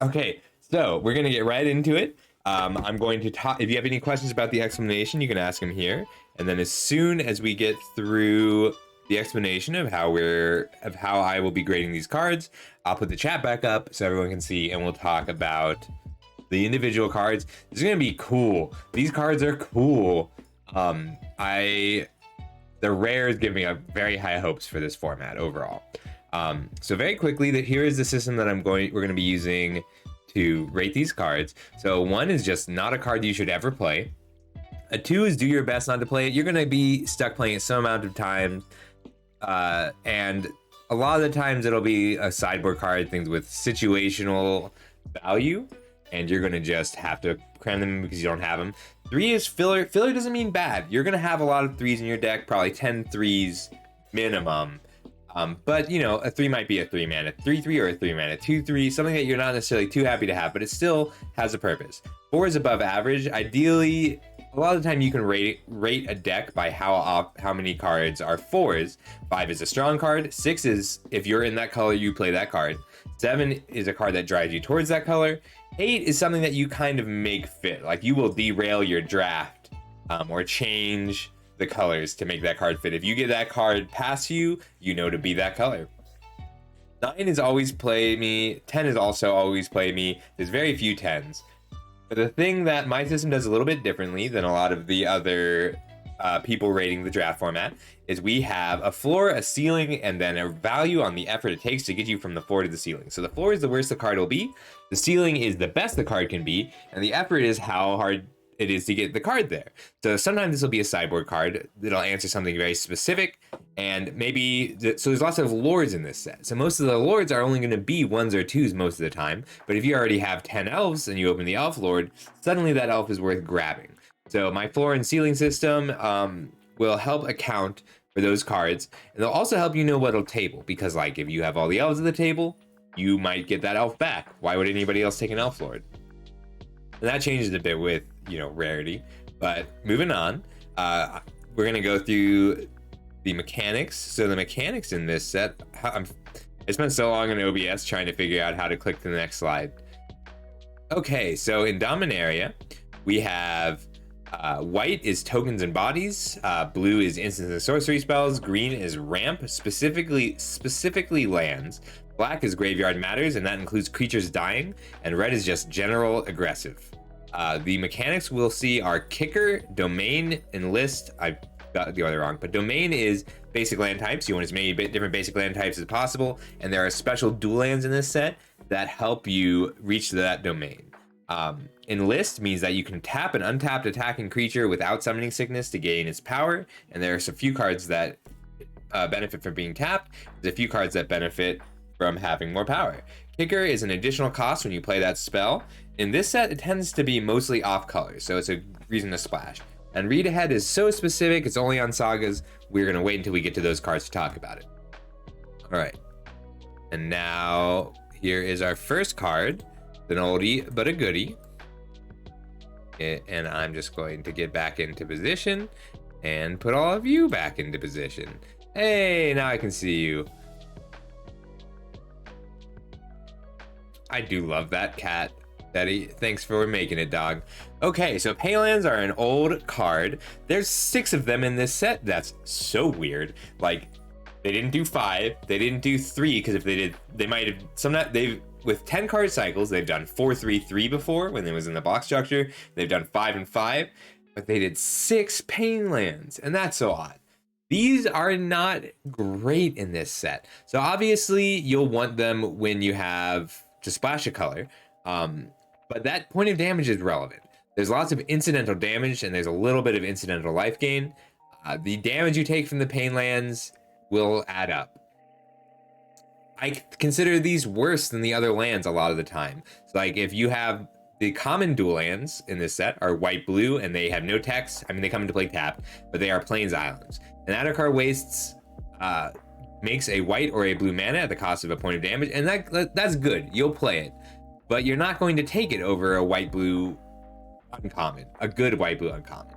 Okay, so we're gonna get right into it. I'm going to talk. If you have any questions about the explanation, you can ask them here. And then as soon as we get through the explanation of how I will be grading these cards, I'll put the chat back up so everyone can see, and we'll talk about the individual cards. This is gonna be cool. These cards are cool. I the rares give me a very high hopes for this format overall. So very quickly, that here is the system that we're going to be using to rate these cards. So 1 is just not a card you should ever play. A 2 is do your best not to play it. You're going to be stuck playing it some amount of time, and a lot of the times it'll be a sideboard card, things with situational value, and you're going to just have to cram them because you don't have them. 3 is filler. Filler doesn't mean bad. You're going to have a lot of 3s in your deck, probably 10 3s minimum. But you know, a 3 might be a 3 mana 3/3 or a 3 mana 2/3, something that you're not necessarily too happy to have, but it still has a purpose. 4 is above average. Ideally, a lot of the time you can rate a deck by how many cards are 4s. 5 is a strong card. 6 is if you're in that color, you play that card. 7 is a card that drives you towards that color. 8 is something that you kind of make fit, like you will derail your draft, or change the colors to make that card fit. If you get that card past you, you know to be that color. 9 is always play me. 10 is also always play me. There's very few 10s. But the thing that my system does a little bit differently than a lot of the other people rating the draft format is we have a floor, a ceiling, and then a value on the effort it takes to get you from the floor to the ceiling. So the floor is the worst the card will be, the ceiling is the best the card can be, and the effort is how hard it is to get the card there. So sometimes this will be a sideboard card that'll answer something very specific, and maybe so there's lots of lords in this set. So most of the lords are only going to be 1s or 2s most of the time, but if you already have 10 elves and you open the elf lord, suddenly that elf is worth grabbing. So my floor and ceiling system will help account for those cards, and they'll also help you know what'll table, because like if you have all the elves at the table, you might get that elf back. Why would anybody else take an elf lord? And that changes a bit with, you know, rarity. But moving on, we're gonna go through the mechanics. So the mechanics in this set, I spent so long in OBS trying to figure out how to click to the next slide. Okay, so in Dominaria, we have white is tokens and bodies, blue is instants and sorcery spells, green is ramp, specifically lands, black is graveyard matters, and that includes creatures dying, and red is just general aggressive. The mechanics we'll see are kicker, domain, enlist. I got the other wrong, but domain is basic land types. You want as many different basic land types as possible, and there are special dual lands in this set that help you reach that domain. Enlist means that you can tap an untapped attacking creature without summoning sickness to gain its power, and there are a few cards that benefit from being tapped. There's a few cards that benefit from having more power. Kicker is an additional cost when you play that spell. In this set, it tends to be mostly off color, so it's a reason to splash. And read ahead is so specific, it's only on sagas. We're gonna wait until we get to those cards to talk about it. All right, and now here is our first card, an oldie but a goodie. And I'm just going to get back into position and put all of you back into position. Hey, now I can see you. I do love that cat. Daddy, thanks for making it, dog. Okay, so Paylands are an old card. There's 6 of them in this set. That's so weird. Like, they didn't do 5, they didn't do 3, because if they did, they might have, with 10 card cycles, they've done 4-3-3 before when it was in the box structure. They've done 5 and 5, but they did 6 Painlands, and that's so odd. These are not great in this set. So obviously you'll want them when you have to splash a color, but that point of damage is relevant. There's lots of incidental damage, and there's a little bit of incidental life gain. The damage you take from the Painlands will add up. I consider these worse than the other lands a lot of the time. So like if you have the common dual lands in this set are white blue, and they have no text. I mean, they come into play tapped, but they are Plains Islands. And Adakar Wastes makes a white or a blue mana at the cost of a point of damage, and that's good. You'll play it, but you're not going to take it over a white blue uncommon, a good white blue uncommon.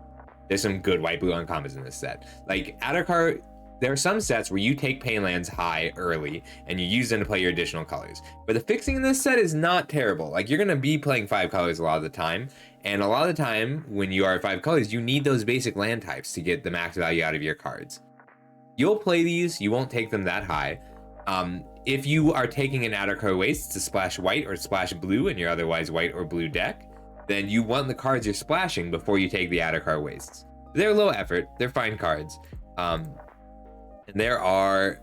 There's some good white blue uncommons in this set. Like Adakar There are some sets where you take pain lands high early and you use them to play your additional colors. But the fixing in this set is not terrible. Like, you're going to be playing 5 colors a lot of the time. And a lot of the time, when you are at 5 colors, you need those basic land types to get the max value out of your cards. You'll play these, you won't take them that high. If you are taking an Outer Core Waste to splash white or splash blue in your otherwise white or blue deck, then you want the cards you're splashing before you take the Outer Core Wastes. They're low effort, they're fine cards. And there are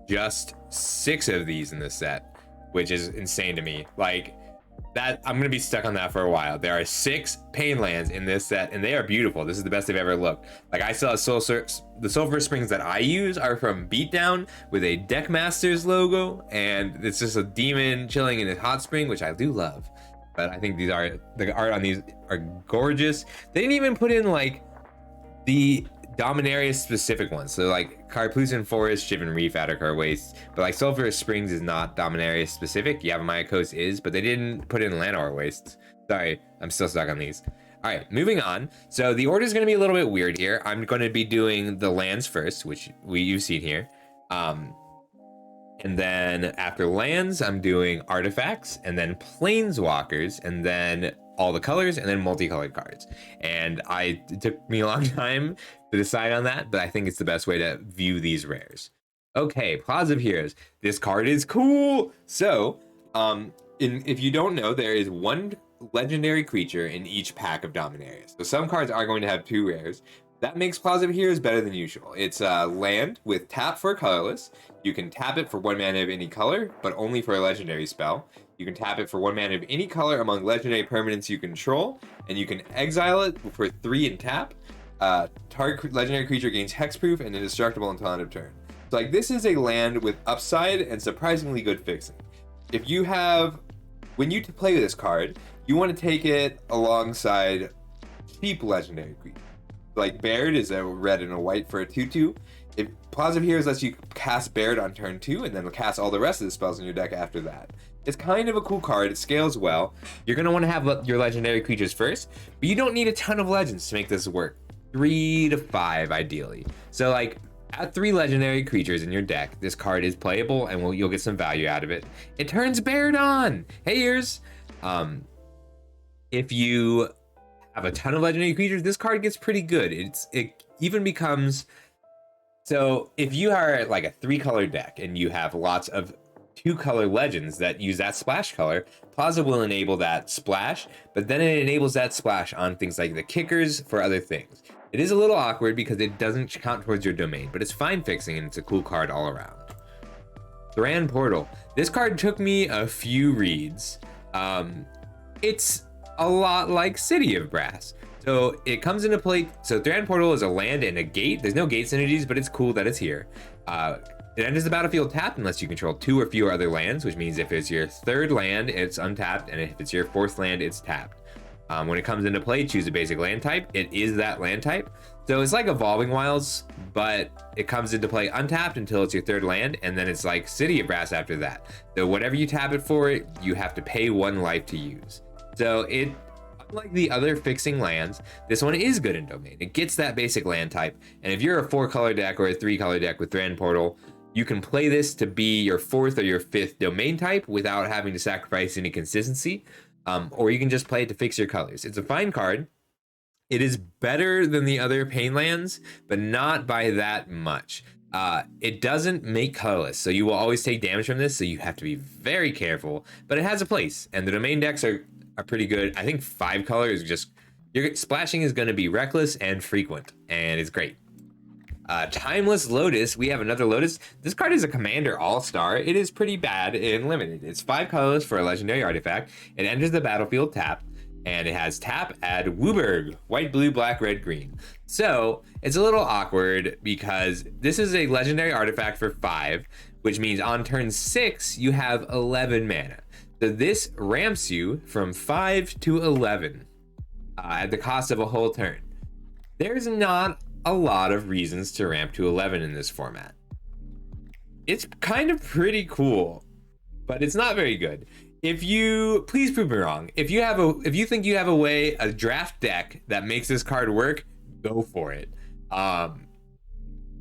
just 6 of these in this set, which is insane to me. Like, that, I'm gonna be stuck on that for a while. There are 6 pain lands in this set, and they are beautiful. This is the best they've ever looked. Like, I saw the Sulfur Springs that I use are from Beatdown with a Deckmasters logo, and it's just a demon chilling in a hot spring, which I do love. But I think the art on these are gorgeous. They didn't even put in like the Dominaria specific ones. So like Carplusan Forest, Shivan Reef, Outer Core Waste. But like Sulphur Springs is not Dominaria specific. Yavimaya Coast is, but they didn't put in Llanowar Wastes. Sorry, I'm still stuck on these. All right, moving on. So the order is going to be a little bit weird here. I'm going to be doing the lands first, which you've seen here. And then after lands, I'm doing artifacts, and then planeswalkers, and then all the colors, and then multicolored cards. And it took me a long time to decide on that, but I think it's the best way to view these rares. Okay, Plaza of Heroes. This card is cool. So, if you don't know, there is 1 legendary creature in each pack of Dominaria. So some cards are going to have 2 rares. That makes Plaza of Heroes better than usual. It's a land with tap for colorless. You can tap it for 1 mana of any color, but only for a legendary spell. You can tap it for 1 mana of any color among legendary permanents you control, and you can exile it for 3 and tap. Target legendary creature gains hexproof and indestructible until end of turn. So like, this is a land with upside and surprisingly good fixing. If you have, when you play this card, you want to take it alongside cheap legendary creatures. Like Baird is a red and a white for a 2/2. If Plaza of Heroes lets you cast Baird on turn 2 and then cast all the rest of the spells in your deck after that. It's kind of a cool card. It scales well. You're going to want to have your legendary creatures first, but you don't need a ton of legends to make this work. 3 to 5 ideally. So like, at 3 legendary creatures in your deck, this card is playable and you'll get some value out of it. It turns Baird on. Hey, ears. If you have a ton of legendary creatures, this card gets pretty good. It even becomes, so if you are like a 3-color deck and you have lots of 2-color legends that use that splash color, Plaza will enable that splash, but then it enables that splash on things like the kickers for other things. It is a little awkward because it doesn't count towards your domain, but it's fine fixing and it's a cool card all around. Thran Portal. This card took me a few reads. It's a lot like City of Brass. So it comes into play. So Thran Portal is a land and a gate. There's no gate synergies, but it's cool that it's here. It enters the battlefield tapped unless you control 2 or fewer other lands, which means if it's your 3rd land, it's untapped, and if it's your 4th land, it's tapped. When it comes into play, choose a basic land type. It is that land type. So it's like Evolving Wilds, but it comes into play untapped until it's your 3rd land, and then it's like City of Brass after that. So whatever you tap it for, you have to pay 1 life to use. So unlike the other fixing lands, this one is good in domain. It gets that basic land type, and if you're a 4-color deck or a 3-color deck with Thran Portal, you can play this to be your 4th or your 5th domain type without having to sacrifice any consistency, or you can just play it to fix your colors. It's a fine card. It is better than the other pain lands, but not by that much. It doesn't make colorless, so you will always take damage from this, so you have to be very careful, but it has a place, and the domain decks are pretty good. I think 5 color is just, your splashing is going to be reckless and frequent, and it's great. Timeless Lotus. We have another Lotus. This card is a commander all-star. It is pretty bad in limited. It's 5 colors for a legendary artifact. It enters the battlefield tapped, and it has tap, add Wooburg, white, blue, black, red, green. So it's a little awkward because this is a legendary artifact for 5, which means on turn 6 you have 11 mana. So this ramps you from 5 to 11 at the cost of a whole turn. There's not a lot of reasons to ramp to 11 in this format. It's kind of pretty cool, but it's not very good. Please prove me wrong. If you think you have a draft deck that makes this card work, go for it.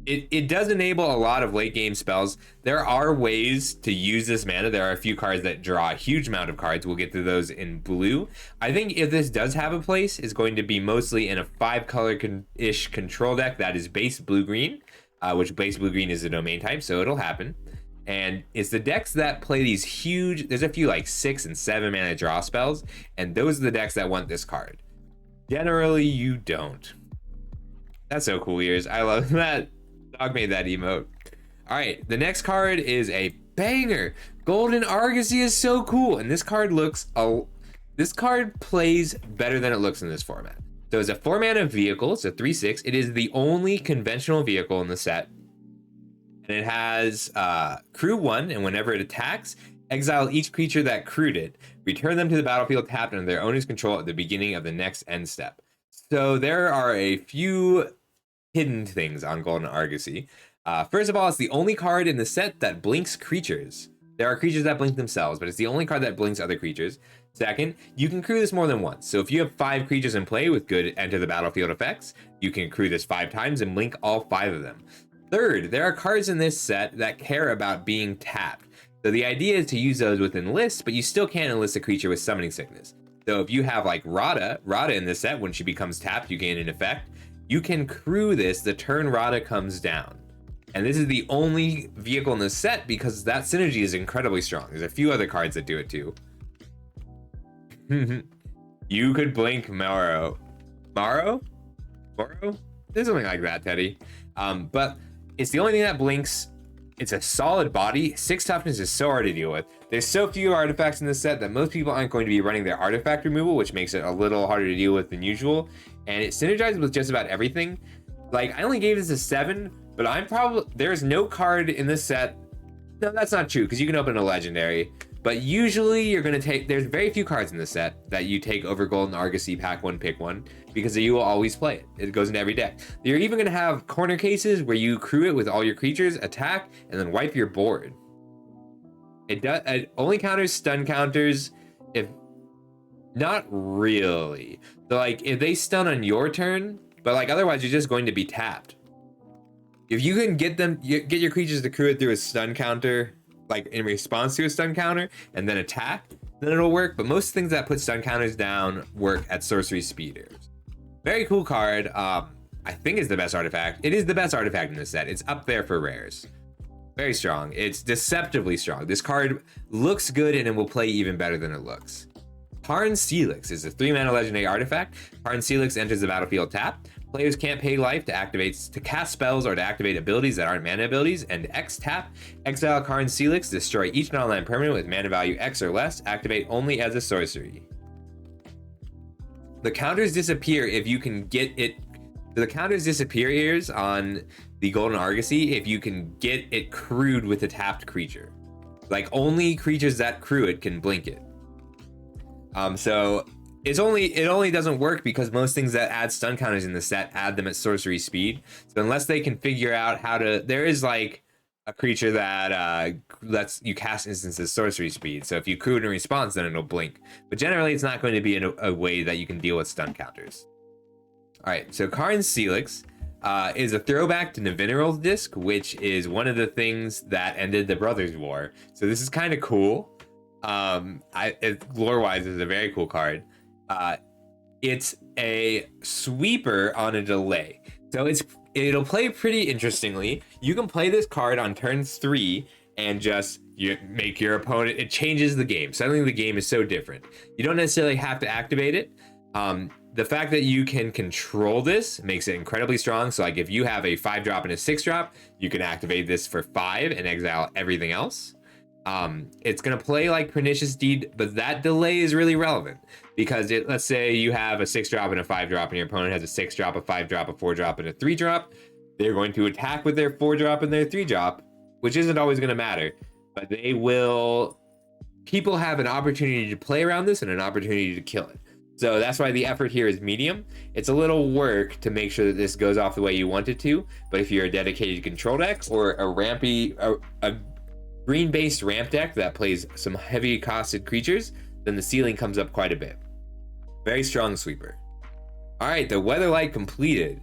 It does enable a lot of late game spells. There are ways to use this mana. There are a few cards that draw a huge amount of cards. We'll get to those in blue. I think if this does have a place, it's going to be mostly in a 5-color-ish control deck that is base blue-green, which base blue-green is a domain type, so it'll happen. And it's the decks that play these huge, there's a few like 6 and 7 mana draw spells, and those are the decks that want this card. Generally, you don't. That's so cool, Ears. I love that. Dog made that emote. All right, the next card is a banger. Golden Argosy is so cool, and this card plays better than it looks in this format. So it's a 4-mana vehicle. It's a 3/6. It is the only conventional vehicle in the set, and it has crew 1. And whenever it attacks, exile each creature that crewed it. Return them to the battlefield tapped under their owner's control at the beginning of the next end step. So there are a few hidden things on Golden Argosy. First of all, it's the only card in the set that blinks creatures. There are creatures that blink themselves, but it's the only card that blinks other creatures. Second, you can crew this more than once. So if you have 5 creatures in play with good enter the battlefield effects, you can crew this 5 times and blink all 5 of them. Third, there are cards in this set that care about being tapped. So the idea is to use those within lists, but you still can't enlist a creature with summoning sickness. So if you have like Rada in this set, when she becomes tapped, you gain an effect. You can crew this the turn Rada comes down. And this is the only vehicle in the set because that synergy is incredibly strong. There's a few other cards that do it too. You could blink Moro. Moro? There's something like that, Teddy. But it's the only thing that blinks. It's a solid body. 6 toughness is so hard to deal with. There's so few artifacts in this set that most people aren't going to be running their artifact removal, which makes it a little harder to deal with than usual. And it synergizes with just about everything. Like, I only gave this a 7, but there's no card in this set. No, that's not true, because you can open a legendary. But usually you're going to take, there's very few cards in this set that you take over Golden Argosy, pack 1, pick 1, because you will always play it. It goes into every deck. You're even going to have corner cases where you crew it with all your creatures, attack, and then wipe your board. It only counters stun counters if, not really. So like, if they stun on your turn, but like otherwise you're just going to be tapped. If you can get your creatures to crew it through a stun counter, like in response to a stun counter, and then attack, then it'll work. But most things that put stun counters down work at sorcery speeders. Very cool card. I think it's the best artifact. It is the best artifact in this set. It's up there for rares. Very strong. It's deceptively strong. This card looks good and it will play even better than it looks. Karn Celix is a 3-mana legendary artifact. Karn Celix enters the battlefield tapped. Players can't pay life to cast spells or to activate abilities that aren't mana abilities, and X tap, exile Karn Celix, destroy each non-land permanent with mana value X or less, activate only as a sorcery. The counters disappear if you can get it. The counters disappear ears on the Golden Argosy if you can get it crewed with a tapped creature. Like, only creatures that crew it can blink it. So it only doesn't work because most things that add stun counters in the set add them at sorcery speed. So unless they can figure out how to, there is like a creature that lets you cast instances sorcery speed. So if you crew it in response, then it'll blink. But generally, it's not going to be in a way that you can deal with stun counters. All right, so Karn Celix is a throwback to Navinaral's Disc, which is one of the things that ended the Brothers War. So this is kind of cool. Lore-wise, is a very cool card. It's a sweeper on a delay. So it'll play pretty interestingly. You can play this card on turn 3 and just make your opponent, it changes the game. Suddenly the game is so different. You don't necessarily have to activate it. The fact that you can control this makes it incredibly strong. So like if you have a 5-drop and a 6-drop, you can activate this for 5 and exile everything else. It's going to play like Pernicious Deed, but that delay is really relevant because let's say you have a 6-drop and a 5-drop and your opponent has a 6-drop, a 5-drop, a 4-drop, and a 3-drop. They're going to attack with their 4-drop and their 3-drop, which isn't always going to matter, but people have an opportunity to play around this and an opportunity to kill it. So that's why the effort here is medium. It's a little work to make sure that this goes off the way you want it to, but if you're a dedicated control deck or a green-based ramp deck that plays some heavy costed creatures, then the ceiling comes up quite a bit. Very strong sweeper. All right, the Weatherlight completed.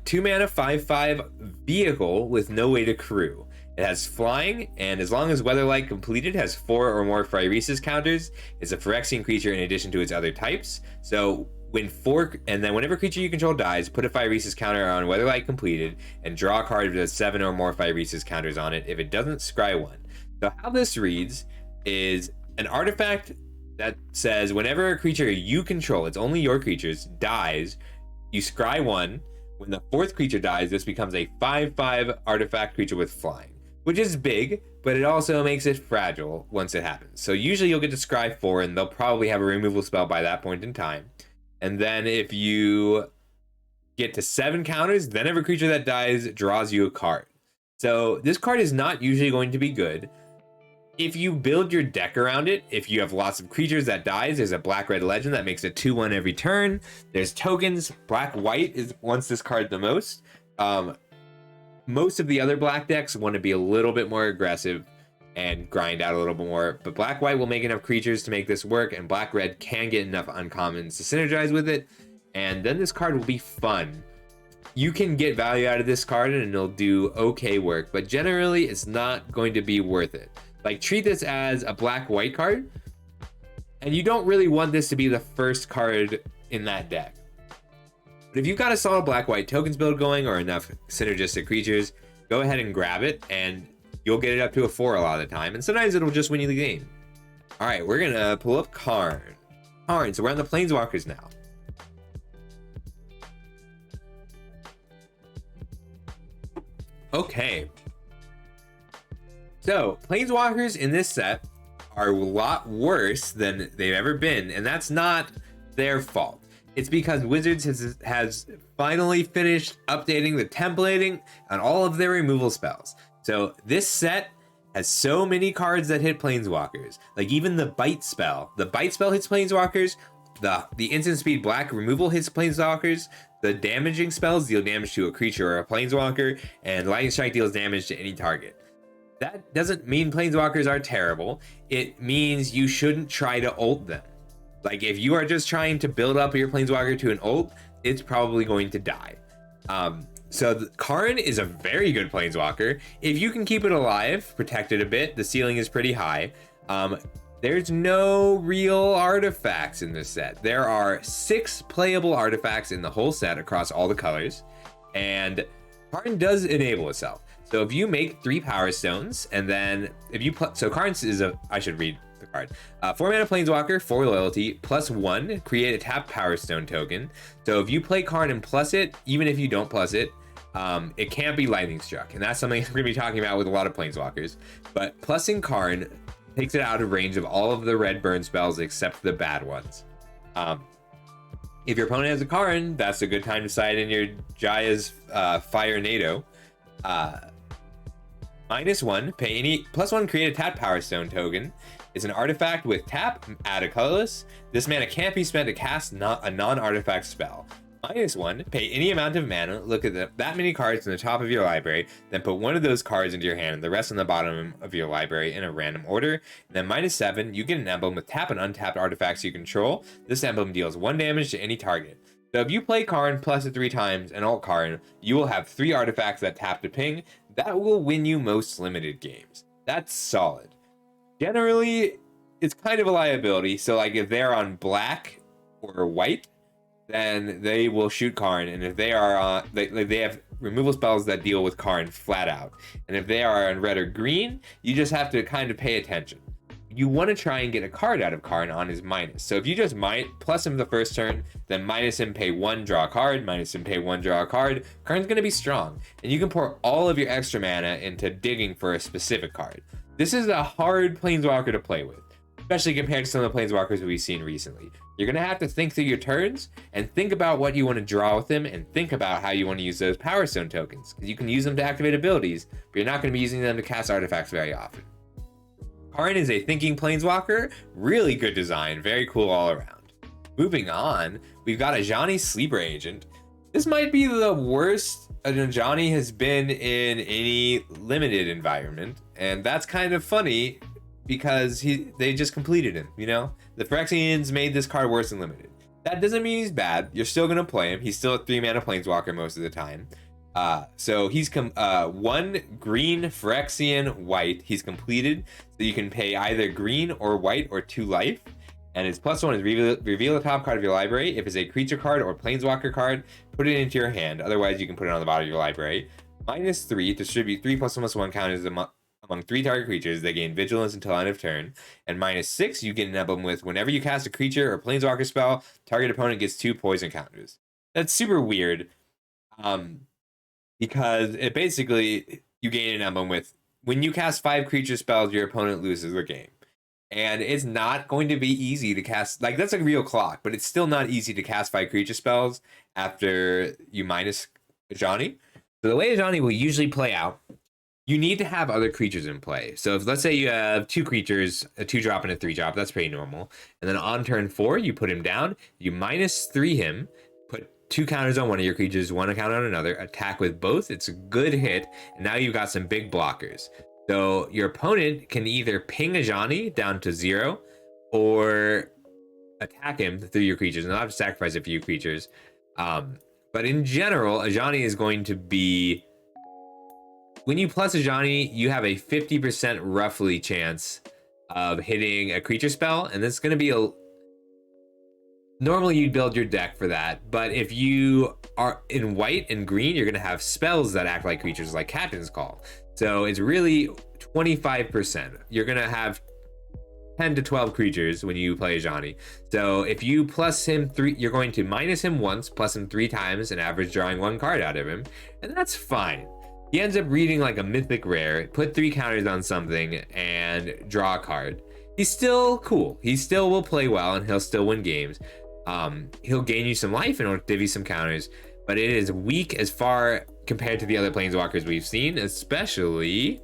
2 mana, 5/5 vehicle with no way to crew. It has flying, and as long as Weatherlight completed has 4 or more Phyresis counters, it's a Phyrexian creature in addition to its other types. So whenever creature you control dies, put a Phyresis counter on Weatherlight completed, and draw a card that has 7 or more Phyresis counters on it. If it doesn't, scry 1. So how this reads is an artifact that says whenever a creature you control, it's only your creatures, dies, you scry 1. When the 4th creature dies, this becomes a 5/5 artifact creature with flying, which is big, but it also makes it fragile once it happens. So usually you'll get to scry 4, and they'll probably have a removal spell by that point in time. And then if you get to 7 counters, then every creature that dies draws you a card. So this card is not usually going to be good. If you build your deck around it, if you have lots of creatures that dies, there's a black-red legend that makes it 2/1 every turn. There's tokens. Black-white wants this card the most. Most of the other black decks want to be a little bit more aggressive and grind out a little bit more, but black-white will make enough creatures to make this work, and black-red can get enough uncommons to synergize with it, and then this card will be fun. You can get value out of this card and it'll do okay work, but generally it's not going to be worth it. Like, treat this as a black-white card, and you don't really want this to be the first card in that deck. But if you've got a solid black-white tokens build going or enough synergistic creatures, go ahead and grab it, and you'll get it up to a 4 a lot of the time, and sometimes it'll just win you the game. All right, we're gonna pull up Karn. So we're on the Planeswalkers now. Okay. So, Planeswalkers in this set are a lot worse than they've ever been, and that's not their fault. It's because Wizards has finally finished updating the templating on all of their removal spells. So this set has so many cards that hit Planeswalkers. Like even the Bite spell. The Bite spell hits Planeswalkers. The instant speed black removal hits Planeswalkers. The damaging spells deal damage to a creature or a Planeswalker, and Lightning Strike deals damage to any target. That doesn't mean Planeswalkers are terrible. It means you shouldn't try to ult them. Like if you are just trying to build up your Planeswalker to an ult, it's probably going to die. So Karn is a very good Planeswalker. If you can keep it alive, protect it a bit, the ceiling is pretty high. There's no real artifacts in this set. There are 6 playable artifacts in the whole set across all the colors, and Karn does enable itself. So if you make 3 Power Stones, and then if you so Karn is I should read the card. 4 mana Planeswalker, 4 loyalty, +1, create a tap Power Stone token. So if you play Karn and plus it, even if you don't plus it, it can't be Lightning Struck, and that's something we're gonna be talking about with a lot of Planeswalkers. But plussing Karn takes it out of range of all of the red burn spells except the bad ones. If your opponent has a Karn, that's a good time to side in your Jaya's Fire NATO. -1, pay any +1, create a tap Power Stone token. It's an artifact with tap, add a colorless. This mana can't be spent to cast a non-artifact spell. -1, pay any amount of mana, look at that many cards in the top of your library, then put one of those cards into your hand and the rest on the bottom of your library in a random order. And then -7, you get an emblem with tap and untapped artifacts you control. This emblem deals 1 damage to any target. So if you play Karn plus it 3 times and ult Karn, you will have 3 artifacts that tap to ping. That will win you most limited games. That's solid. Generally, it's kind of a liability. So like if they're on black or white, then they will shoot Karn, and if they are on, they have removal spells that deal with Karn flat out. And if they are on red or green, you just have to kind of pay attention. You want to try and get a card out of Karn on his minus. So if you just plus him the first turn, then minus him, pay 1, draw a card, minus him, pay 1, draw a card, Karn's going to be strong. And you can pour all of your extra mana into digging for a specific card. This is a hard Planeswalker to play with, especially compared to some of the Planeswalkers that we've seen recently. You're going to have to think through your turns and think about what you want to draw with them, and think about how you want to use those Power Stone tokens, because you can use them to activate abilities, but you're not going to be using them to cast artifacts very often. Karn is a thinking Planeswalker, really good design, very cool all around. Moving on, we've got a Ajani Sleeper Agent. This might be the worst Ajani has been in any limited environment, and that's kind of funny because they just completed him, you know? The Phyrexians made this card worse than limited. That doesn't mean he's bad. You're still gonna play him. He's still a 3-mana planeswalker most of the time. So he's 1 green Phyrexian white. He's completed, so you can pay either green or white or 2 life. And his +1 is reveal the top card of your library. If it's a creature card or planeswalker card, put it into your hand. Otherwise, you can put it on the bottom of your library. -3, distribute 3+1/+1 counters among 3 target creatures. They gain vigilance until end of turn. And -6, you get an emblem with whenever you cast a creature or planeswalker spell, target opponent gets 2 poison counters. That's super weird. Because it basically, you gain an emblem with when you cast 5 creature spells, your opponent loses the game. And it's not going to be easy to cast, like, that's a real clock, but it's still not easy to cast 5 creature spells after you minus Ajani. So the way Ajani will usually play out, you need to have other creatures in play. So if, let's say you have 2 creatures, a 2-drop and a 3-drop, that's pretty normal. And then on turn 4, you put him down, you -3 him, put 2 counters on one of your creatures, 1 counter on another, attack with both, it's a good hit, and now you've got some big blockers. So your opponent can either ping Ajani down to 0 or attack him through your creatures, and they'll have to sacrifice a few creatures. But in general, Ajani is going to be... When you plus Ajani, you have a 50% roughly chance of hitting a creature spell, and that's going to be a... Normally you'd build your deck for that, but if you are in white and green, you're going to have spells that act like creatures, like Captain's Call. So it's really 25%. You're going to have 10 to 12 creatures when you play Ajani. So if you plus him 3, you're going to minus him once, plus him 3 times, and average drawing 1 card out of him. And that's fine. He ends up reading like a mythic rare, put 3 counters on something, and draw a card. He's still cool. He still will play well, and he'll still win games. He'll gain you some life and he'll give you some counters, but it is weak as far compared to the other planeswalkers we've seen, especially,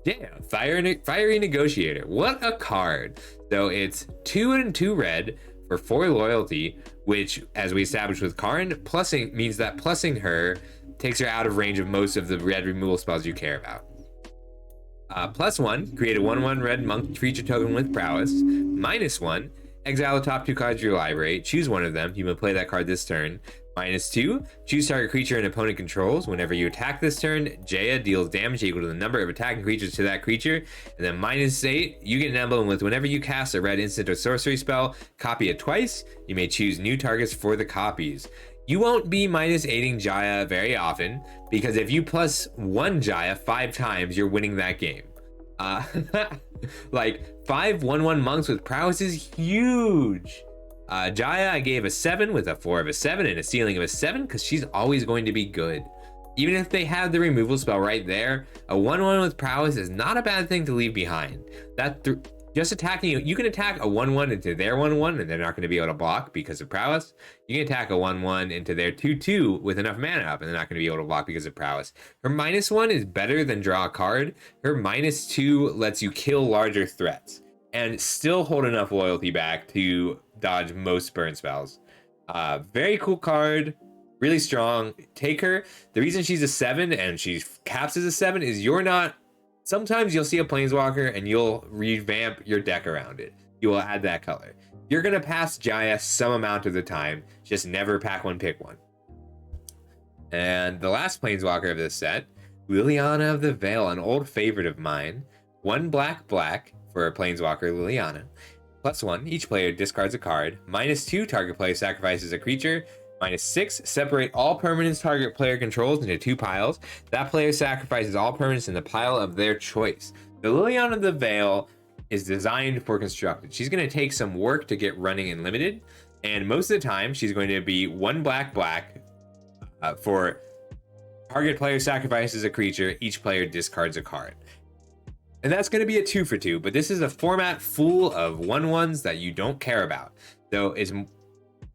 yeah, Fiery Negotiator. What a card. So it's 2 and 2 red for 4 loyalty, which, as we established with Karn, plussing means that plussing her takes her out of range of most of the red removal spells you care about. +1, create a 1/1 red monk creature token with prowess. -1, exile the top 2 cards of your library, choose one of them, you may play that card this turn. -2, choose target creature an opponent controls. Whenever you attack this turn, Jaya deals damage equal to the number of attacking creatures to that creature. And then -8, you get an emblem with whenever you cast a red instant or sorcery spell, copy it twice. You may choose new targets for the copies. You won't be -8ing Jaya very often, because if you +1 Jaya 5 times, you're winning that game. Like 5 1/1 monks with prowess is huge. Jaya, I gave a 7 with a 4 of a 7 and a ceiling of a 7 because she's always going to be good. Even if they have the removal spell right there, a 1/1 with prowess is not a bad thing to leave behind. Just attacking, you can attack a 1/1 into their 1/1 and they're not going to be able to block because of prowess. You can attack a 1/1 into their 2/2 with enough mana up and they're not going to be able to block because of prowess. Her -1 is better than draw a card. Her -2 lets you kill larger threats and still hold enough loyalty back to dodge most burn spells. Very cool card, really strong. Take her. The reason she's a 7 and she caps as a 7 is you're not... Sometimes you'll see a planeswalker and you'll revamp your deck around it. You will add that color. You're going to pass Jaya some amount of the time, just never pack one, pick one. And the last planeswalker of this set, Liliana of the Veil, an old favorite of mine. 1 black for a planeswalker, Liliana. +1, each player discards a card. -2, target player sacrifices a creature. -6, separate all permanents target player controls into 2 piles. That player sacrifices all permanents in the pile of their choice. The Liliana of the Veil is designed for constructed. She's going to take some work to get running in limited, and most of the time she's going to be 1 black for target player sacrifices a creature, each player discards a card. And that's going to be a 2 for 2, but this is a format full of 1/1s that you don't care about. So it's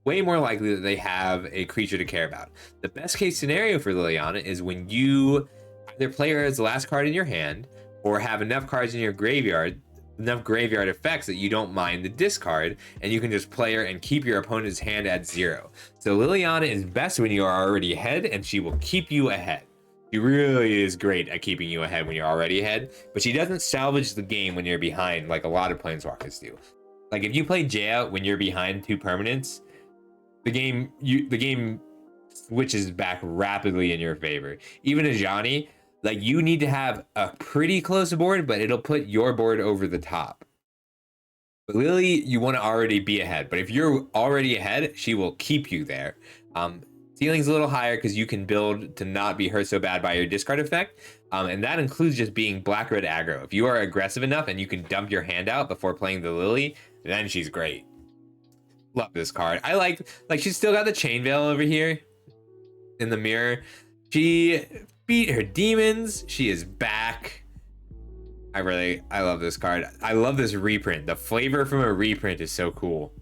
way more likely that they have a creature to care about. The best case scenario for Liliana is when you either play her as the last card in your hand or have enough cards in your graveyard, enough graveyard effects that you don't mind the discard, and you can just play her and keep your opponent's hand at 0. So Liliana is best when you are already ahead, and she will keep you ahead. She really is great at keeping you ahead when you're already ahead, but she doesn't salvage the game when you're behind like a lot of planeswalkers do. Like if you play Jaya when you're behind 2 permanents, the game switches back rapidly in your favor. Even Ajani, like you need to have a pretty close board, but it'll put your board over the top. But Lily, you want to already be ahead, but if you're already ahead, she will keep you there. Ceiling's a little higher because you can build to not be hurt so bad by your discard effect, and that includes just being black-red aggro. If you are aggressive enough and you can dump your hand out before playing the Lily, then she's great. Love this card. I like she's still got the chain veil over here in the mirror. She beat her demons. She is back. I love this card. I love this reprint. The flavor from a reprint is so cool.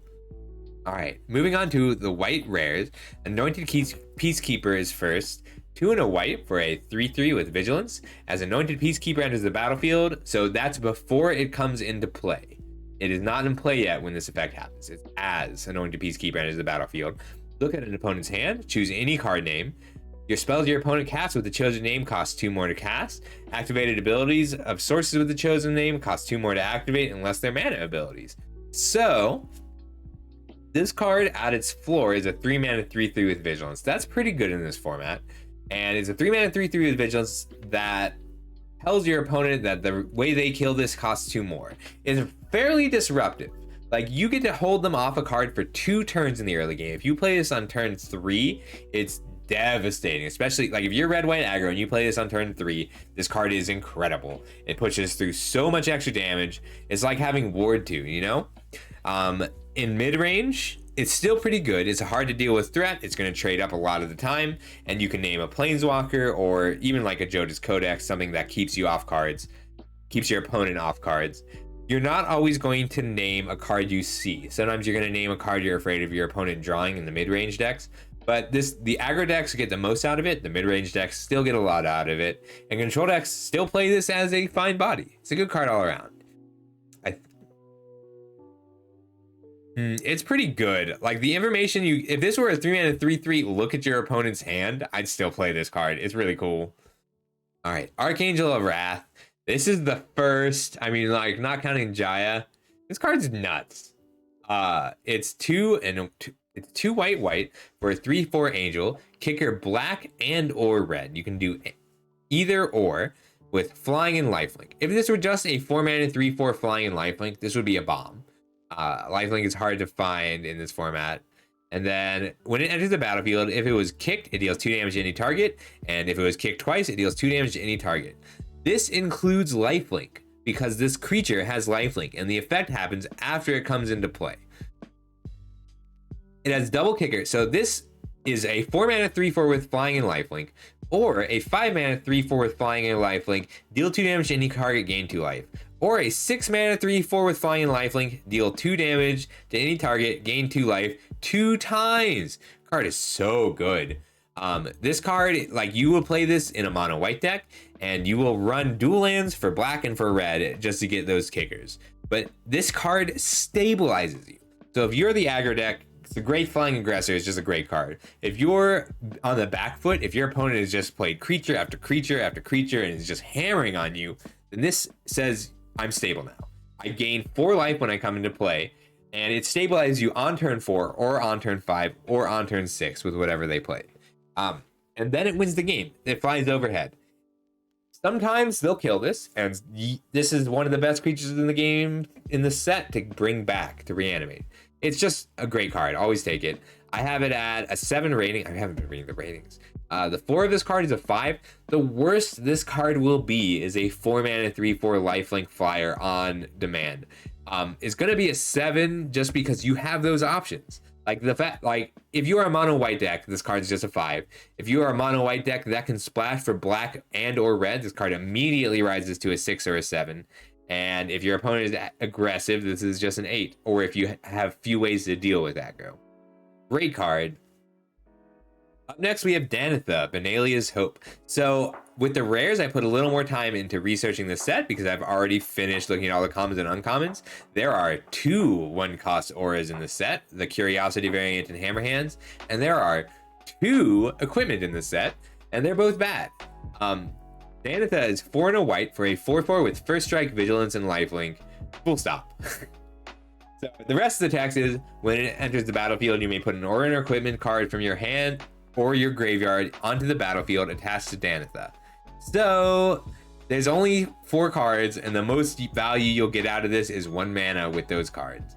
All right, moving on to the white rares. Anointed Peacekeeper is first. 2 and a white for a 3/3 with vigilance. As Anointed Peacekeeper enters the battlefield, so that's before it comes into play. It is not in play yet when this effect happens. It's as Anointed Peacekeeper enters the battlefield. Look at an opponent's hand, choose any card name. Your spells your opponent casts with the chosen name cost 2 more to cast. Activated abilities of sources with the chosen name cost 2 more to activate unless they're mana abilities. So, this card at its floor is a 3 mana 3/3 with vigilance. That's pretty good in this format. And it's a 3 mana 3/3 with vigilance that tells your opponent that the way they kill this costs 2 more. It's fairly disruptive. Like, you get to hold them off a card for 2 turns in the early game. If you play this on turn 3, it's devastating, especially like if you're red white aggro and you play this on turn 3, this card is incredible. It pushes through so much extra damage. It's like having ward 2, you know? In mid-range, it's still pretty good. It's a hard to deal with threat. It's going to trade up a lot of the time, and you can name a Planeswalker or even like a Joda's Codex, something that keeps you off cards, keeps your opponent off cards. You're not always going to name a card you see. Sometimes you're going to name a card you're afraid of your opponent drawing in the mid-range decks. But the aggro decks get the most out of it. The mid-range decks still get a lot out of it. And control decks still play this as a fine body. It's a good card all around. It's pretty good. Like the information if this were a 3 mana 3/3, look at your opponent's hand, I'd still play this card. It's really cool. All right, Archangel of Wrath. This is the first, I mean, like not counting Jaya. This card's nuts. It's 2 white for a 3/4 angel. Kicker black and or red. You can do either or with flying and lifelink. If this were just a 4 mana 3/4 flying and lifelink, this would be a bomb. Lifelink is hard to find in this format. And then when it enters the battlefield, if it was kicked, it deals 2 damage to any target. And if it was kicked twice, it deals 2 damage to any target. This includes lifelink because this creature has lifelink and the effect happens after it comes into play. It has double kicker. So this is a 4 mana 3/4 with flying and lifelink, or a 5 mana 3/4 with flying and lifelink, deal 2 damage to any target, gain 2 life. Or a 6 mana 3/4 with flying and lifelink, deal 2 damage to any target, gain 2 life 2 times. Card is so good. This card, like you will play this in a mono white deck, and you will run dual lands for black and for red just to get those kickers. But this card stabilizes you. So if you're the aggro deck, it's a great flying aggressor. It's just a great card. If you're on the back foot, if your opponent has just played creature after creature after creature and is just hammering on you, then this says, I'm stable now. I gain 4 life when I come into play, and it stabilizes you on turn 4 or on turn 5 or on turn 6 with whatever they play. And then it wins the game. It flies overhead. Sometimes they'll kill this, and this is one of the best creatures in the game in the set to bring back, to reanimate. It's just a great card. Always take it. I have it at a 7 rating. I haven't been reading the ratings. The 4 of this card is a 5. The worst this card will be is a 4 mana 3/4 lifelink flyer on demand. It's going to be a 7 just because you have those options. Like the fact, like if you are a mono white deck, this card is just a 5. If you are a mono white deck that can splash for black and or red, this card immediately rises to a 6 or a 7. And if your opponent is aggressive, this is just an 8. Or if you have few ways to deal with aggro. Great card. Up next, we have Danitha, Benalia's Hope. So with the rares, I put a little more time into researching the set because I've already finished looking at all the commons and uncommons. There are 2 1-cost auras in the set, the Curiosity variant and Hammerhands, and there are 2 equipment in the set, and they're both bad. Danitha is 4 and a white for a 4/4 with first strike, vigilance, and lifelink. Full stop. So the rest of the text is, when it enters the battlefield, you may put an Order Equipment card from your hand or your graveyard onto the battlefield attached to Danitha. So there's only 4 cards, and the most value you'll get out of this is 1 mana with those cards.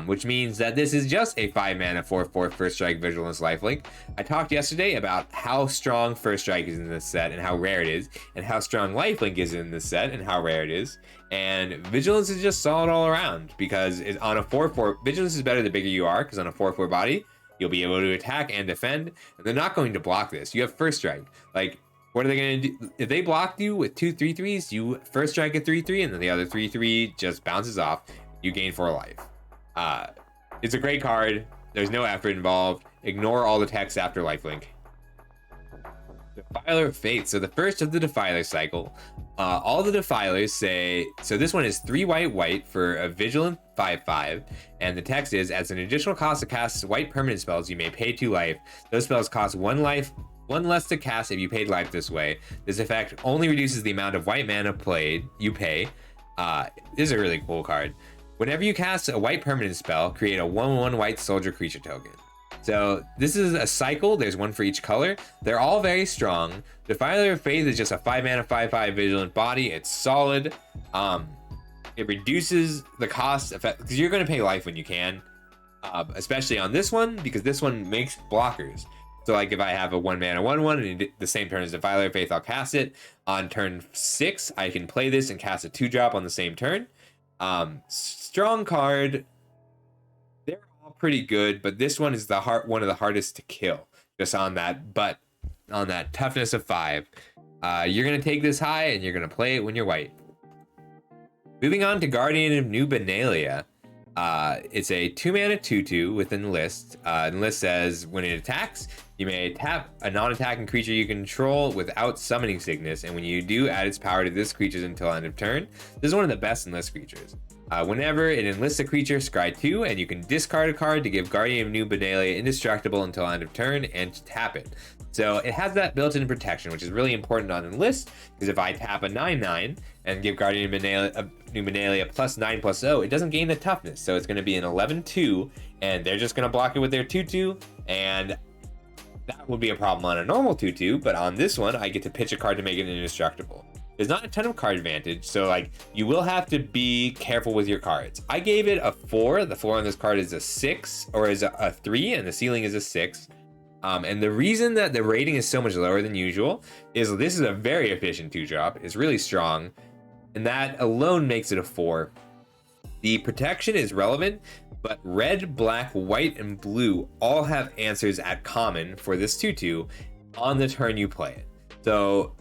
Which means that this is just a 5 mana 4/4 First Strike Vigilance Lifelink. I talked yesterday about how strong First Strike is in this set and how rare it is, and how strong Lifelink is in this set and how rare it is. And Vigilance is just solid all around, because it's on a 4/4. Vigilance is better the bigger you are, because on a 4/4 body, you'll be able to attack and defend, and they're not going to block this. You have First Strike. Like, what are they going to do? If they blocked you with 2 3/3s, you First Strike a 3/3, and then the other 3/3 just bounces off. You gain 4 life. It's a great card. There's no effort involved. Ignore all the text after lifelink. Defiler of Fate. So the first of the Defiler cycle. All the Defilers say, so this one is 3 white for a Vigilant 5/5, and the text is, as an additional cost to cast white permanent spells, you may pay 2 life. Those spells cost 1 life, 1 less to cast if you paid life this way. This effect only reduces the amount of white mana you pay. This is a really cool card. Whenever you cast a white permanent spell, create a 1/1 white soldier creature token. So this is a cycle. There's 1 for each color. They're all very strong. Defiler of Faith is just a 5 mana 5/5 vigilant body. It's solid. It reduces the cost effect, because you're going to pay life when you can, especially on this one, because this one makes blockers. So like if I have a 1 mana 1/1 and the same turn as Defiler of Faith, I'll cast it. On turn 6, I can play this and cast a 2-drop on the same turn. Strong card. They're all pretty good, but this one is one of the hardest to kill, just on that toughness of 5. You're gonna take this high and you're gonna play it when you're white. Moving on to Guardian of New Benalia. It's a 2 mana 2/2 with Enlist. Enlist says, when it attacks, you may tap a non-attacking creature you control without summoning Sickness, and when you do, add its power to this creature's until end of turn. This is one of the best Enlist creatures. Whenever it enlists a creature, scry 2, and you can discard a card to give Guardian of New Benalia indestructible until end of turn and tap it. So it has that built-in protection, which is really important on Enlist, because if I tap a 9/9 and give Guardian of New Benalia +9/+0, it doesn't gain the toughness. So it's going to be an 11/2, and they're just going to block it with their 2/2, and that would be a problem on a normal 2/2, but on this one, I get to pitch a card to make it indestructible. There's not a ton of card advantage, so like you will have to be careful with your cards. I gave it a 4. The 4 on this card is a 6, or is a 3, and the ceiling is a 6. And the reason that the rating is so much lower than usual is this is a very efficient 2-drop. It's really strong, and that alone makes it a 4. The protection is relevant, but red, black, white, and blue all have answers at common for this 2/2 on the turn you play it. So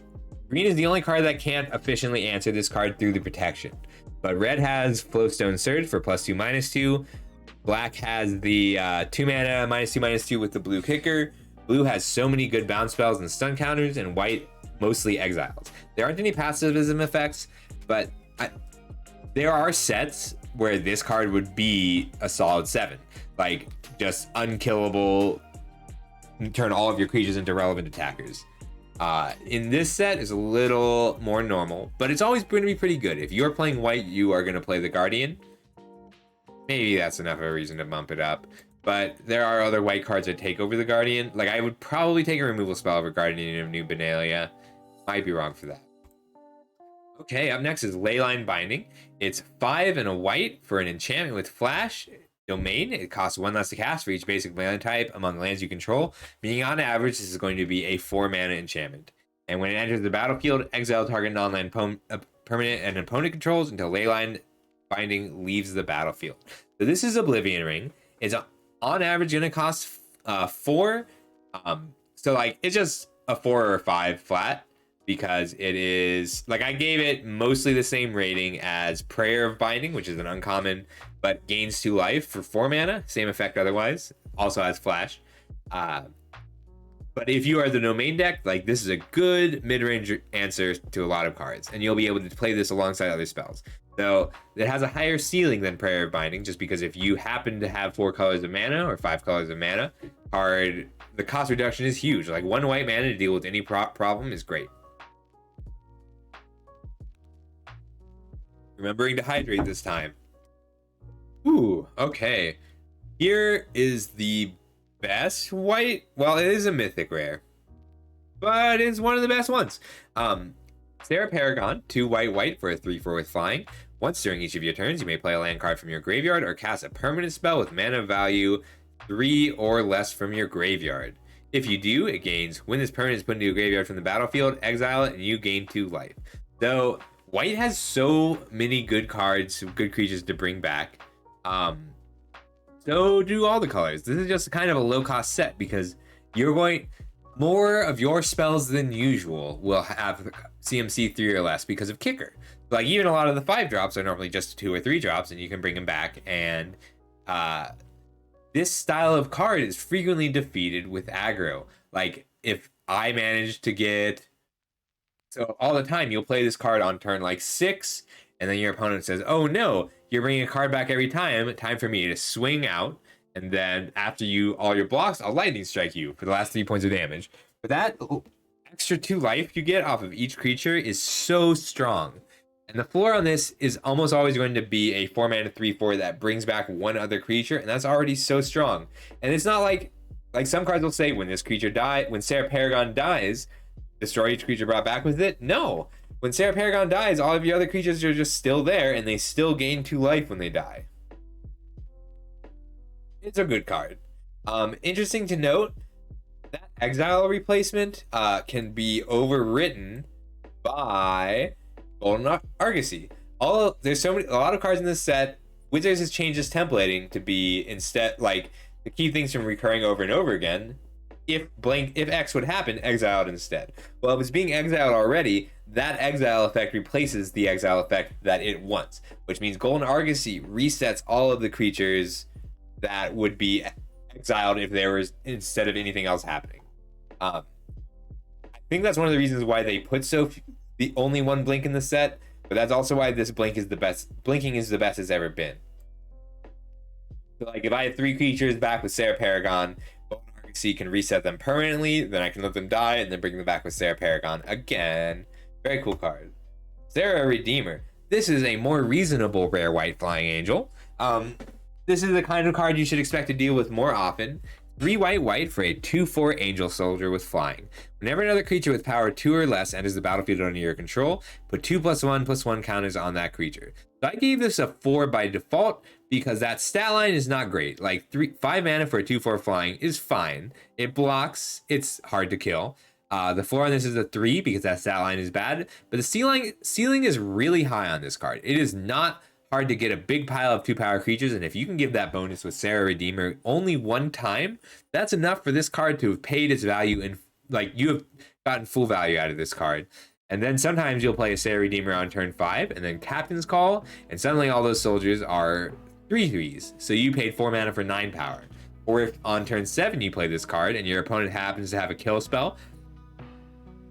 green is the only card that can't efficiently answer this card through the protection. But red has Flowstone Surge for +2/-2. Black has the 2 mana -2/-2 with the blue kicker. Blue has so many good bounce spells and stun counters, and white mostly exiles. There aren't any passivism effects, but there are sets where this card would be a solid 7. Like, just unkillable, turn all of your creatures into relevant attackers. In this set is a little more normal, but it's always going to be pretty good. If you're playing white, you are going to play the Guardian. Maybe that's enough of a reason to bump it up. But there are other white cards that take over the Guardian. Like, I would probably take a removal spell over Guardian of New Benalia. Might be wrong for that. Okay, up next is Leyline Binding. It's 5 and a white for an enchantment with Flash. Domain. It costs 1 less to cast for each basic land type among lands you control, meaning on average this is going to be a 4 mana enchantment. And when it enters the battlefield, exile target non-land permanent and opponent controls until Leyline Binding leaves the battlefield. So this is Oblivion Ring. It's on average going to cost 4. So like it's just a 4 or a 5 flat, because it is, like, I gave it mostly the same rating as Prayer of Binding, which is an uncommon but gains 2 life for 4 mana, same effect otherwise, also has Flash. But if you are the Domain deck, like, this is a good mid-range answer to a lot of cards, and you'll be able to play this alongside other spells. So it has a higher ceiling than Prayer of Binding, just because if you happen to have 4 colors of mana or 5 colors of mana, the cost reduction is huge. Like, 1 white mana to deal with any problem is great. Remembering to hydrate this time. Ooh, okay. Here is the best white. Well, it is a mythic rare, but it's one of the best ones. Sarah Paragon, 2 white white for a 3/4 with flying. Once during each of your turns, you may play a land card from your graveyard or cast a permanent spell with mana value 3 or less from your graveyard. If you do, it gains. When this permanent is put into your graveyard from the battlefield, exile it, and you gain 2 life. So white has so many good cards, good creatures to bring back. So do all the colors. This is just kind of a low-cost set because you're going more of your spells than usual will have CMC 3 or less because of kicker. Like even a lot of the 5-drops are normally just 2 or 3 drops, and you can bring them back. And this style of card is frequently defeated with aggro. Like if I manage to get, so all the time you'll play this card on turn like 6, and then your opponent says, "Oh no, you're bringing a card back every time. Time for me to swing out, and then after all your blocks, I'll lightning strike you for the last 3 points of damage." But that extra 2 life you get off of each creature is so strong. And the floor on this is almost always going to be a 4 mana 3/4 that brings back one other creature, and that's already so strong. And it's not like some cards will say when Sarah Paragon dies, destroy each creature brought back with it. No. When Sarah Paragon dies, all of your other creatures are just still there, and they still gain 2 life when they die. It's a good card. Interesting to note, that exile replacement can be overwritten by Golden Argosy. There's a lot of cards in this set. Wizards has changed its templating to be instead like to keep things from recurring over and over again. If X would happen, exile it instead. Well, it was being exiled already. That exile effect replaces the exile effect that it wants, which means Golden Argosy resets all of the creatures that would be exiled if there was instead of anything else happening. I think that's one of the reasons why they put the only one blink in the set, but that's also why this blinking is the best it's ever been. So like if I have 3 creatures back with Sarah Paragon, Golden Argosy can reset them permanently, then I can let them die and then bring them back with Sarah Paragon again. Very cool card. Sarah Redeemer. This is a more reasonable rare white flying angel. This is the kind of card you should expect to deal with more often. 3 white white for a 2/4 angel soldier with flying. Whenever another creature with power 2 or less enters the battlefield under your control, put 2+1/+1 counters on that creature. So I gave this a 4 by default because that stat line is not great. Like 5 mana for a 2/4 flying is fine. It blocks, it's hard to kill. The floor on this is a 3 because that stat line is bad, but the ceiling is really high on this card. It is not hard to get a big pile of 2-power creatures, and if you can give that bonus with Sarah Redeemer only one time, that's enough for this card to have paid its value, and like you have gotten full value out of this card. And then sometimes you'll play a Sarah Redeemer on turn 5, and then Captain's Call, and suddenly all those soldiers are 3/3s, so you paid 4 mana for 9 power. Or if on turn 7 you play this card and your opponent happens to have a kill spell,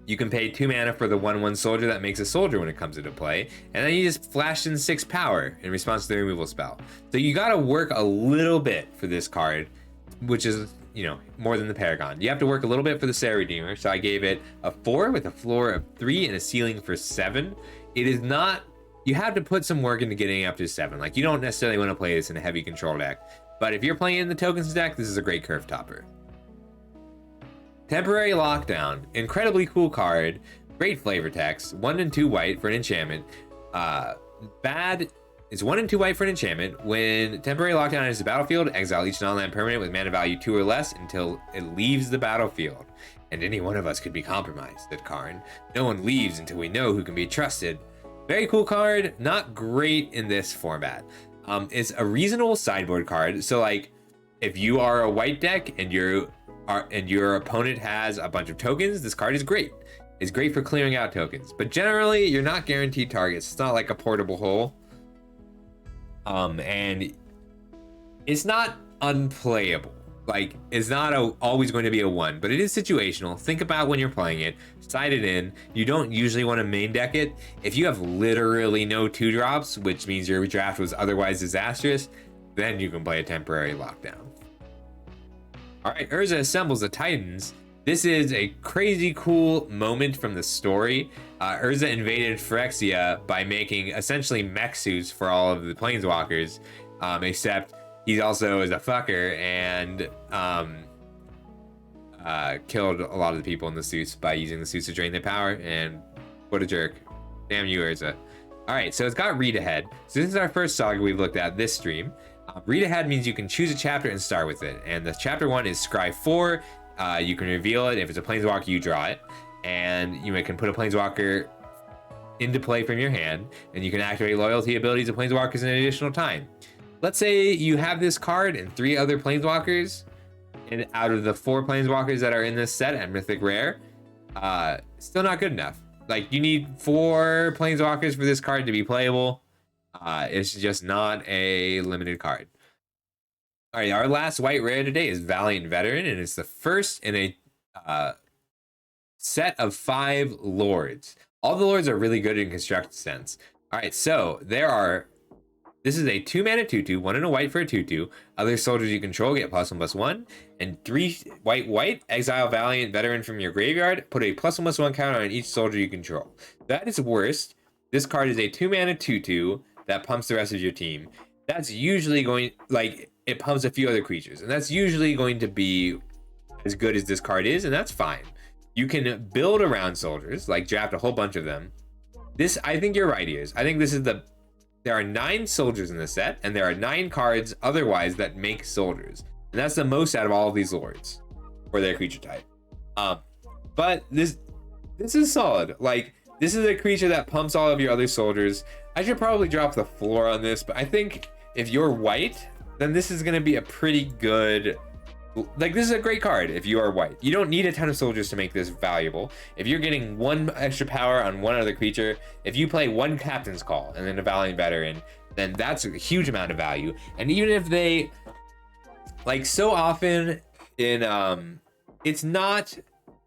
you can pay 2 mana for the 1/1 soldier that makes a soldier when it comes into play, and then you just flash in 6 power in response to the removal spell. So you gotta work a little bit for this card, which is, more than the Paragon. You have to work a little bit for the Sarah Redeemer, so I gave it a 4 with a floor of 3 and a ceiling for 7. It is not, you have to put some work into getting up to 7. Like, you don't necessarily want to play this in a heavy control deck, but if you're playing in the tokens deck, this is a great curve topper. Temporary Lockdown, incredibly cool card, great flavor text, 1 and 2 white for an enchantment. Bad, it's 1 and 2 white for an enchantment. When Temporary Lockdown enters the battlefield, exile each non-land permanent with mana value 2 or less until it leaves the battlefield. And any one of us could be compromised, said Karn. No one leaves until we know who can be trusted. Very cool card, not great in this format. It's a reasonable sideboard card, so like, if you are a white deck and your opponent has a bunch of tokens, this card is great. It's great for clearing out tokens, but generally you're not guaranteed targets. It's not like a portable hole. And it's not unplayable. Like, it's not always going to be a 1, but it is situational. Think about when you're playing it, side it in. You don't usually want to main deck it. If you have literally no 2-drops, which means your draft was otherwise disastrous, then you can play a Temporary Lockdown. All right, Urza assembles the Titans. This is a crazy cool moment from the story. Urza invaded Phyrexia by making essentially mech suits for all of the Planeswalkers, except he also is a fucker and killed a lot of the people in the suits by using the suits to drain their power. And what a jerk. Damn you, Urza. All right, so it's got read ahead. So this is our first saga we've looked at this stream. Read ahead means you can choose a chapter and start with it. And the chapter 1 is Scry 4. You can reveal it. If it's a Planeswalker, you draw it. And you can put a Planeswalker into play from your hand. And you can activate loyalty abilities of Planeswalkers in an additional time. Let's say you have this card and 3 other Planeswalkers. And out of the 4 Planeswalkers that are in this set at Mythic Rare, still not good enough. Like, you need 4 Planeswalkers for this card to be playable. It's just not a limited card. All right, our last white rare today is Valiant Veteran, and it's the first in a set of 5 Lords. All the Lords are really good in constructed sense. All right, so this is a 2-mana 2/2, 1 and a white for a 2/2. Other soldiers you control get +1/+1, and 3 white, exile Valiant Veteran from your graveyard, put a +1/+1 counter on each soldier you control. That is worst. This card is a 2-mana 2/2 that pumps the rest of your team. That's usually going, like, it pumps a few other creatures, and that's usually going to be as good as this card is, and that's fine. You can build around soldiers, like draft a whole bunch of them. This, I think you're right, Ears. I think this is there are 9 soldiers in the set, and there are 9 cards otherwise that make soldiers. And that's the most out of all of these lords for their creature type. But this is solid. Like, this is a creature that pumps all of your other soldiers. I should probably drop the floor on this, but I think if you're white, then this is going to be a pretty good... Like, this is a great card if you are white. You don't need a ton of soldiers to make this valuable. If you're getting 1 extra power on 1 other creature, if you play 1 Captain's Call and then a Valiant Veteran, then that's a huge amount of value. And even if they, like, so often in it's not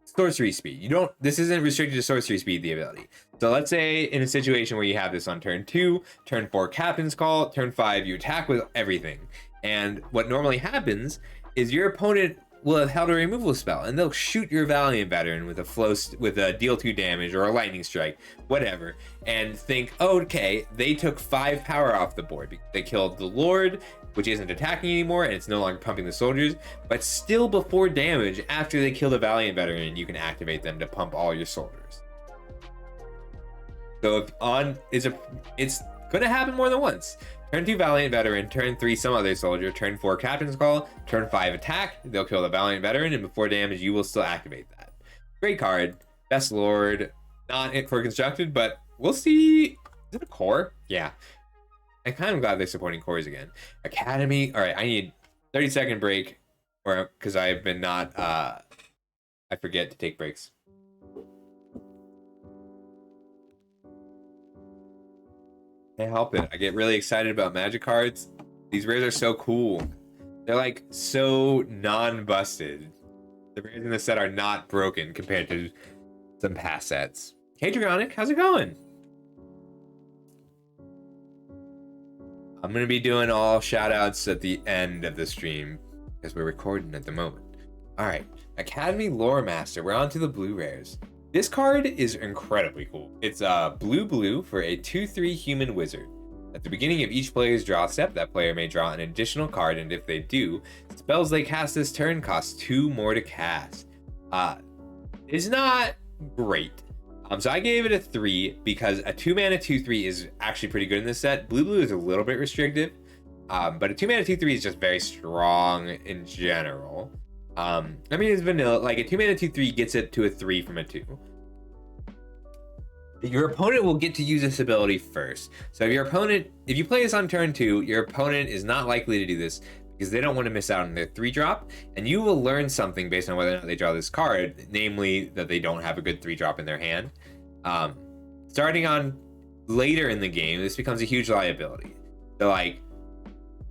sorcery speed. This isn't restricted to sorcery speed, the ability. So let's say in a situation where you have this on turn 2, turn 4 Captain's Call, turn 5 you attack with everything. And what normally happens is your opponent will have held a removal spell, and they'll shoot your Valiant Veteran with a deal 2 damage or a lightning strike, whatever, and think, oh, okay, they took 5 power off the board because they killed the Lord, which isn't attacking anymore, and it's no longer pumping the soldiers, but still before damage, after they kill the Valiant Veteran, you can activate them to pump all your soldiers. So it's gonna happen more than once. Turn 2 Valiant Veteran, turn 3 some other soldier, turn 4 Captain's Call, turn 5 attack, they'll kill the Valiant Veteran, and before damage you will still activate that. Great card, best lord, not it for constructed, but we'll see. Is it a core? Yeah. I'm kind of glad they're supporting cores again. Academy, all right, I need 30-second break, or because I've been not, I forget to take breaks. Can't help it. I get really excited about Magic cards. These rares are so cool. They're like so non-busted. The rares in this set are not broken compared to some past sets. Hey Dragonic, how's it going? I'm gonna be doing all shout outs at the end of the stream because we're recording at the moment. Alright, Academy Lore Master. We're on to the blue rares. This card is incredibly cool. It's blue for a 2/3 human wizard. At the beginning of each player's draw step, that player may draw an additional card, and if they do, spells they cast this turn cost 2 more to cast. It's not great. So I gave it a 3 because a 2-mana 2/3 is actually pretty good in this set. Blue is a little bit restrictive, but a 2-mana 2/3 is just very strong in general. I mean, it's vanilla. Like, a 2-mana 2/3 gets it to a 3 from a 2. Your opponent will get to use this ability first. So if you play this on turn 2, your opponent is not likely to do this because they don't want to miss out on their 3-drop, and you will learn something based on whether or not they draw this card, namely that they don't have a good 3-drop in their hand. Starting on later in the game, this becomes a huge liability. So, like,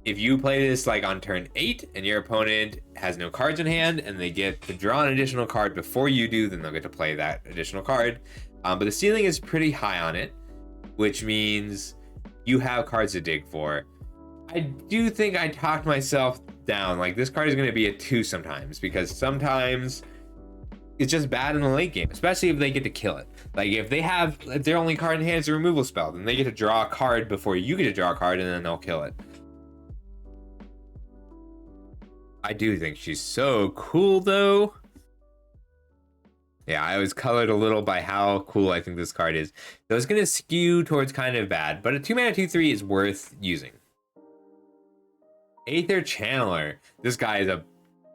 if you play this like on turn 8 and your opponent has no cards in hand and they get to draw an additional card before you do, then they'll get to play that additional card. But the ceiling is pretty high on it, which means you have cards to dig for. I do think I talked myself down. Like, this card is going to be a 2 sometimes, because sometimes it's just bad in the late game, especially if they get to kill it. Like, if their only card in hand is a removal spell, then they get to draw a card before you get to draw a card, and then they'll kill it. I do think she's so cool, though. Yeah, I was colored a little by how cool I think this card is. So it's going to skew towards kind of bad, but a 2-mana 2/3 is worth using. Aether Channeler. This guy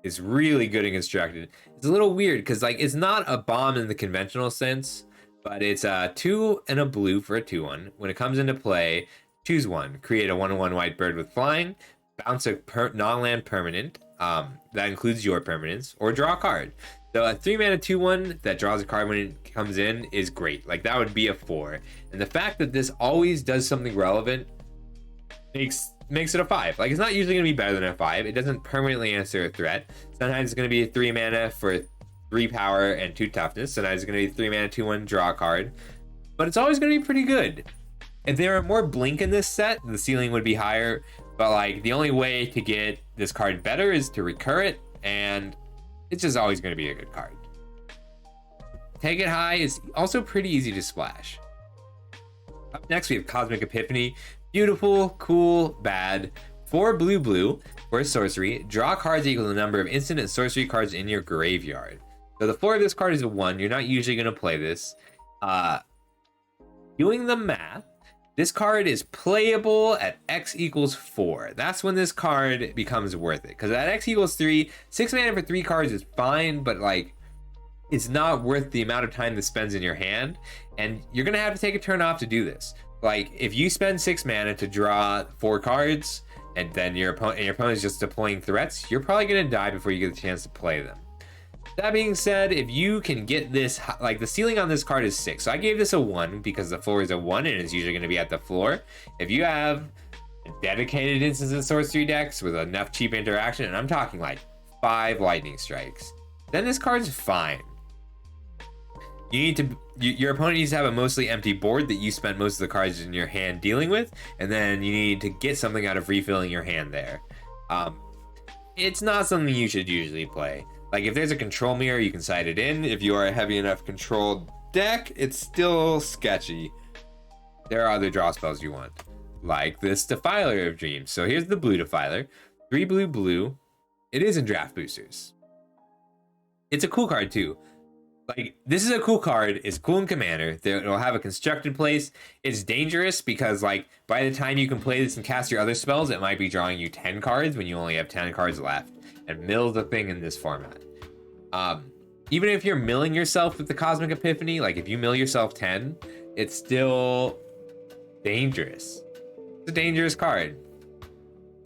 is really good and constructed. It's a little weird because like it's not a bomb in the conventional sense, but it's a 2 and a blue for a 2/1. When it comes into play, choose one. Create a 1/1 white bird with flying. Bounce a non-land permanent. That includes your permanents, or draw a card. So a 3-mana 2/1 that draws a card when it comes in is great. Like that would be a 4. And the fact that this always does something relevant makes it a 5. Like it's not usually going to be better than a 5. It doesn't permanently answer a threat. Sometimes it's going to be a 3 mana for 3 power and 2 toughness. Sometimes it's going to be 3 mana 2/1 draw a card. But it's always going to be pretty good. If there were more blink in this set, the ceiling would be higher. But like the only way to get this card better is to recur it, and it's just always going to be a good card. Take It High is also pretty easy to splash. Up next we have Cosmic Epiphany. Beautiful, cool, bad. 4 blue for a sorcery. Draw cards equal to the number of instant and sorcery cards in your graveyard. So the 4 of this card is a 1. You're not usually going to play this. Doing the math, this card is playable at X equals 4. That's when this card becomes worth it. Because at X equals 3, 6 mana for 3 cards is fine, but like it's not worth the amount of time this spends in your hand. And you're going to have to take a turn off to do this. Like if you spend 6 mana to draw 4 cards, and then your opponent is just deploying threats, you're probably going to die before you get the chance to play them. That being said, if you can get this, like the ceiling on this card is 6. So I gave this a 1 because the floor is a 1 and it's usually going to be at the floor. If you have dedicated instants and sorcery decks with enough cheap interaction, and I'm talking like 5 lightning strikes, then this card's fine. You need to, your opponent needs to have a mostly empty board that you spent most of the cards in your hand dealing with, and then you need to get something out of refilling your hand there. It's not something you should usually play. Like if there's a control mirror, you can side it in. If you are a heavy enough controlled deck, it's still sketchy. There are other draw spells you want, like this Defiler of Dreams. So here's the blue Defiler. 3 blue. It is in draft boosters. It's a cool card too. Like this is a cool card. It's cool in Commander. It'll have a constructed place. It's dangerous because like by the time you can play this and cast your other spells, it might be drawing you 10 cards when you only have 10 cards left. And mill's a thing in this format. Even if you're milling yourself with the Cosmic Epiphany, like if you mill yourself 10, it's still dangerous. It's a dangerous card.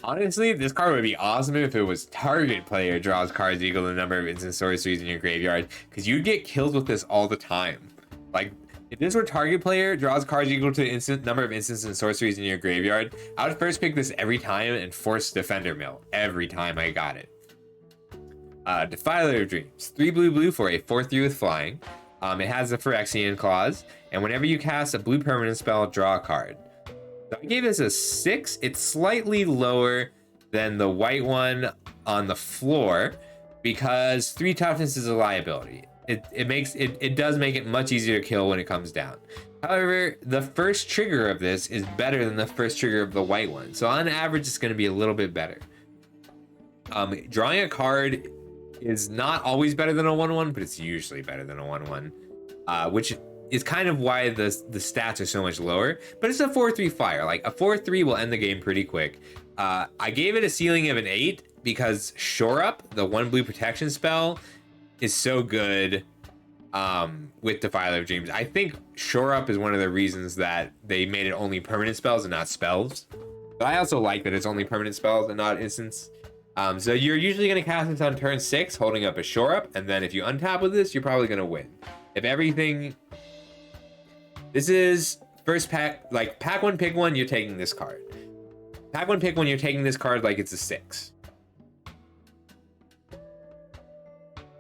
Honestly, this card would be awesome if it was target player draws cards equal to the number of instant sorceries in your graveyard, because you'd get kills with this all the time. Like, if this were target player draws cards equal to the instant number of instants and sorceries in your graveyard, I would first pick this every time and force Defender Mill every time I got it. Defiler of Dreams. 3 blue for a 4/3 with flying. It has the Phyrexian clause, and whenever you cast a blue permanent spell, draw a card. So I gave this a 6. It's slightly lower than the white one on the floor because 3 toughness is a liability. It does make it much easier to kill when it comes down. However, the first trigger of this is better than the first trigger of the white one. So on average, it's going to be a little bit better. Drawing a card is not always better than a 1/1, but it's usually better than a 1/1, which is kind of why the stats are so much lower. But it's a 4/3 fire. Like a 4/3 will end the game pretty quick. I gave it a ceiling of an 8 because Shore Up, the 1 blue protection spell, is so good with Defiler of Dreams. I think Shore Up is one of the reasons that they made it only permanent spells and not spells. But I also like that it's only permanent spells and not instants. So you're usually going to cast this on turn 6, holding up a Shore Up, and then if you untap with this, you're probably going to win. If everything... This is first pack, like pack 1, pick 1, you're taking this card. Pack 1, pick 1, you're taking this card like it's a 6.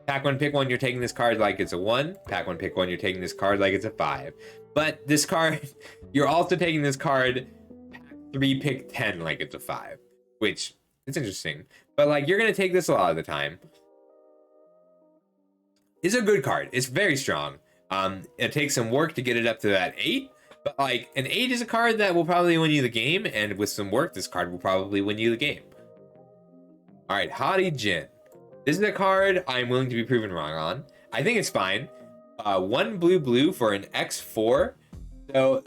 Pack 1, pick 1, you're taking this card like it's a 1. Pack 1, pick 1, you're taking this card like it's a 5. But this card, you're also taking this card pack 3, pick 10 like it's a 5, which it's interesting. But like you're going to take this a lot of the time. It's a good card. It's very strong. It takes some work to get it up to that 8, but like an 8 is a card that will probably win you the game, and with some work, this card will probably win you the game. All right, Hadi Jin. This is a card I'm willing to be proven wrong on. I think it's fine. 1 blue for an X4. So,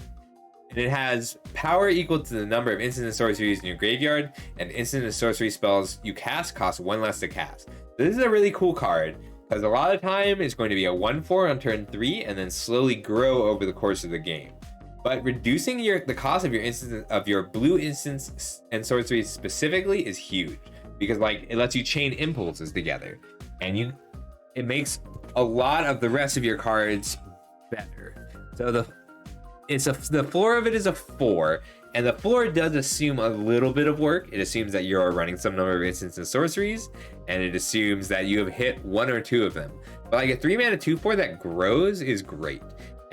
and it has power equal to the number of instant and sorceries in your graveyard, and instant and sorcery spells you cast cost 1 less to cast. So this is a really cool card, because a lot of time it's going to be a 1/4 on turn 3, and then slowly grow over the course of the game. But reducing the cost of your blue instants and sorceries specifically is huge, because like it lets you chain impulses together, and it makes a lot of the rest of your cards better. So the floor of it is a 4, and the floor does assume a little bit of work. It assumes that you're running some number of instants and sorceries, and it assumes that you have hit 1 or 2 of them. But like a 3-mana 2/4 that grows is great.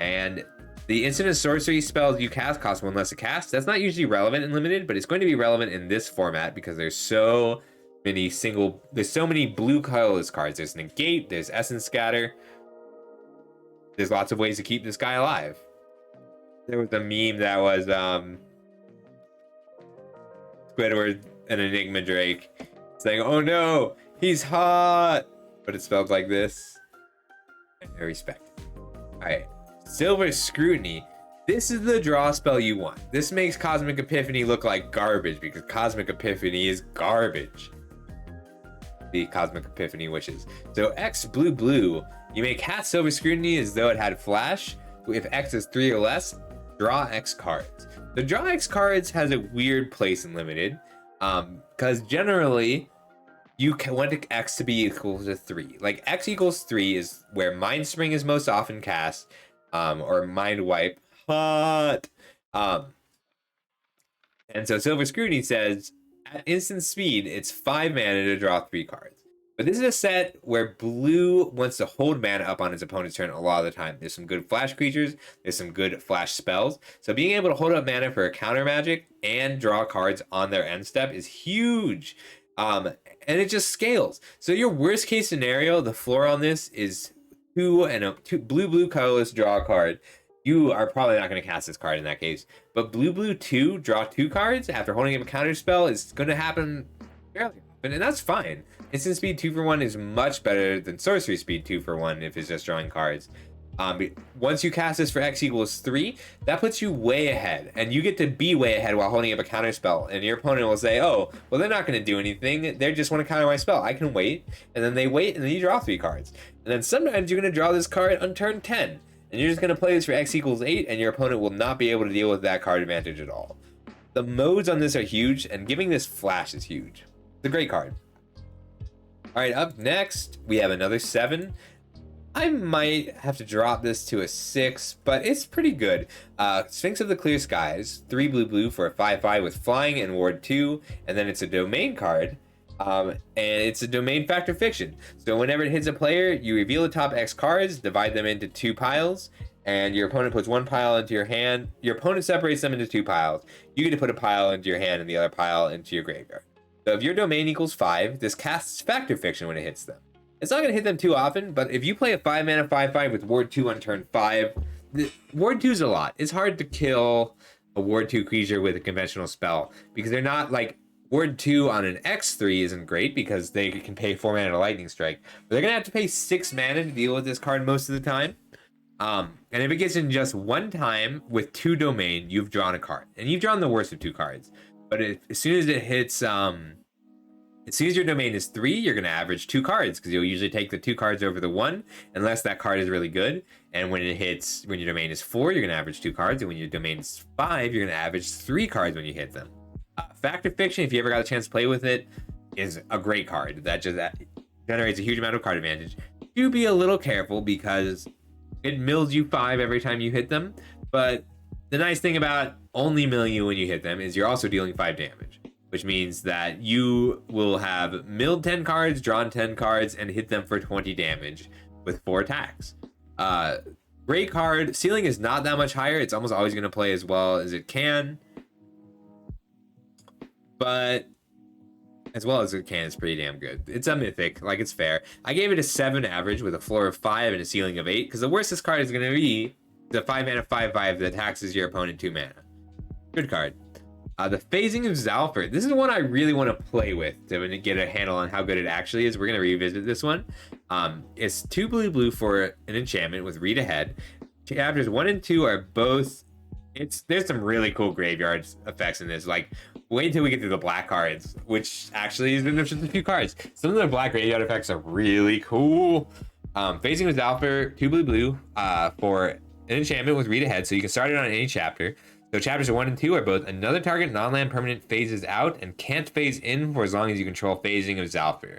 And the instant and sorcery spells you cast cost 1 less to cast. That's not usually relevant in limited, but it's going to be relevant in this format because there's so many blue colorless cards. There's Negate, there's Essence Scatter. There's lots of ways to keep this guy alive. There was a meme that was Squidward and Enigma Drake saying, "Oh no, he's hot," but it's spelled like this. I respect it. All right, Silver Scrutiny. This is the draw spell you want. This makes Cosmic Epiphany look like garbage because Cosmic Epiphany is garbage. The Cosmic Epiphany wishes. So X blue, you may cast Silver Scrutiny as though it had flash. If X is 3 or less, draw X cards. The draw X cards has a weird place in limited, because generally you want X to be equal to 3. Like X equals 3 is where Mind Spring is most often cast, or Mind Wipe. Hot. And so Silver Scrutiny says at instant speed, it's 5 mana to draw 3 cards. But this is a set where blue wants to hold mana up on its opponent's turn a lot of the time. There's some good flash creatures, there's some good flash spells. So being able to hold up mana for a counter magic and draw cards on their end step is huge. And it just scales. So your worst case scenario, the floor on this is 2 and a blue colorless, draw a card. You are probably not going to cast this card in that case. But blue 2, draw 2 cards after holding up a counter spell is going to happen fairly often, and that's fine. Instant speed 2 for 1 is much better than sorcery speed 2 for 1 if it's just drawing cards. Once you cast this for X equals 3, that puts you way ahead, and you get to be way ahead while holding up a counter spell. And your opponent will say, "Oh, well, they're not going to do anything. They just want to counter my spell. I can wait." And then they wait, and then you draw 3 cards. And then sometimes you're going to draw this card on turn 10, and you're just going to play this for X equals 8, and your opponent will not be able to deal with that card advantage at all. The modes on this are huge, and giving this flash is huge. It's a great card. All right, up next, we have another 7. I might have to drop this to a 6, but it's pretty good. Sphinx of the Clear Skies, 3 blue for a 5/5 with flying and ward 2, and then it's a domain card, and it's a domain factor fiction. So whenever it hits a player, you reveal the top X cards, divide them into 2 piles, and your opponent puts 1 pile into your hand. Your opponent separates them into 2 piles. You get to put a pile into your hand and the other pile into your graveyard. So if your domain equals 5, this casts Factor Fiction when it hits them. It's not going to hit them too often, but if you play a 5-mana 5/5 with Ward 2 on turn 5, Ward 2 is a lot. It's hard to kill a Ward 2 creature with a conventional spell, because they're not like... Ward 2 on an X3 isn't great because they can pay 4 mana to Lightning Strike. But they're going to have to pay 6 mana to deal with this card most of the time. And if it gets in just 1 time with 2 domain, you've drawn a card. And you've drawn the worst of 2 cards. But as soon as it hits... as soon as your domain is 3, you're going to average 2 cards, because you'll usually take the 2 cards over the 1, unless that card is really good. And when your domain is 4, you're going to average 2 cards. And when your domain is 5, you're going to average 3 cards when you hit them. Factor Fiction, if you ever got a chance to play with it, is a great card. That generates a huge amount of card advantage. Do be a little careful, because it mills you 5 every time you hit them. But the nice thing about only milling you when you hit them is you're also dealing 5 damage. Which means that you will have milled 10 cards, drawn 10 cards, and hit them for 20 damage with 4 attacks. Great card. Ceiling is not that much higher. It's almost always going to play as well as it can. But as well as it can, it's pretty damn good. It's a mythic, like it's fair. I gave it a 7 average with a floor of 5 and a ceiling of 8, because the worst this card is going to be the 5-mana 5/5 that taxes your opponent 2 mana. Good card. The phasing of Zalfir. This is one I really want to play with to get a handle on how good it actually is. We're going to revisit this one. It's 2 blue for an enchantment with read ahead. Chapters 1 and 2 are both... There's some really cool graveyard effects in this. Like, wait until we get to the black cards, which actually is just a few cards. Some of the black graveyard effects are really cool. Phasing with Zalfir, 2 blue for an enchantment with read ahead, so you can start it on any chapter. So chapters 1 and 2 are both another target non-land permanent phases out and can't phase in for as long as you control phasing of Zalfir.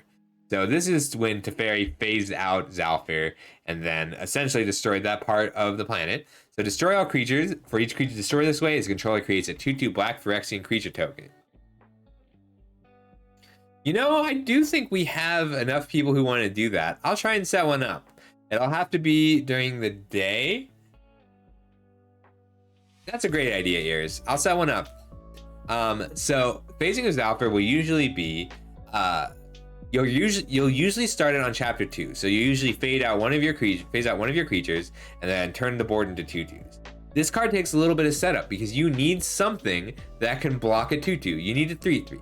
So this is when Teferi phased out Zalfir and then essentially destroyed that part of the planet. So destroy all creatures. For each creature destroyed this way, its controller creates a 2/2 black Phyrexian creature token. You know, I do think we have enough people who want to do that. I'll try and set one up. It'll have to be during the day. That's a great idea, Ears. I'll set one up. So phasing of Zalfir will usually be, you'll usually start it on chapter 2. So you usually phase out one of your creatures, and then turn the board into 2/2s. This card takes a little bit of setup because you need something that can block a 2/2. You need a 3/3.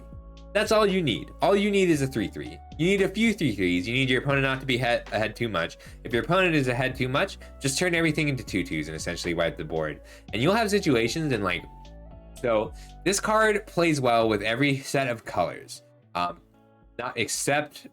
That's all you need. All you need is a 3/3. You need a few 3/3s. You need your opponent not to be ahead too much. If your opponent is ahead too much, just turn everything into 2/2s and essentially wipe the board. And you'll have situations and like, so this card plays well with every set of colors, not except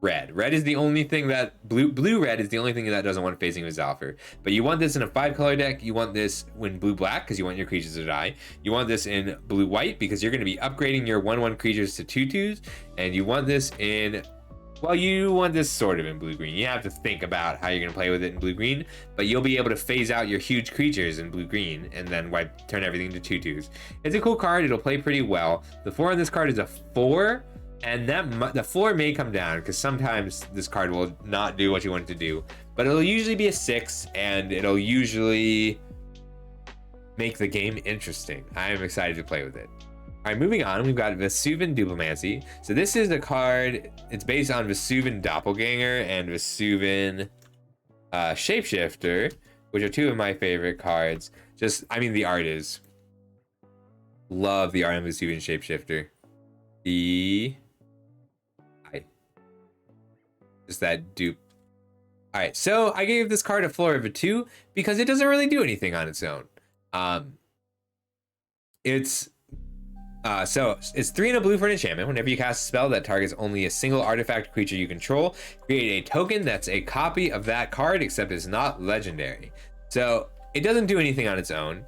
red. Red is the only thing that blue-red is the only thing that doesn't want phasing with Zalfir. But you want this in a 5-color deck. You want this when blue-black because you want your creatures to die. You want this in blue-white because you're going to be upgrading your 1/1 creatures to 2/2s. And you want this in, well, you want this sort of in blue-green. You have to think about how you're going to play with it in blue-green, but you'll be able to phase out your huge creatures in blue-green and then turn everything to 2/2s. It's a cool card. It'll play pretty well. The 4 on this card is a 4. And the 4 may come down because sometimes this card will not do what you want it to do, but it'll usually be a 6 and it'll usually make the game interesting. I am excited to play with it. All right, moving on, we've got Vesuvan Diplomacy. So this is a card, it's based on Vesuvan Doppelganger and Vesuvan Shapeshifter, which are 2 of my favorite cards. The art is, love the art of Vesuvan Shapeshifter. Just that dupe. All right, so I gave this card a floor of a 2 because it doesn't really do anything on its own. It's 3 and a blue for an enchantment. Whenever you cast a spell that targets only a single artifact creature you control, create a token that's a copy of that card, except it's not legendary. So it doesn't do anything on its own.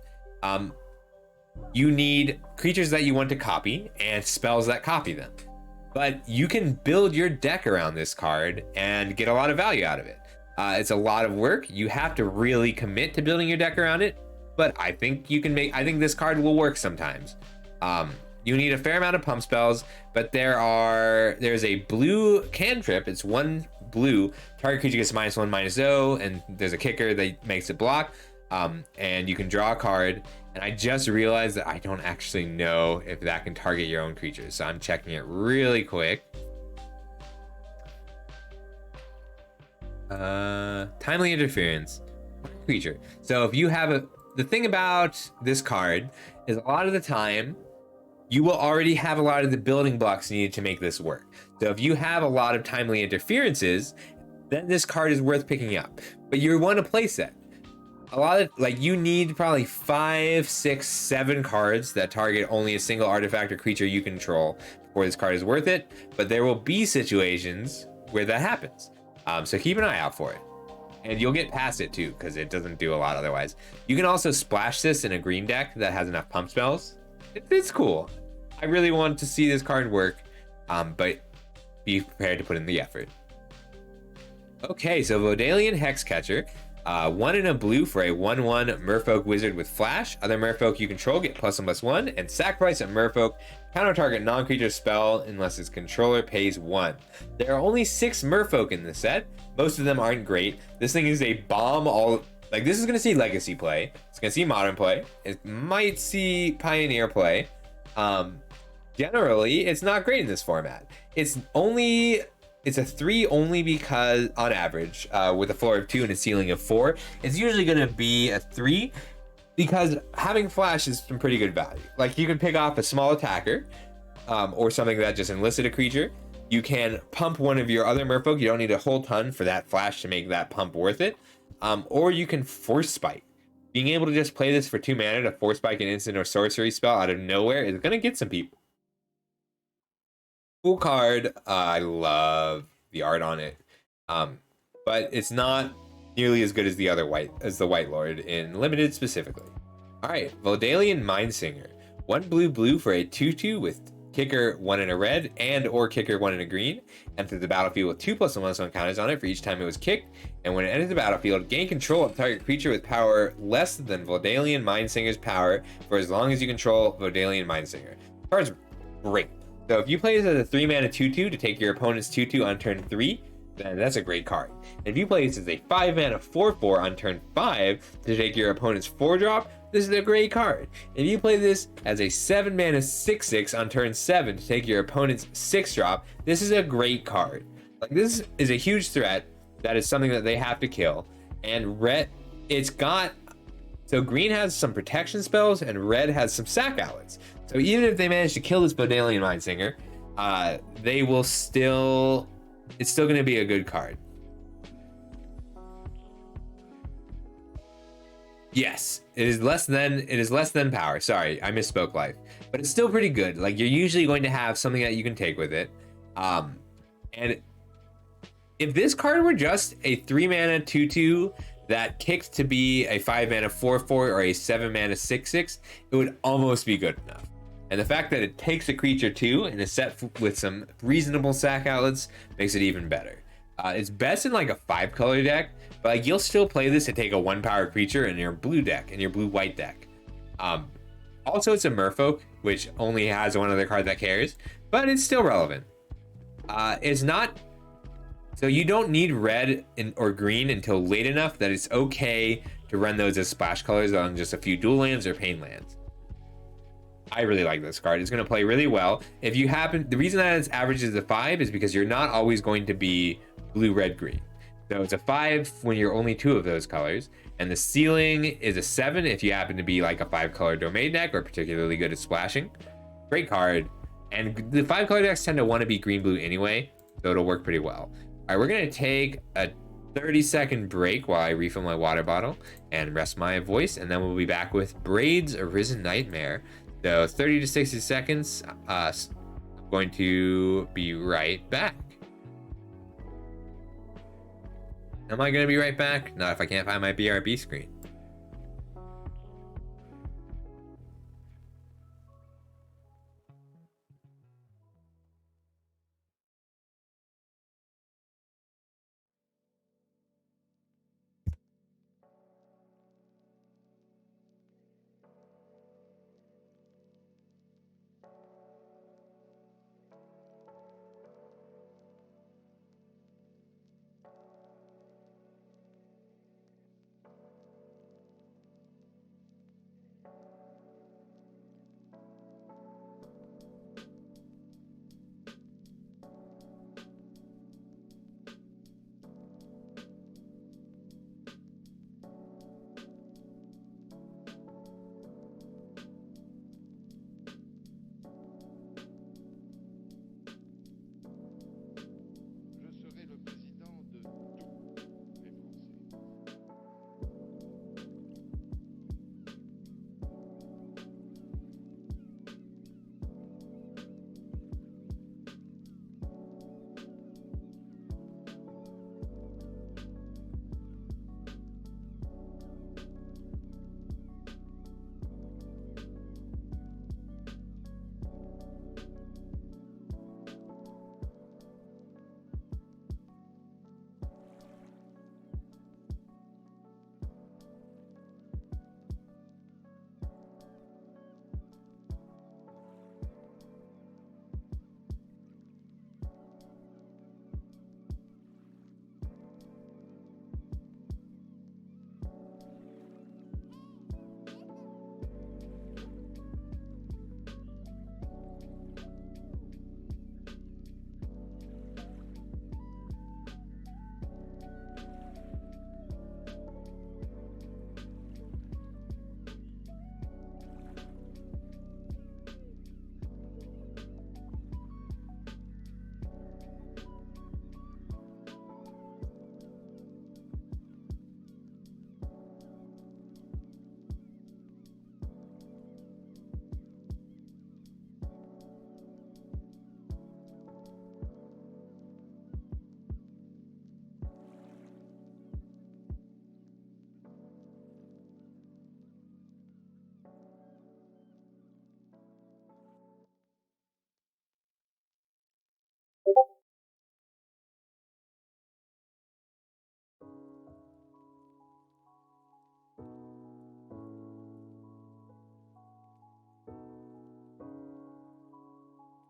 You need creatures that you want to copy and spells that copy them. But you can build your deck around this card and get a lot of value out of it. It's a lot of work. You have to really commit to building your deck around it, but I think this card will work sometimes. You need a fair amount of pump spells, but there's a blue cantrip. It's 1 blue. Target creature gets -1/-0, and there's a kicker that makes it block. And you can draw a card. And I just realized that I don't actually know if that can target your own creatures. So I'm checking it really quick. Timely Interference. Creature. So if you have the thing about this card is a lot of the time, you will already have a lot of the building blocks needed to make this work. So if you have a lot of Timely Interferences, then this card is worth picking up. But you want a playset. You need probably 5, 6, 7 cards that target only a single artifact or creature you control before this card is worth it. But there will be situations where that happens. So keep an eye out for it. And you'll get past it too, because it doesn't do a lot otherwise. You can also splash this in a green deck that has enough pump spells. It's cool. I really want to see this card work, but be prepared to put in the effort. Okay, so Vodalian Hexcatcher. 1 and a blue for a 1/1 Merfolk Wizard with Flash. Other Merfolk you control get +1/+1, and sacrifice a Merfolk. Counter target non-creature spell unless its controller pays 1. There are only 6 Merfolk in this set. Most of them aren't great. This thing is a bomb. This is going to see Legacy play. It's going to see Modern play. It might see Pioneer play. Generally, it's not great in this format. It's a 3 only because, on average, with a floor of 2 and a ceiling of 4, it's usually going to be a 3 because having flash is some pretty good value. Like you can pick off a small attacker, or something that just enlisted a creature. You can pump one of your other merfolk. You don't need a whole ton for that flash to make that pump worth it. Or you can force spike. Being able to just play this for 2 mana to force spike an instant or sorcery spell out of nowhere is gonna get some people. Cool card. I love the art on it, but it's not nearly as good as the White Lord in limited specifically. All right, Vodalian Mindsinger, 1 blue for a 2/2 with kicker 1 in a red and or kicker 1 in a green. Enter the battlefield with 2+1/+1 counters on it for each time it was kicked, and when it enters the battlefield, gain control of target creature with power less than Vodalian Mindsinger's power for as long as you control Vodalian Mindsinger. The card's great. So if you play this as a 3-mana 2/2 to take your opponent's 2/2 on turn 3, then that's a great card. And if you play this as a 5-mana 4/4 on turn 5 to take your opponent's 4-drop, this is a great card. If you play this as a 7-mana 6/6 on turn 7 to take your opponent's 6-drop, this is a great card. Like, this is a huge threat that is something that they have to kill. And red, so green has some protection spells and red has some sack outlets. So even if they manage to kill this Vodalian Mindsinger, it's still going to be a good card. Yes, it is less than power. Sorry, I misspoke, life. But it's still pretty good. Like, you're usually going to have something that you can take with it. And if this card were just a 3-mana 2/2 that kicks to be a 5-mana 4/4 or a 7-mana 6/6, it would almost be good enough. And the fact that it takes a creature too and is set with some reasonable sack outlets makes it even better. It's best in like a 5-color deck, but like you'll still play this to take a 1-power creature in your blue deck, in your blue-white deck. Also, it's a merfolk, which only has one other card that cares, but it's still relevant. It's not... So you don't need red or green until late enough that it's okay to run those as splash colors on just a few dual lands or pain lands. I really like this card. It's going to play really well. If you happen, the reason that it's average is a 5 is because you're not always going to be blue, red, green. So it's a 5 when you're only 2 of those colors, and the ceiling is a 7 if you happen to be like a 5-color domain deck or particularly good at splashing. Great card, and the 5-color decks tend to want to be green, blue anyway, so it'll work pretty well. All right, we're going to take a 30-second break while I refill my water bottle and rest my voice, and then we'll be back with Braid's Arisen Nightmare. So 30 to 60 seconds. I'm going to be right back. Am I going to be right back? Not if I can't find my BRB screen.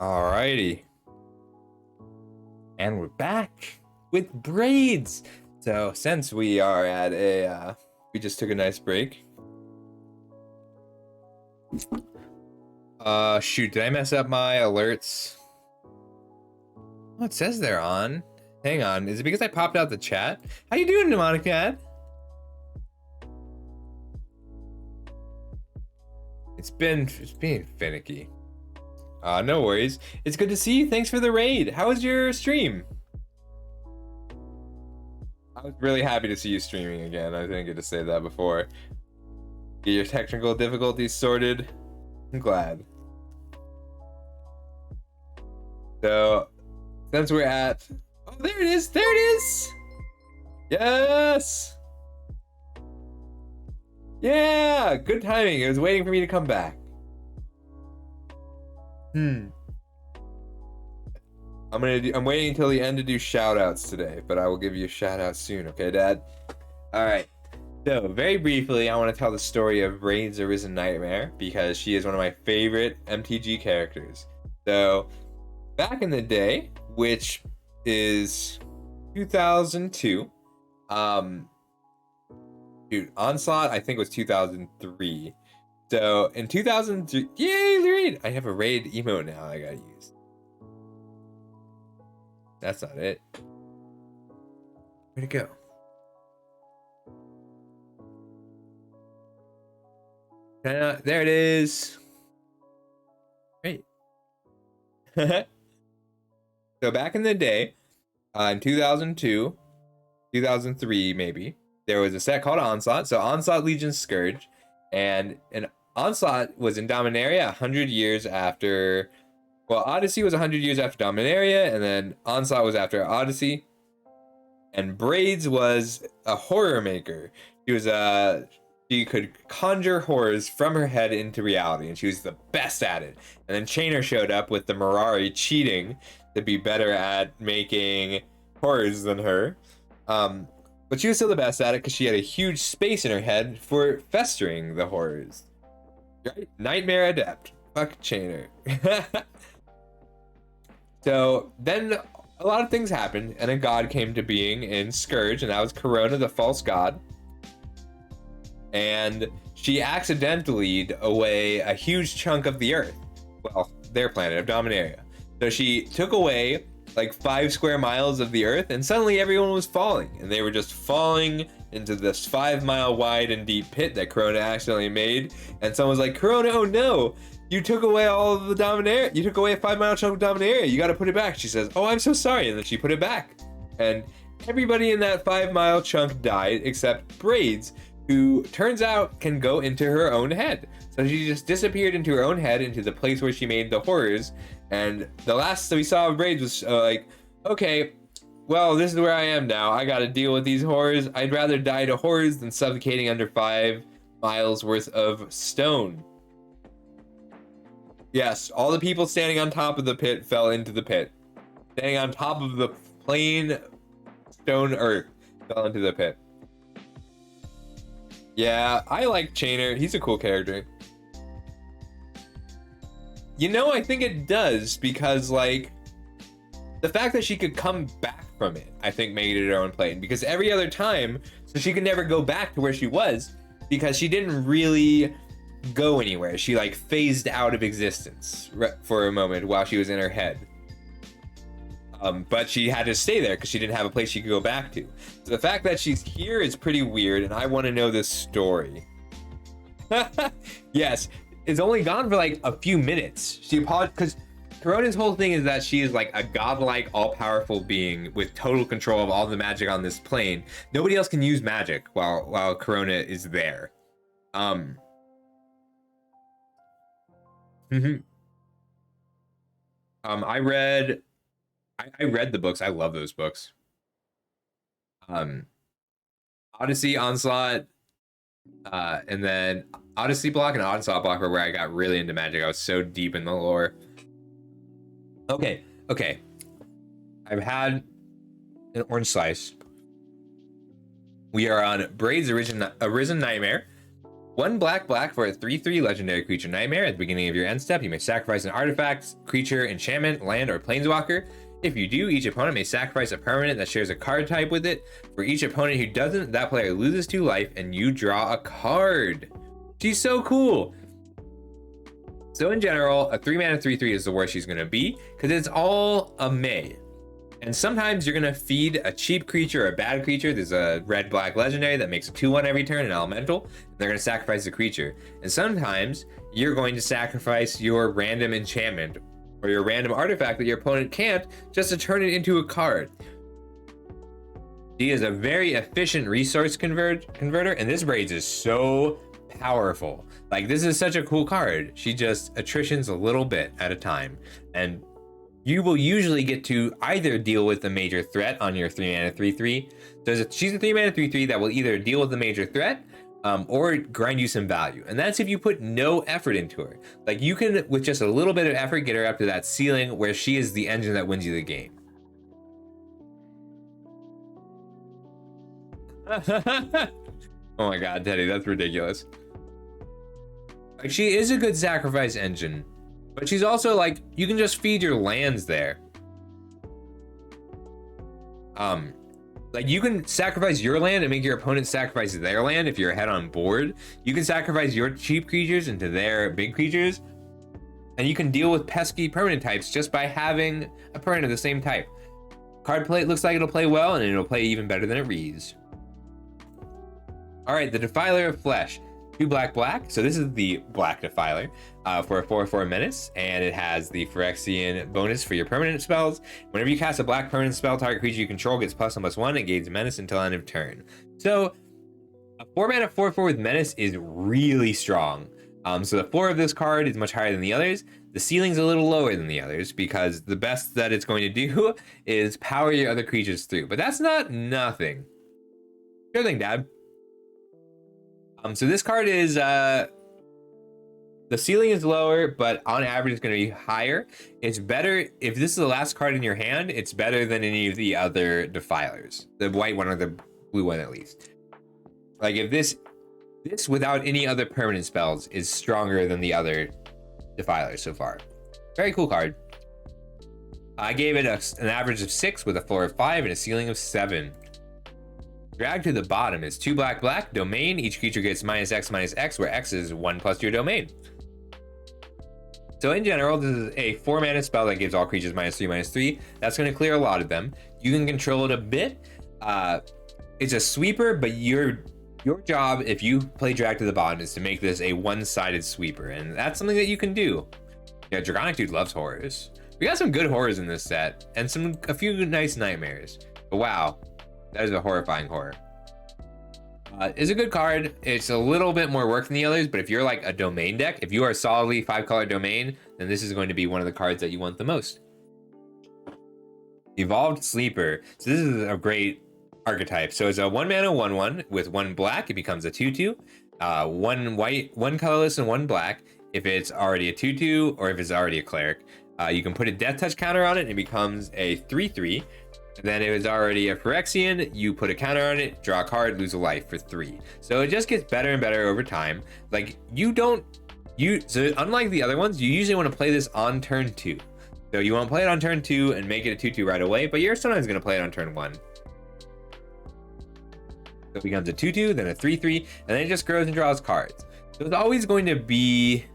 Alrighty. And we're back with braids. So since we are at a, we just took a nice break. Shoot, did I mess up my alerts? Oh, it says they're on. Hang on, is it because I popped out the chat? How you doing, Demonic Cat? It's being finicky. No worries. It's good to see you. Thanks for the raid. How was your stream? I was really happy to see you streaming again. I didn't get to say that before. Get your technical difficulties sorted. I'm glad. So, since we're at... Oh, there it is! There it is! Yes! Yeah! Good timing. It was waiting for me to come back. I'm waiting until the end to do shout outs today, but I will give you a shout out soon, okay, Dad? Alright. So, very briefly, I want to tell the story of Raid's Arisen Nightmare, because she is one of my favorite MTG characters. So, back in the day, which is 2002, dude, Onslaught, I think, was 2003. So, in 2003, yay, Raid! I have a Raid emote now I gotta use. That's not it. Where'd it go? There it is. Great. So back in the day, in 2002, 2003 maybe, there was a set called Onslaught. So Onslaught Legion Scourge, and Onslaught was in Dominaria 100 years after... Well, Odyssey was 100 years after Dominaria, and then Onslaught was after Odyssey. And Braids was a horror maker. She could conjure horrors from her head into reality, and she was the best at it. And then Chainer showed up with the Mirari cheating to be better at making horrors than her. But she was still the best at it because she had a huge space in her head for festering the horrors. Right? Nightmare Adept. Fuck Chainer. So then a lot of things happened, and a god came to being in Scourge, and that was Corona, the false god. And she accidentally away a huge chunk of the earth. Well, their planet of Dominaria. So she took away like 5 square miles of the earth, and suddenly everyone was falling, and they were just falling into this 5-mile wide and deep pit that Corona accidentally made. And someone was like, Corona, oh no, you took away all of the Dominaria. You took away a 5-mile chunk of Dominaria. You got to put it back. She says, oh, I'm so sorry. And then she put it back. And everybody in that 5-mile chunk died except Braids, who turns out can go into her own head. So she just disappeared into her own head, into the place where she made the horrors. And the last that we saw of Braids was like, okay, well, this is where I am now. I got to deal with these horrors. I'd rather die to horrors than suffocating under 5 miles worth of stone. Yes, all the people standing on top of the pit fell into the pit. Standing on top of the plain stone earth fell into the pit. Yeah, I like Chainer. He's a cool character. You know, I think it does, because, like, the fact that she could come back from it, I think, made it her own plane. Because every other time, so she could never go back to where she was, because she didn't really go anywhere. She, like, phased out of existence for a moment while she was in her head. But she had to stay there because she didn't have a place she could go back to. So the fact that she's here is pretty weird, and I want to know this story. Yes, it's only gone for like a few minutes. She apologized because Corona's whole thing is that she is like a godlike, all-powerful being with total control of all the magic on this plane. Nobody else can use magic while Corona is there. I read the books. I love those books. Odyssey, Onslaught, and then Odyssey block and Onslaught block were where I got really into magic. I was so deep in the lore. Okay. I've had an orange slice. We are on Braid's Arisen Nightmare. 1 black for a 3/3 legendary creature nightmare. At the beginning of your end step, you may sacrifice an artifact, creature, enchantment, land, or planeswalker. If you do, each opponent may sacrifice a permanent that shares a card type with it. For each opponent who doesn't, that player loses 2 life and you draw a card. She's so cool. So in general, a 3-mana 3/3 is the worst she's gonna be because it's all a May. And sometimes you're gonna feed a cheap creature or a bad creature. There's a red-black legendary that makes a 2/1 every turn, an elemental. And they're gonna sacrifice the creature. And sometimes you're going to sacrifice your random enchantment or your random artifact that your opponent can't just to turn it into a card. She is a very efficient resource converter, and this Braids is so powerful. Like, this is such a cool card. She just attritions a little bit at a time, and you will usually get to either deal with the major threat on your 3-mana 3/3. So she's a 3-mana 3/3 that will either deal with the major threat or grind you some value. And that's if you put no effort into her. Like, you can, with just a little bit of effort, get her up to that ceiling where she is the engine that wins you the game. Oh my god, Teddy, that's ridiculous. Like, she is a good sacrifice engine, but she's also like, you can just feed your lands there. Like, you can sacrifice your land and make your opponent sacrifice their land if you're ahead on board. You can sacrifice your cheap creatures into their big creatures, and you can deal with pesky permanent types just by having a permanent of the same type. Card play looks like it'll play well, and it'll play even better than it reads. All right, the Defiler of Flesh. 2 black. So this is the black Defiler for a 4/4 menace, and it has the Phyrexian bonus for your permanent spells. Whenever you cast a black permanent spell, target creature you control gets +1/+1 and gains menace until end of turn. So a 4-mana 4/4 with menace is really strong. So the floor of this card is much higher than the others. The ceiling's a little lower than the others because the best that it's going to do is power your other creatures through. But that's not nothing. Sure thing, Dad. So this card is, the ceiling is lower, but on average it's going to be higher. It's better, if this is the last card in your hand, it's better than any of the other Defilers. The white one or the blue one at least. Like, if this without any other permanent spells is stronger than the other Defilers so far. Very cool card. I gave it an average of 6 with a floor of 5 and a ceiling of 7. Drag to the bottom is 2 black, domain. Each creature gets -X/-X, where X is 1 plus your domain. So in general, this is a 4-mana spell that gives all creatures -3/-3. That's going to clear a lot of them. You can control it a bit. It's a sweeper, but your job, if you play drag to the bottom, is to make this a one-sided sweeper, and that's something that you can do. Yeah, Dragonic Dude loves horrors. We got some good horrors in this set, and a few nice nightmares. But wow. That is a horrifying horror. It's a good card. It's a little bit more work than the others, but if you're like a domain deck, if you are solidly 5-color domain, then this is going to be one of the cards that you want the most. Evolved Sleeper. So this is a great archetype. So it's a 1-mana 1/1 with 1 black. It becomes a 2/2. 1 white, 1 colorless, and 1 black. If it's already a 2/2 or if it's already a cleric, you can put a Death Touch counter on it and it becomes a 3/3. Then it was already a Phyrexian, you put a counter on it, draw a card, lose a life for 3. So it just gets better and better over time. Like, so unlike the other ones, you usually want to play this on turn 2. So you want to play it on turn 2 and make it a 2/2 right away, but you're sometimes going to play it on turn 1. So it becomes a 2/2, then a 3/3, and then it just grows and draws cards. So it's always going to be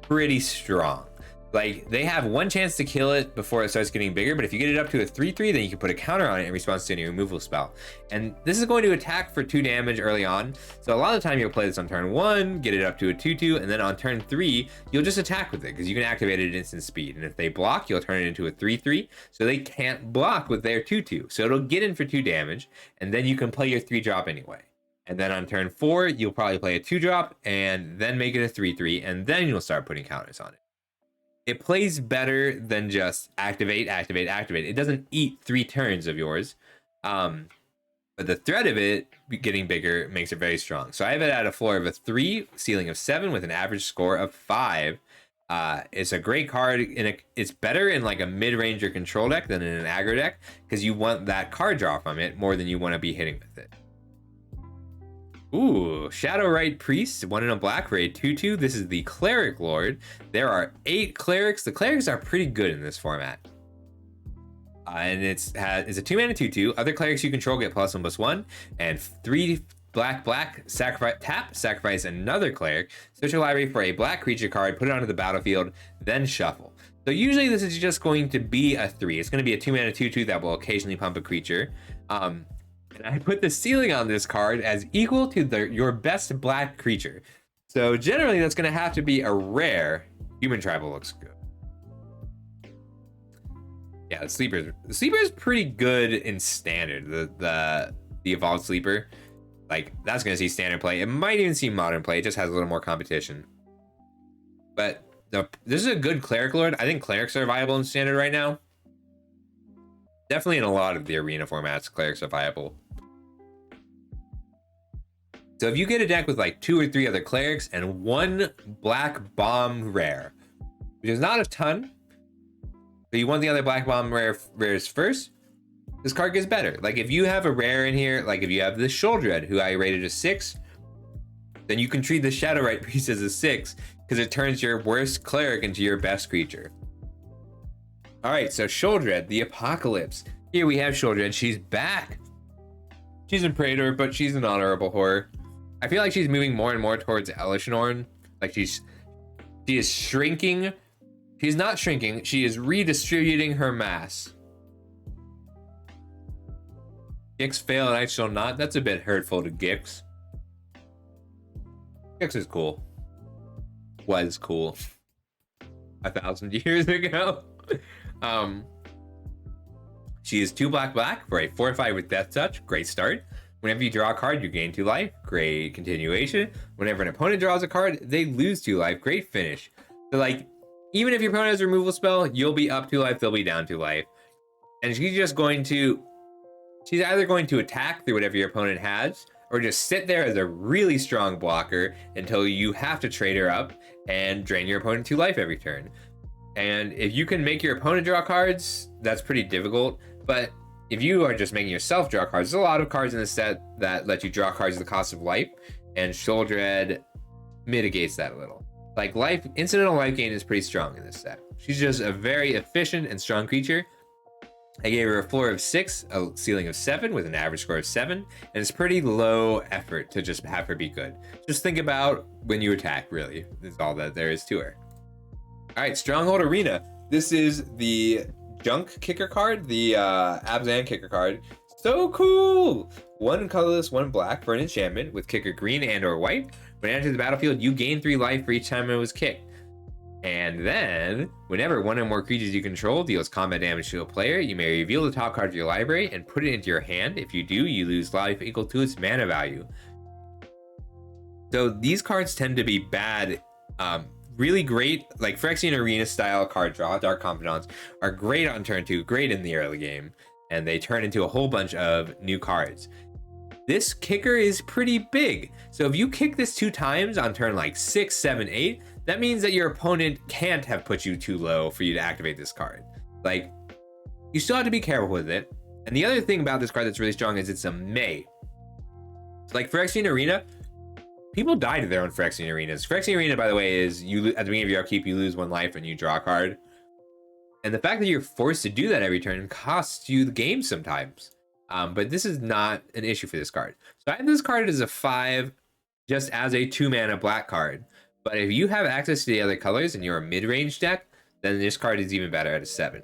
pretty strong. Like, they have 1 chance to kill it before it starts getting bigger, but if you get it up to a 3/3, then you can put a counter on it in response to any removal spell. And this is going to attack for 2 damage early on, so a lot of the time you'll play this on turn 1, get it up to a 2/2, and then on turn 3, you'll just attack with it, because you can activate it at instant speed. And if they block, you'll turn it into a 3/3, so they can't block with their 2/2. So it'll get in for 2 damage, and then you can play your 3-drop anyway. And then on turn 4, you'll probably play a 2-drop, and then make it a 3/3, and then you'll start putting counters on it. It plays better than just activate. It doesn't eat 3 turns of yours. But the threat of it getting bigger makes it very strong. So I have it at a floor of a 3, ceiling of 7 with an average score of 5. It's a great card. It's better in like a mid-range or control deck than in an aggro deck because you want that card draw from it more than you want to be hitting with it. Ooh, Shadowrite Priest, 1 in a black for a 2/2. This is the Cleric Lord. There are 8 clerics. The clerics are pretty good in this format. And it's a 2-mana 2/2. Other clerics you control get +1/+1, and 3 black sacrifice another cleric, search your library for a black creature card, put it onto the battlefield, then shuffle. So usually this is just going to be a 3. It's going to be a 2-mana 2/2 that will occasionally pump a creature. And I put the ceiling on this card as equal to your best black creature. So generally that's going to have to be a rare. Human Tribal looks good. Yeah, the sleeper is pretty good in standard. The evolved sleeper, like that's gonna see standard play. It might even see modern play. It just has a little more competition. But this is a good cleric lord. I think clerics are viable in standard right now. Definitely in a lot of the arena formats, clerics are viable. So if you get a deck with like 2 or 3 other clerics and 1 black bomb rare, which is not a ton. So you want the other black bomb rares first, this card gets better. Like if you have a rare in here, like if you have the Sholdred, who I rated a 6, then you can treat the Shadowrite Priest as a 6 because it turns your worst cleric into your best creature. All right, so Sholdred, the Apocalypse. Here we have Sholdred. She's back. She's in Praetor, but she's an honorable horror. I feel like she's moving more and more towards Elishanorn. Like she is shrinking. She's not shrinking, she is redistributing her mass. Gix fail and I shall not. That's a bit hurtful to Gix. Gix is cool. Was cool. 1,000 years ago. She is 2 black for a 4/5 with Death Touch. Great start. Whenever you draw a card, you gain 2 life. Great continuation. Whenever an opponent draws a card, they lose 2 life. Great finish. So like, even if your opponent has a removal spell, you'll be up 2 life, they'll be down 2 life. And she's either going to attack through whatever your opponent has, or just sit there as a really strong blocker until you have to trade her up and drain your opponent 2 life every turn. And if you can make your opponent draw cards, that's pretty difficult. But if you are just making yourself draw cards, there's a lot of cards in the set that let you draw cards at the cost of life, and Sholdred mitigates that a little. Like incidental life gain is pretty strong in this set. She's just a very efficient and strong creature. I gave her a floor of 6, a ceiling of 7 with an average score of 7, and it's pretty low effort to just have her be good. Just think about when you attack, really. That's all that there is to her. All right, Stronghold Arena. This is the junk kicker card, the Abzan kicker card. So cool! 1 colorless, 1 black for an enchantment with kicker green and or white. When it enters the battlefield, you gain 3 life for each time it was kicked. And then, whenever 1 or more creatures you control deals combat damage to a player, you may reveal the top card of your library and put it into your hand. If you do, you lose life equal to its mana value. So these cards tend to be bad. Really great, like Phyrexian Arena style card draw, Dark Confidants, are great on turn 2, great in the early game, and they turn into a whole bunch of new cards. This kicker is pretty big. So if you kick this 2 times on turn like 6, 7, 8, that means that your opponent can't have put you too low for you to activate this card. Like, you still have to be careful with it. And the other thing about this card that's really strong is it's a May. Like Phyrexian Arena, people die to their own Phyrexian Arenas. Phyrexian Arena, by the way, is you at the beginning of your upkeep, you lose 1 life and you draw a card. And the fact that you're forced to do that every turn costs you the game sometimes. But this is not an issue for this card. So I have this card as a 5, just as a 2-mana black card. But if you have access to the other colors and you're a mid-range deck, then this card is even better at a 7.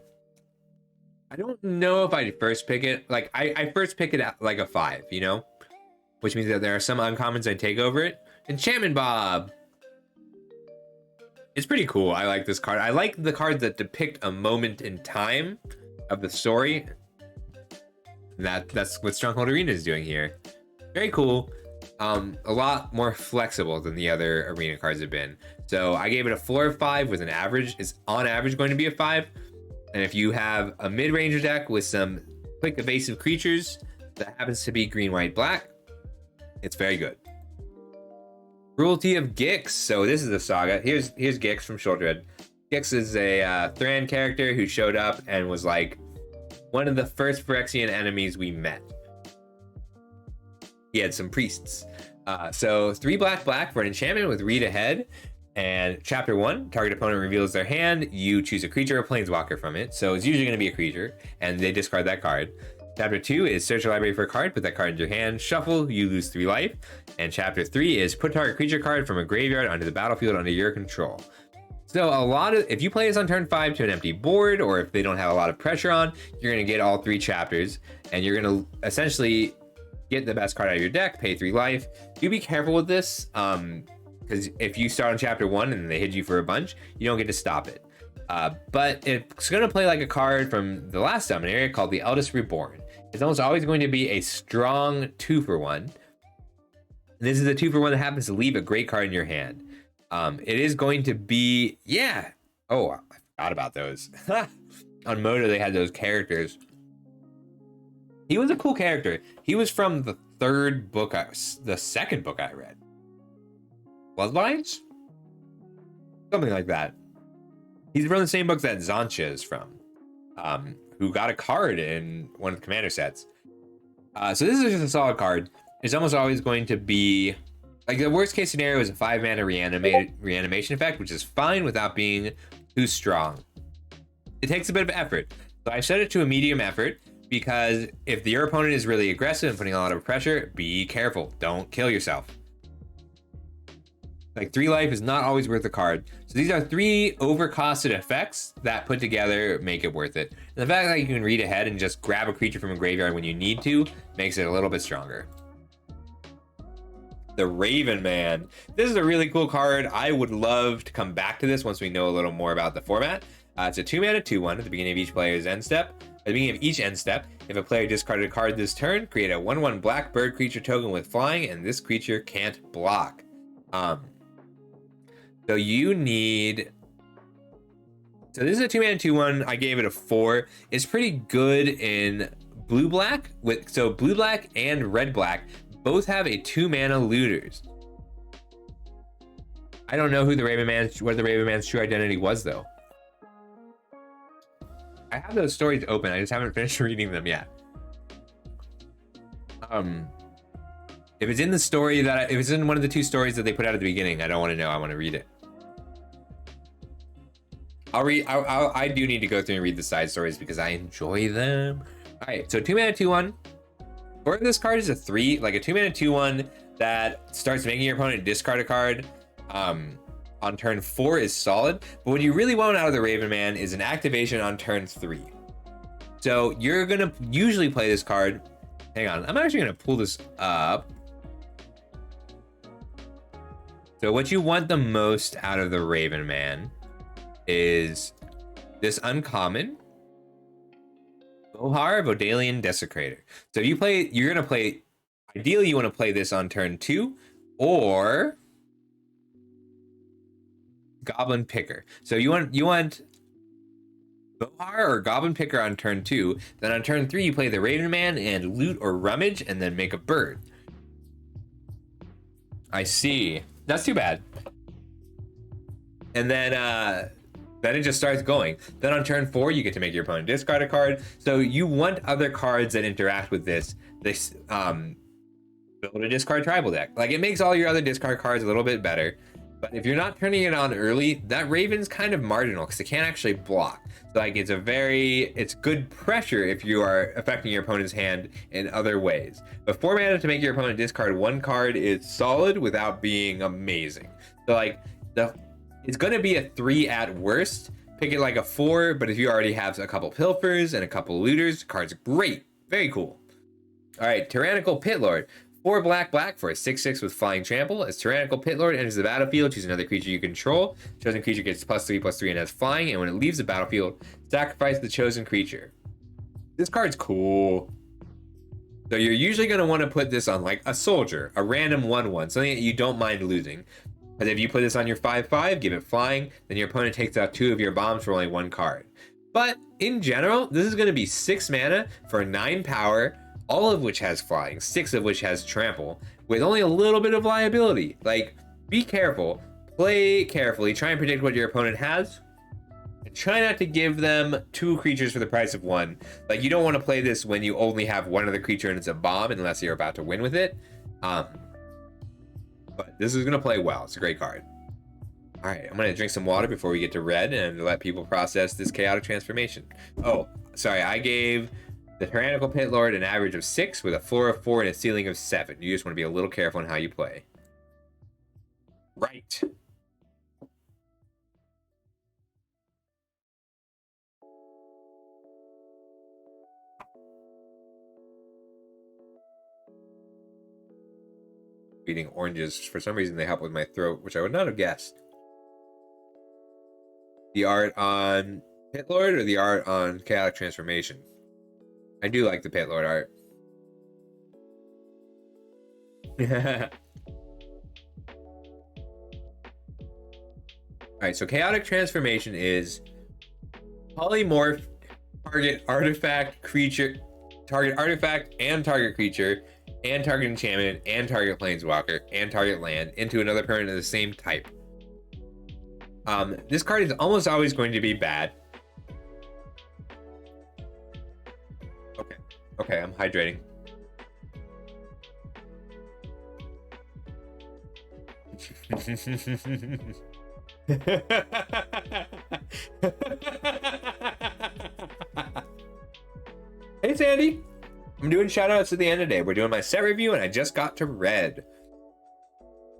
I don't know if I'd first pick it. Like, I first pick it at like a 5, you know? Which means that there are some uncommons I'd take over it. Enchantment Bob! It's pretty cool. I like this card. I like the cards that depict a moment in time of the story. That's what Stronghold Arena is doing here. Very cool. A lot more flexible than the other arena cards have been. So I gave it a floor of 5 with an average. It's on average going to be a 5. And if you have a mid-ranger deck with some quick evasive creatures that happens to be green, white, black, it's very good. Cruelty of Gix. So this is the saga. Here's Gix from Sholdred. Gix is a Thran character who showed up and was like one of the first Phyrexian enemies we met. he had some priests. So 3 black black for an enchantment with read ahead. And chapter 1, target opponent reveals their hand. You choose a creature or planeswalker from it. So it's usually going to be a creature, and they discard that card. Chapter 2 is search your library for a card, put that card into your hand, shuffle, you lose 3 life. And chapter 3 is put target creature card from a graveyard onto the battlefield under your control. So if you play this on turn 5 to an empty board, or if they don't have a lot of pressure on, you're going to get all 3 chapters, and you're going to essentially get the best card out of your deck, pay 3 life. Do be careful with this, because if you start on chapter 1 and they hit you for a bunch, you don't get to stop it. But it's going to play like a card from the last Dominaria called the Eldest Reborn. It's almost always going to be a strong 2-for-1. And this is a 2-for-1 that happens to leave a great card in your hand. It is going to be, yeah. Oh, I forgot about those. On Moto, they had those characters. He was a cool character. He was from the second book I read. Bloodlines? Something like that. He's from the same books that Zancha is from, who got a card in one of the commander sets. So this is just a solid card. It's almost always going to be, like, the worst case scenario is a 5-mana reanimation effect, which is fine without being too strong. It takes a bit of effort. So I set it to a medium effort, because if your opponent is really aggressive and putting a lot of pressure, be careful. Don't kill yourself. Like, 3 life is not always worth a card. So these are 3 overcosted effects that put together make it worth it. And the fact that you can read ahead and just grab a creature from a graveyard when you need to makes it a little bit stronger. The Raven Man. This is a really cool card. I would love to come back to this once we know a little more about the format. It's a 2-mana 2/1 at the beginning of each player's end step. At the beginning of each end step, if a player discarded a card this turn, create a 1/1 black bird creature token with flying, and this creature can't block. So you need... So this is a 2-mana 2/1. I gave it a 4. It's pretty good in blue-black. So blue-black and red-black both have a 2-mana looters. I don't know what the Raven Man's true identity was, though. I have those stories open. I just haven't finished reading them yet. If it's in the story if it's in one of the 2 stories that they put out at the beginning, I don't want to know. I want to read it. I do need to go through and read the side stories because I enjoy them. All right, so 2-mana 2/1. For this card is a 3, like a 2-mana 2/1 that starts making your opponent discard a card. On turn 4 is solid, but what you really want out of the Raven Man is an activation on turn 3. So you're gonna usually play this card. Hang on, I'm actually gonna pull this up. So what you want the most out of the Raven Man is this uncommon Bohar Vodalian Desecrator. So if you're gonna play, ideally you want to play this on turn 2 or Goblin Picker. So you want Bohar or Goblin Picker on turn 2. Then on turn 3 you play the Raven Man and loot or rummage and then make a bird. I see. That's too bad. And then it just starts going. Then on turn 4 you get to make your opponent discard a card. So you want other cards that interact with this build a discard tribal deck. Like, it makes all your other discard cards a little bit better. But if you're not turning it on early, that Raven's kind of marginal because it can't actually block. So like, it's good pressure if you are affecting your opponent's hand in other ways. But 4 mana to make your opponent discard 1 card is solid without being amazing. So like, it's gonna be a 3 at worst. Pick it like a 4, but if you already have a couple pilfers and a couple looters, the card's great. Very cool. All right, Tyrannical Pitlord. 4 black for a 6/6 with flying trample. As Tyrannical Pitlord enters the battlefield, choose another creature you control. Chosen creature gets +3/+3 and has flying, and when it leaves the battlefield, sacrifice the chosen creature. This card's cool. So you're usually going to want to put this on like a soldier, a random 1/1, something that you don't mind losing. But if you put this on your 5/5, give it flying, then your opponent takes out 2 of your bombs for only 1 card. But in general, this is going to be 6 mana for 9 power, all of which has flying, 6 of which has trample, with only a little bit of liability. Like, be careful, play carefully, try and predict what your opponent has, and try not to give them 2 creatures for the price of 1. Like, you don't want to play this when you only have 1 other creature and it's a bomb unless you're about to win with it. Um, but this is gonna play well. It's a great card. All right, I'm gonna drink some water before we get to red and let people process this chaotic transformation. Oh, sorry, I gave the Tyrannical Pit Lord an average of 6 with a floor of 4 and a ceiling of 7. You just want to be a little careful on how you play. Right. Eating oranges. For some reason, they help with my throat, which I would not have guessed. The art on Pit Lord or the art on Chaotic Transformation? I do like the Pit Lord art. Alright, so Chaotic Transformation is polymorph, target artifact, creature, target artifact and target creature, and target enchantment, and target planeswalker, and target land into another permanent of the same type. This card is almost always going to be bad. Okay, I'm hydrating. Hey Sandy, I'm doing shoutouts at the end of the day. We're doing my set review and I just got to red.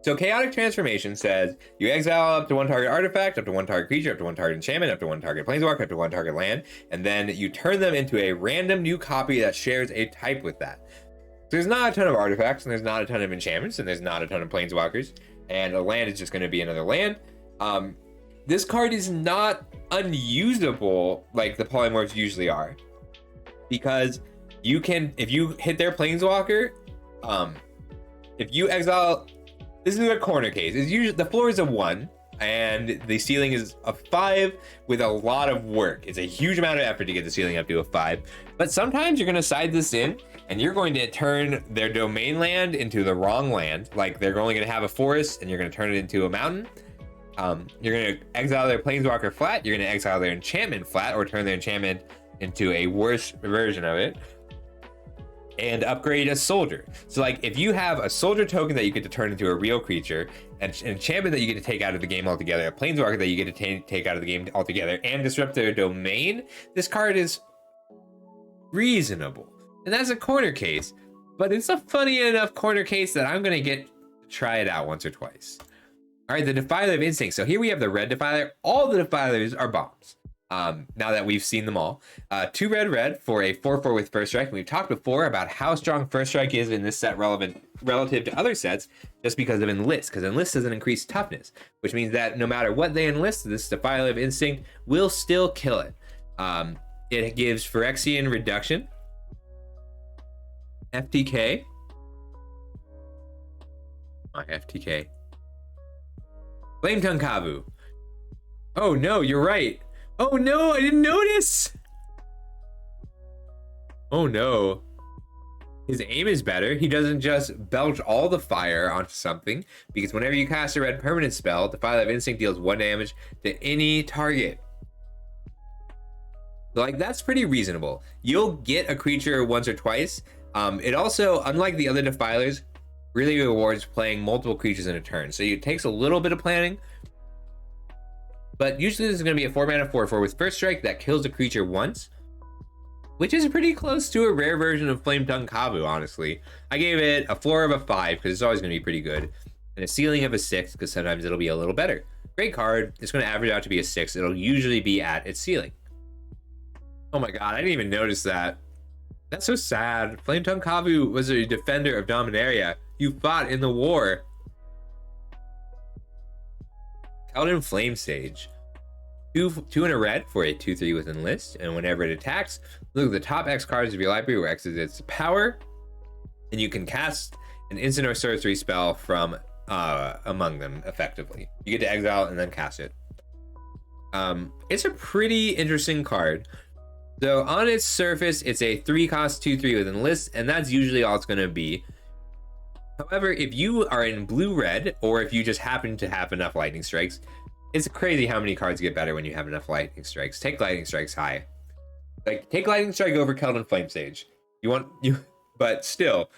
So Chaotic Transformation says you exile up to 1 target artifact, up to 1 target creature, up to 1 target enchantment, up to 1 target planeswalker, up to 1 target land, and then you turn them into a random new copy that shares a type with that. So there's not a ton of artifacts, and there's not a ton of enchantments, and there's not a ton of planeswalkers, and a land is just going to be another land. This card is not unusable like the polymorphs usually are, because you can, if you hit their planeswalker, if you exile, this is a corner case. It's usually the floor is a 1 and the ceiling is a 5 with a lot of work. It's a huge amount of effort to get the ceiling up to a 5. But sometimes you're going to side this in and you're going to turn their domain land into the wrong land. Like they're only going to have a forest and you're going to turn it into a mountain. You're going to exile their planeswalker flat. You're going to exile their enchantment flat or turn their enchantment into a worse version of it. And upgrade a soldier. So like if you have a soldier token that you get to turn into a real creature, an enchantment that you get to take out of the game altogether, a planeswalker that you get to take out of the game altogether, and disrupt their domain, this card is reasonable. And that's a corner case, but it's a funny enough corner case that I'm gonna get to try it out once or twice. All right, the Defiler of Instinct. So here we have the red Defiler. All the Defilers are bombs. Now that we've seen them all. 2 red for a 4/4 with first strike. And we've talked before about how strong first strike is in this set relative to other sets, just because of enlist, because enlist doesn't increase toughness, which means that no matter what they enlist, this Defiler of Instinct will still kill it. It gives Phyrexian reduction, FTK. My FTK. Flame Tongue Kavu. Oh no, you're right. Oh no, I didn't notice! Oh no. His aim is better. He doesn't just belch all the fire onto something, because whenever you cast a red permanent spell, the Defiler of Instinct deals 1 damage to any target. So, like, that's pretty reasonable. You'll get a creature once or twice. It also, unlike the other Defilers, really rewards playing multiple creatures in a turn. So it takes a little bit of planning, but usually this is going to be a 4-mana 4/4 with first strike that kills a creature once, which is pretty close to a rare version of Flame Tongue Kavu, honestly. I gave it a floor of a 5 because it's always going to be pretty good, and a ceiling of a 6 because sometimes it'll be a little better. Great card. It's going to average out to be a 6. It'll usually be at its ceiling. Oh my god, I didn't even notice that. That's so sad. Flame Tongue Kavu was a defender of Dominaria. You fought in the war. Keldon Flame Sage. 2 in a red for a 2/3 with enlist, and whenever it attacks, look at the top X cards of your library where X is its power, and you can cast an instant or sorcery spell from among them effectively. You get to exile and then cast it. It's a pretty interesting card. So on its surface, it's a 3-cost 2/3 with enlist, and that's usually all it's going to be. However, if you are in blue-red, or if you just happen to have enough lightning strikes, it's crazy how many cards get better when you have enough lightning strikes. Take lightning strikes high. Like, take lightning strike over Keldon Flame Sage. But still,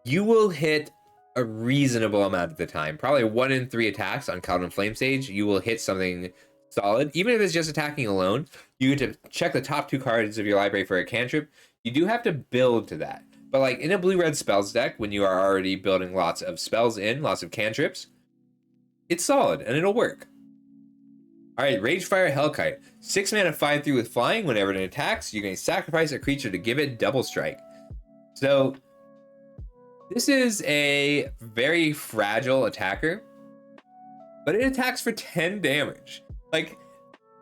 you will hit a reasonable amount of the time. Probably 1 in 3 attacks on Cloud and Flame Stage, you will hit something solid. Even if it's just attacking alone, you get to check the top 2 cards of your library for a cantrip. You do have to build to that. But like in a blue-red spells deck, when you are already building lots of spells in, lots of cantrips, it's solid and it'll work. All right, Ragefire Hellkite. 6 mana 5/3 with flying. Whenever it attacks, you can sacrifice a creature to give it double strike. So this is a very fragile attacker, but it attacks for 10 damage. Like,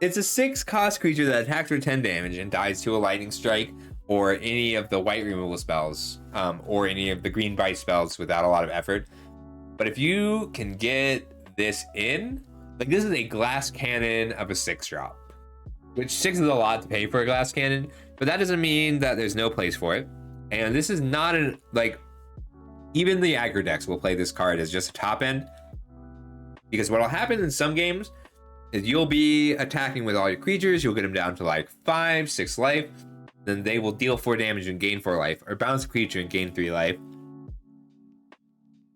it's a 6-cost creature that attacks for 10 damage and dies to a lightning strike or any of the white removal spells, or any of the green bite spells without a lot of effort. But if you can get this in, like, this is a glass cannon of a 6-drop, which 6 is a lot to pay for a glass cannon, but that doesn't mean that there's no place for it. And this is not an, like, even the aggro decks will play this card as just a top end, because what'll happen in some games is you'll be attacking with all your creatures, you'll get them down to like 5, 6 life, then they will deal 4 damage and gain 4 life, or bounce a creature and gain 3 life.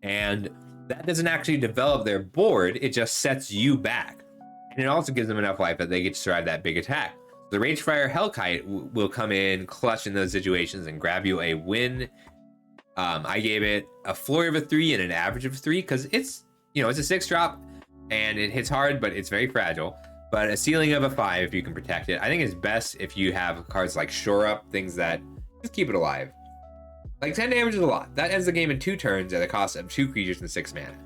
And that doesn't actually develop their board, it just sets you back. And it also gives them enough life that they get to survive that big attack. The Ragefire Hellkite will come in clutch in those situations and grab you a win. I gave it a floor of a 3 and an average of 3 because it's, you know, it's a 6-drop and it hits hard, but it's very fragile. But a ceiling of a 5 if you can protect it. I think it's best if you have cards like Shore Up, things that just keep it alive. Like 10 damage is a lot. That ends the game in 2 turns at a cost of 2 creatures and 6 mana.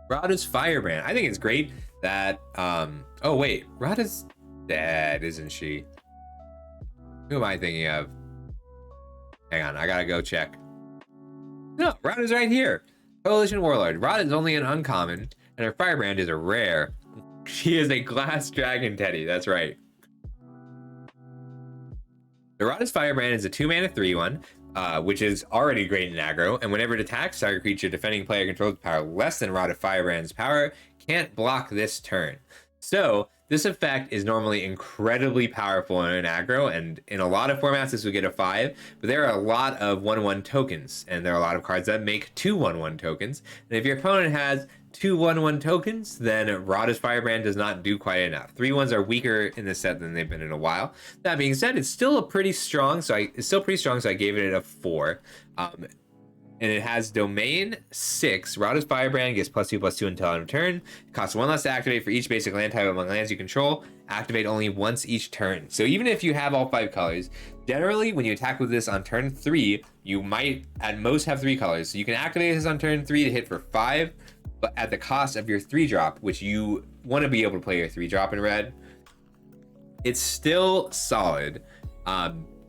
Rada's Firebrand. I think it's great that, oh wait, Rada's dead, isn't she? Who am I thinking of? Hang on, I gotta go check. No, Rada's right here. Coalition Warlord. Rada's only an uncommon, and her Firebrand is a rare. She is a Glass Dragon Teddy, that's right. The Rada's Firebrand is a 2-mana 3/1, which is already great in aggro, and whenever it attacks, target creature defending player controls power less than Rada Firebrand's power can't block this turn. So this effect is normally incredibly powerful in aggro, and in a lot of formats this would get a 5, but there are a lot of 1/1 tokens, and there are a lot of cards that make 2 1/1 tokens, and if your opponent has 2 1/1 tokens, then Rada's Firebrand does not do quite enough. 3/1s are weaker in this set than they've been in a while. That being said, it's still pretty strong, so I gave it a 4. And it has Domain 6. Rada's Firebrand gets +2/+2 until end of turn. It costs 1 less to activate for each basic land type among lands you control. Activate only once each turn. So even if you have all 5 colors, generally when you attack with this on turn 3, you might at most have 3 colors. So you can activate this on turn 3 to hit for 5, but at the cost of your 3-drop, which you want to be able to play your 3-drop in red. It's still solid.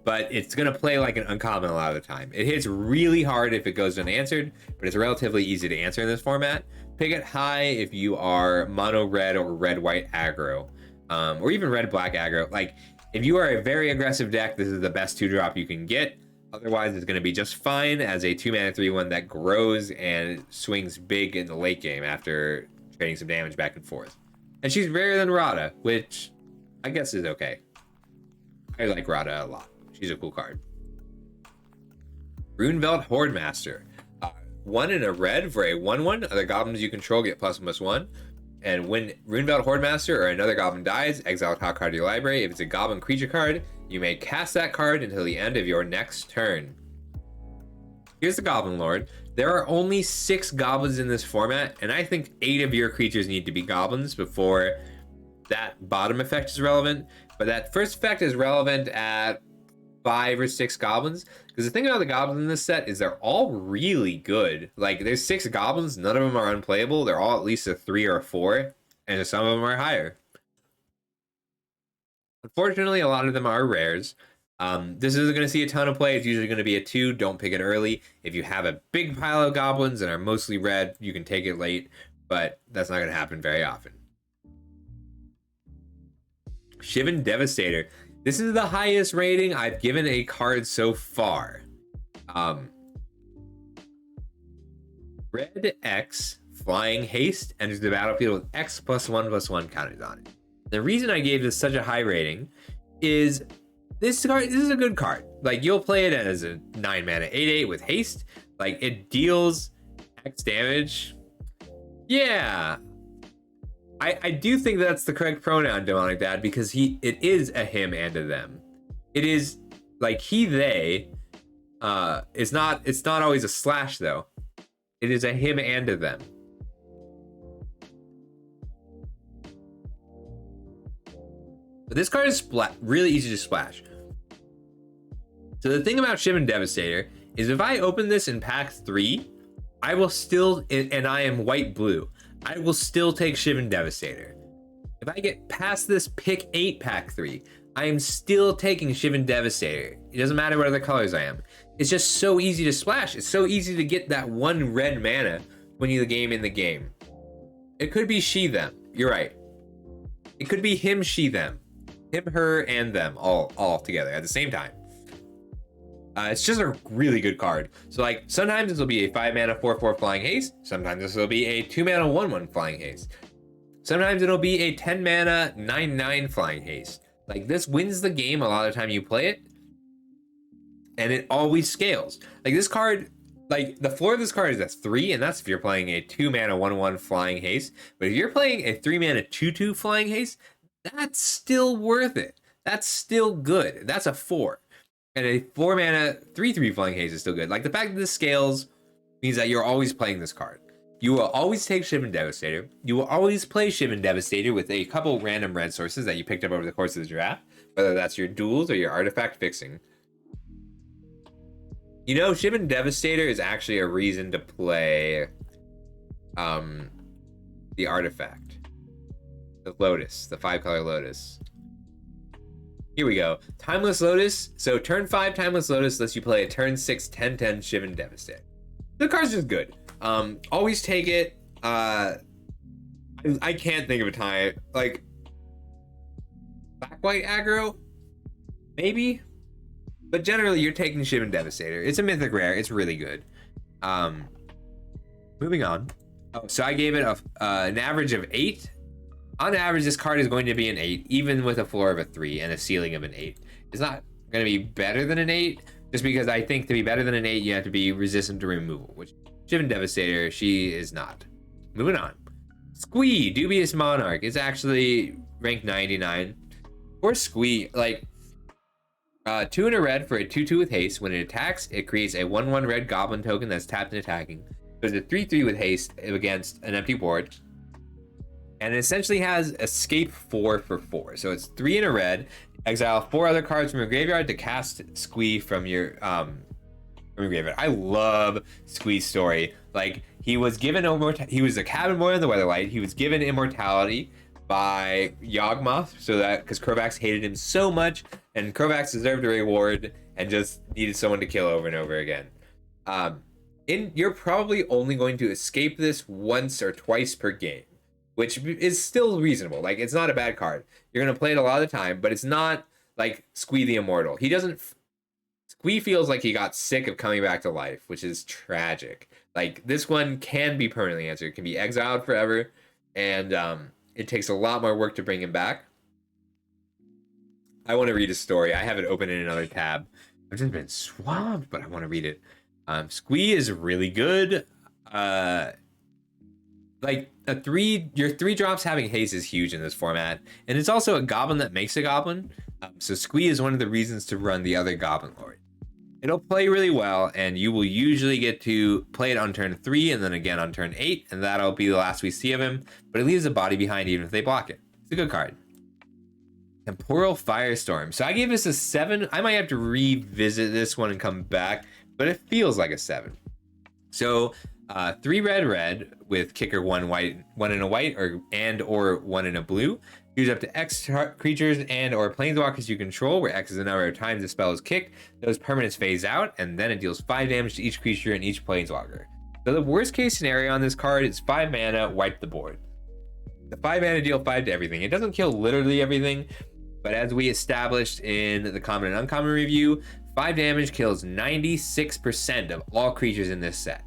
But it's going to play like an uncommon a lot of the time. It hits really hard if it goes unanswered, but it's relatively easy to answer in this format. Pick it high if you are mono red or red white aggro, or even red black aggro. Like, if you are a very aggressive deck, this is the best 2-drop you can get. Otherwise, it's going to be just fine as a 2-mana 3/1 that grows and swings big in the late game after trading some damage back and forth. And she's rarer than Rada, which I guess is okay. I like Rada a lot. She's a cool card. Runeveld Hordemaster. 1 in a red for a 1/1. Other goblins you control get +1/+1. And when Runeveld Hordemaster or another goblin dies, exile a top card of your library. If it's a goblin creature card, you may cast that card until the end of your next turn. Here's the Goblin Lord. There are only 6 goblins in this format, and I think 8 of your creatures need to be goblins before that bottom effect is relevant. But that first effect is relevant at 5 or 6 goblins, because the thing about the goblins in this set is they're all really good. Like, there's 6 goblins, none of them are unplayable. They're all at least a 3 or a 4, and some of them are higher. Unfortunately, a lot of them are rares. This isn't going to see a ton of play. It's usually going to be a 2. Don't pick it early. If you have a big pile of goblins and are mostly red, you can take it late, but that's not going to happen very often. Shivan Devastator. This is the highest rating I've given a card so far. Red X, flying haste, enters the battlefield with X +1/+1 counters on it. The reason I gave this such a high rating is This is a good card. Like, you'll play it as a 9 mana 8/8 with haste. Like, it deals X damage. Yeah. I do think that's the correct pronoun, Demonic Dad, because it is a him and a them. It is like he, they. It's not always a slash though. It is a him and a them. But this card is really easy to splash. So the thing about Shivan Devastator is if I open this in pack 3, I will still, and I am white-blue, I will still take Shivan Devastator. If I get past this pick 8 pack 3, I am still taking Shivan Devastator. It doesn't matter what other colors I am. It's just so easy to splash. It's so easy to get that 1 red mana when you game in the game. It could be she, them. You're right. It could be him, she, them. Him, her, and them all together at the same time. It's just a really good card. So like sometimes this will be a 5 mana 4/4 flying haste. Sometimes this will be a 2 mana 1/1 flying haste. Sometimes it'll be a 10 mana 9/9 flying haste. Like this wins the game a lot of the time you play it, and it always scales. Like this card, like the floor of this card is at 3, and that's if you're playing a 2 mana 1/1 flying haste. But if you're playing a 3 mana 2/2 flying haste, that's still worth it. That's still good. That's a 4. And a 4 mana 3/3 flying haste is still good. Like the fact that this scales means that you're always playing this card. You will always take Shivan Devastator. You will always play Shivan Devastator with a couple random red sources that you picked up over the course of the draft, whether that's your duels or your artifact fixing. You know, Shivan Devastator is actually a reason to play the artifact. The Lotus, the 5-color Lotus. Here we go. Timeless Lotus. So turn 5 Timeless Lotus lets you play a turn 6 10/10 Shivan Devastator. The card's just good. Always take it. I can't think of a time. Like black white aggro? Maybe? But generally you're taking Shivan Devastator. It's a mythic rare. It's really good. Moving on. Oh, so I gave it an average of 8. On average, this card is going to be an 8, even with a floor of a 3 and a ceiling of an 8. It's not going to be better than an 8, just because I think to be better than an 8, you have to be resistant to removal, which Shivan Devastator, she is not. Moving on. Squee, Dubious Monarch, is actually ranked 99. For Squee, like, 2 and a red for a 2/2 with haste. When it attacks, it creates a 1/1 red goblin token that's tapped and attacking. So it's a 3/3 with haste against an empty board. And it essentially has escape 4 for 4. So it's 3 and a red. Exile 4 other cards from your graveyard to cast Squee from your graveyard. I love Squee's story. Like he was given he was a cabin boy on the Weatherlight. He was given immortality by Yawgmoth, so that because Kovacs hated him so much, and Kovacs deserved a reward and just needed someone to kill over and over again. You're probably only going to escape this once or twice per game, which is still reasonable. Like, it's not a bad card. You're going to play it a lot of the time, but it's not like Squee the Immortal. Squee feels like he got sick of coming back to life, which is tragic. Like, this one can be permanently answered. It can be exiled forever, and it takes a lot more work to bring him back. I want to read a story. I have it open in another tab. I've just been swamped, but I want to read it. Squee is really good. Like your 3 drops having haste is huge in this format, and it's also a goblin that makes a goblin. So Squee is one of the reasons to run the other Goblin Lord. It'll play really well, and you will usually get to play it on turn 3 and then again on turn 8, and that'll be the last we see of him. But it leaves a body behind even if they block it. It's a good card. Temporal Firestorm. So I gave this a 7. I might have to revisit this one and come back, but it feels like a 7. So 3 red with kicker 1 white, 1 in a white, or 1 in a blue. Use up to X creatures and or planeswalkers you control, where X is the number of times the spell is kicked. Those permanents phase out, and then it deals 5 damage to each creature and each planeswalker. So the worst case scenario on this card is 5 mana, wipe the board. The 5 mana deal 5 to everything. It doesn't kill literally everything, but as we established in the common and uncommon review, 5 damage kills 96% of all creatures in this set.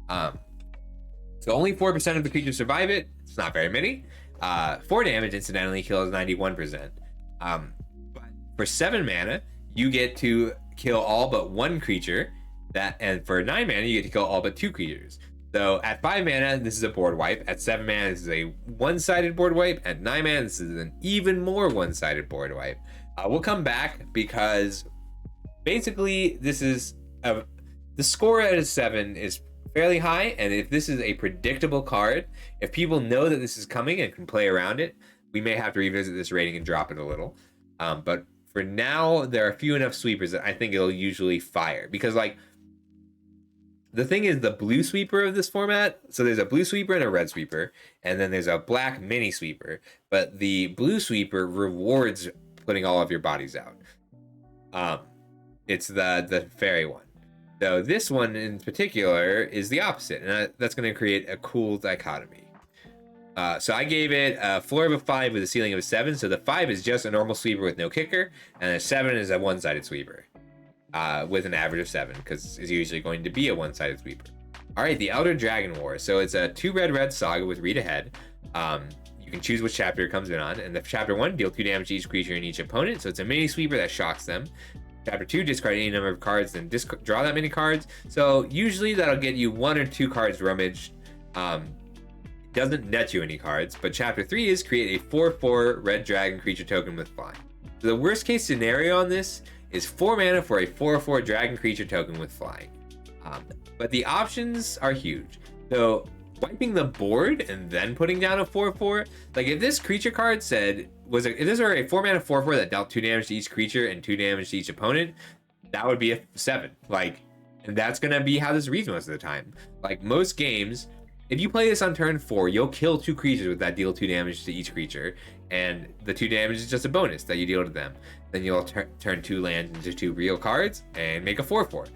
So only 4% of the creatures survive it. It's not very many. 4 damage incidentally kills 91%. But for 7 mana, you get to kill all but one creature. And for 9 mana, you get to kill all but 2 creatures. So at 5 mana, this is a board wipe. At 7 mana, this is a one-sided board wipe. At 9 mana, this is an even more one-sided board wipe. We'll come back because basically this is the score at a 7 is fairly high, and if this is a predictable card, if people know that this is coming and can play around it, we may have to revisit this rating and drop it a little. But for now, there are few enough sweepers that I think it'll usually fire, because like the thing is, the blue sweeper of this format, so there's a blue sweeper and a red sweeper, and then there's a black mini sweeper, but the blue sweeper rewards putting all of your bodies out. It's the fairy one. So this one in particular is the opposite, and that's going to create a cool dichotomy. So I gave it a floor of a 5 with a ceiling of a 7. So the 5 is just a normal sweeper with no kicker, and a 7 is a one-sided sweeper with an average of 7, because it's usually going to be a one-sided sweeper. All right, the Elder Dragon War. So it's a 2 red saga with read ahead. You can choose which chapter it comes in on, and the chapter 1 deal 2 damage to each creature and each opponent. So it's a mini sweeper that shocks them. Chapter 2, discard any number of cards, then draw that many cards. So usually that'll get you 1 or 2 cards rummaged. It doesn't net you any cards, but Chapter 3 is create a 4/4 red dragon creature token with flying. So the worst case scenario on this is 4 mana for a 4/4 dragon creature token with flying. But the options are huge. So wiping the board and then putting down a 4/4, like if this creature card said, if this were a 4 mana 4/4 that dealt 2 damage to each creature and 2 damage to each opponent, that would be a 7. Like, and that's gonna be how this reads most of the time. Like most games, if you play this on turn 4, you'll kill 2 creatures with that deal 2 damage to each creature, and the 2 damage is just a bonus that you deal to them. Then you'll turn 2 lands into 2 real cards and make a 4/4.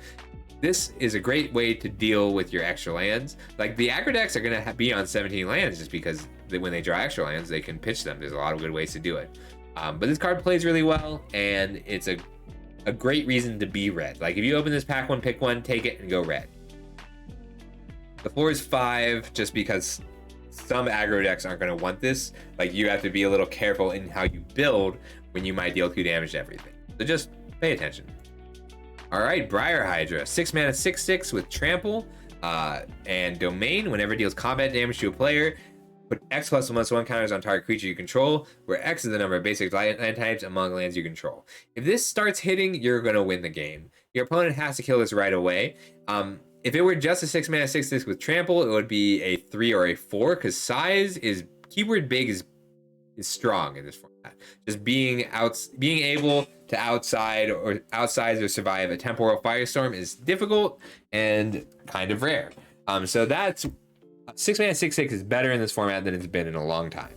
This is a great way to deal with your extra lands. Like the aggro decks are gonna be on 17 lands just because when they draw extra lands, they can pitch them. There's a lot of good ways to do it. But this card plays really well, and it's a great reason to be red. Like if you open this pack 1, pick 1, take it, and go red. The floor is 5 just because some aggro decks aren't going to want this. Like you have to be a little careful in how you build when you might deal 2 damage to everything. So just pay attention. All right, Briar Hydra, 6 mana 6/6 with trample and domain. Whenever it deals combat damage to a player, put X +1/+1 counters on target creature you control, where X is the number of basic land types among lands you control. If this starts hitting, you're going to win the game. Your opponent has to kill this right away. If it were just a 6 mana 6/6 with trample, it would be a 3 or a 4, because size is keyword big is strong in this format. Just being able to outside or survive a temporal firestorm is difficult and kind of rare. So that's 6 mana 6/6 is better in this format than it's been in a long time.